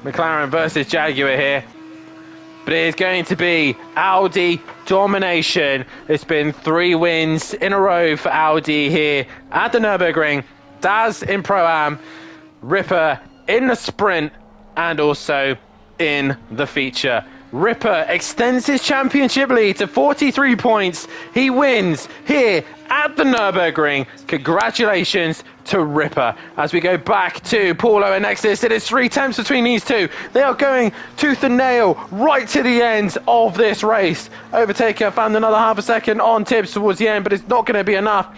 McLaren versus Jaguar here. But it is going to be Audi domination. It's been 3 wins in a row for Audi here at the Nürburgring. Daz in Pro-Am. Ripper in the sprint and also in the feature. Ripper extends his championship lead to 43 points. He wins here at the Nürburgring. Congratulations to Ripper. As we go back to Paulo and Nexus, it is 3 tenths between these two. They are going tooth and nail right to the end of this race. Overtaker found another half a second on Tibbs towards the end, but it's not going to be enough.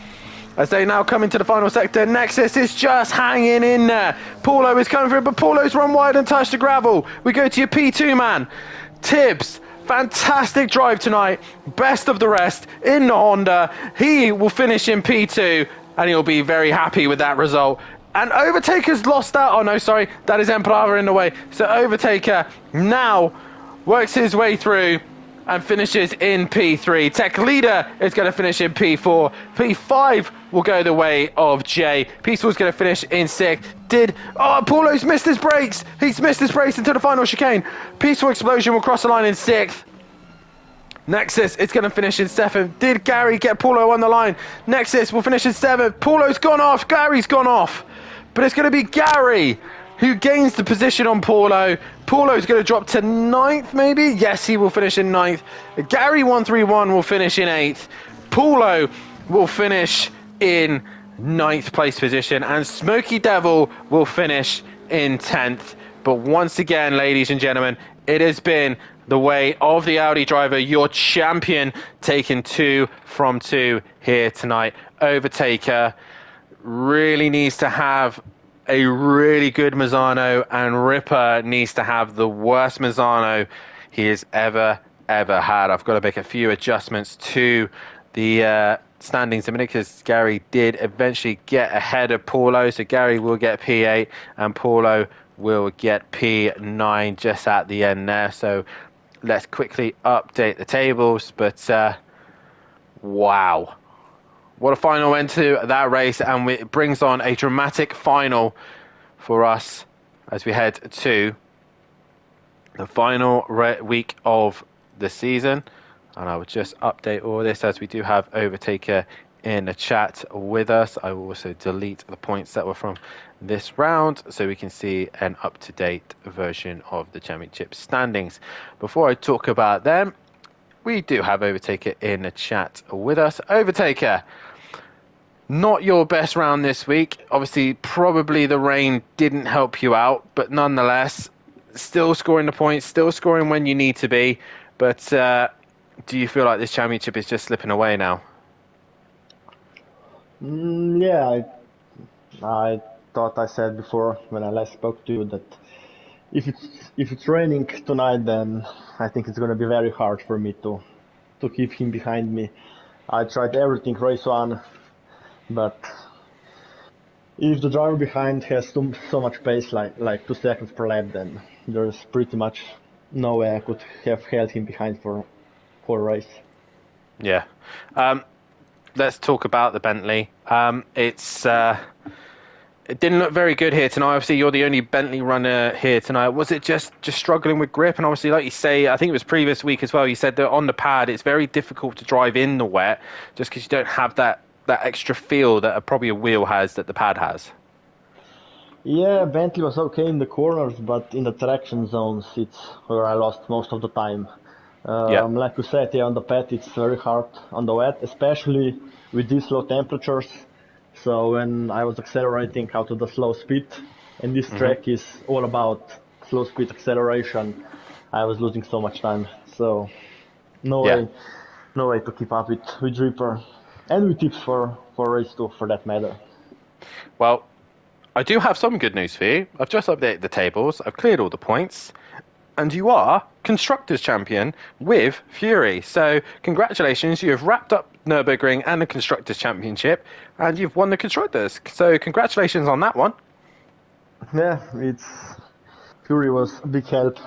As they now come into the final sector, Nexus is just hanging in there. Paulo is coming through, but Paulo's run wide and touched the gravel. We go to your P2 man. Tibbs fantastic drive tonight. Best of the rest in the Honda. He will finish in P2 and he'll be very happy with that result. And Overtaker's lost out. Oh no, sorry, that is Emperava in the way. So Overtaker now works his way through and finishes in P3. Tech Leader is going to finish in P4. P5 will go the way of Jay. Peaceful's going to finish in 6th. Paulo's missed his brakes. He's missed his brakes into the final chicane. Peaceful Explosion will cross the line in 6th. Nexus is going to finish in 7th. Did Gary get Paulo on the line? Nexus will finish in 7th. Paulo's gone off. Gary's gone off. But it's going to be Gary who gains the position on Paulo. Paulo's going to drop to 9th, maybe? Yes, he will finish in 9th. Gary 131 will finish in 8th. Paulo will finish in 9th place position. And Smoky Devil will finish in 10th. But once again, ladies and gentlemen, it has been the way of the Audi driver, your champion, taking 2 from 2 here tonight. Overtaker really needs to have a really good Mazzano, and Ripper needs to have the worst Mazzano he has ever had. I've got to make a few adjustments to the standings a minute, because Gary did eventually get ahead of Paulo, so Gary will get P8 and Paulo will get P9 just at the end there. So let's quickly update the tables. But wow, what a final end to that race, and it brings on a dramatic final for us as we head to the final week of the season. And I will just update all this as we do have Overtaker in the chat with us. I will also delete the points that were from this round so we can see an up-to-date version of the championship standings. Before I talk about them, we do have Overtaker in the chat with us. Overtaker, not your best round this week. Obviously, probably the rain didn't help you out, but nonetheless, still scoring the points, still scoring when you need to be. But do you feel like this championship is just slipping away now? Yeah, I thought I said before when I last spoke to you that if it's raining tonight, then I think it's going to be very hard for me to keep him behind me. I tried everything race one, but if the driver behind has so much pace, like 2 seconds per lap, then there's pretty much no way I could have held him behind for a race. Yeah. Let's talk about the Bentley. It didn't look very good here tonight. Obviously, you're the only Bentley runner here tonight. Was it just struggling with grip? And obviously, like you say, I think it was previous week as well, you said that on the pad, it's very difficult to drive in the wet just because you don't have that extra feel that probably a wheel has that the pad has. Yeah, Bentley was okay in the corners, but in the traction zones, it's where I lost most of the time. Like you said, on the pad, it's very hard on the wet, especially with these low temperatures. So when I was accelerating out of the slow speed, and this track is all about slow speed acceleration, I was losing so much time. So no way to keep up with Reaper, and with tips for race 2 for that matter. Well, I do have some good news for you. I've just updated the tables. I've cleared all the points. And you are Constructors Champion with Fury. So congratulations, you have wrapped up Nürburgring and the Constructors Championship, and you've won the Constructors. So congratulations on that one. Yeah, Fury was a big help.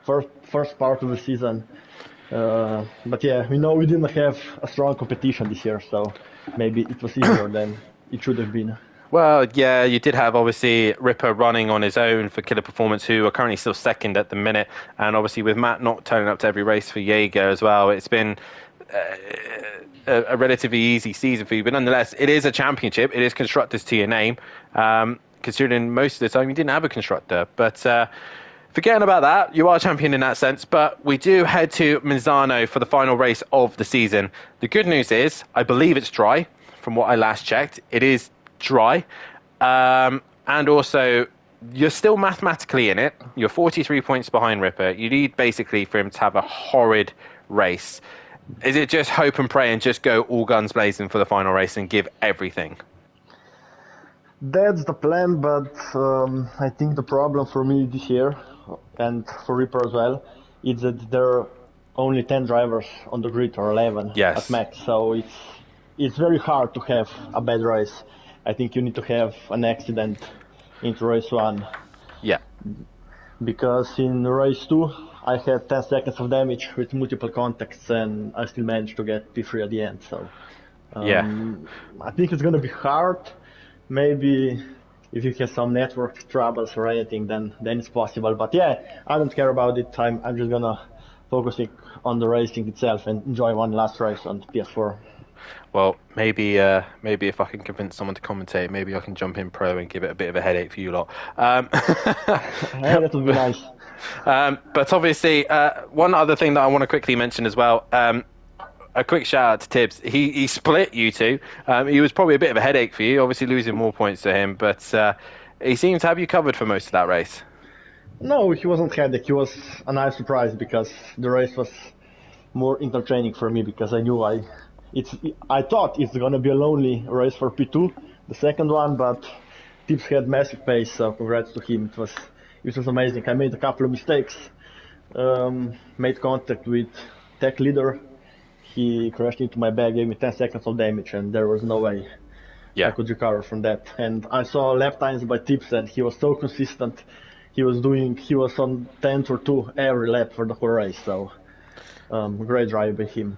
First part of the season. But yeah, we know we didn't have a strong competition this year, so maybe it was easier than it should have been. Well, yeah, you did have, obviously, Ripper running on his own for Killer Performance, who are currently still second at the minute. And obviously with Matt not turning up to every race for Jaeger as well, it's been a relatively easy season for you. But nonetheless, it is a championship. It is Constructors to your name, considering most of the time you didn't have a Constructor. But forgetting about that, you are champion in that sense. But we do head to Misano for the final race of the season. The good news is, I believe it's dry, from what I last checked. It is dry, and also you're still mathematically in it. You're 43 points behind Ripper. You need basically for him to have a horrid race. Is it just hope and pray and just go all guns blazing for the final race and give everything? That's the plan, but I think the problem for me this year, and for Ripper as well, is that there only 10 drivers on the grid or 11 at Yes. max, so it's very hard to have a bad race. I think you need to have an accident into race 1, Yeah. because in race 2 I had 10 seconds of damage with multiple contacts and I still managed to get P3 at the end. So Yeah. I think it's gonna be hard. Maybe if you have some network troubles or anything, then it's possible. But yeah, I don't care about it. I'm just gonna focusing on the racing itself and enjoy one last race on PS4. Well, maybe if I can convince someone to commentate, maybe I can jump in pro and give it a bit of a headache for you lot. Yeah, that would be nice. But obviously, one other thing that I want to quickly mention as well. A quick shout out to Tibbs. He split you two. He was probably a bit of a headache for you, obviously losing more points to him, but he seemed to have you covered for most of that race. No, he wasn't headache. He was a nice surprise because the race was more entertaining for me because I knew I thought it's gonna be a lonely race for P2, the second one, but Tips had massive pace, so congrats to him. It was amazing. I made a couple of mistakes, made contact with tech leader. He crashed into my bag, gave me 10 seconds of damage, and there was no way I could recover from that. And I saw lap times by Tips, and he was so consistent. He was on 10th or 2 every lap for the whole race, so great drive by him.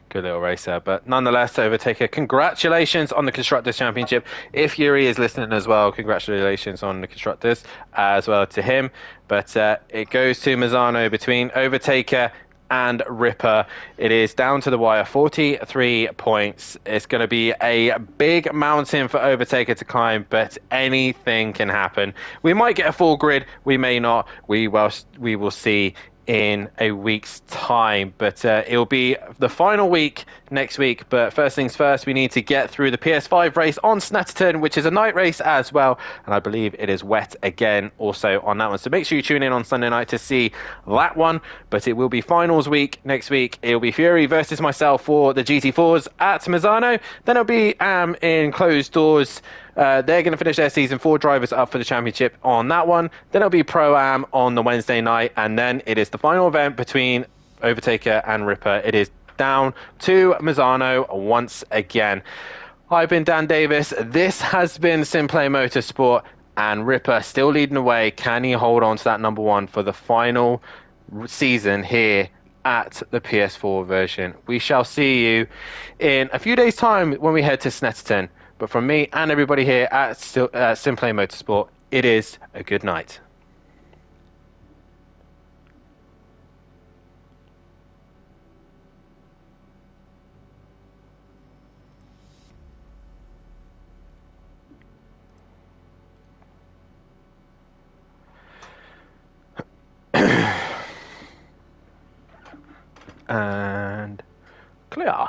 Good little racer, but nonetheless, Overtaker, congratulations on the Constructors Championship. If Yuri is listening as well, congratulations on the Constructors as well to him. But it goes to Mazzano between Overtaker and Ripper. It is down to the wire, 43 points. It's going to be a big mountain for Overtaker to climb, but anything can happen. We might get a full grid, we may not. We will see in a week's time, but it'll be the final week next week. But first things first, we need to get through the PS5 race on Snetterton, which is a night race as well, and I believe it is wet again also on that one, so make sure you tune in on Sunday night to see that one. But it will be finals week next week. It'll be Fury versus myself for the GT4s at Mazzano. Then it'll be in closed doors. They're going to finish their season, 4 drivers up for the championship on that one. Then it'll be Pro-Am on the Wednesday night, and then it is the final event between Overtaker and Ripper. It is down to Mazzano once again. I've been Dan Davis. This has been Simplay Motorsport, and Ripper still leading the way. Can he hold on to that number 1 for the final season here at the PS4 version? We shall see you in a few days' time when we head to Snetterton. But from me and everybody here at Simplay Motorsport, it is a good night. And clear.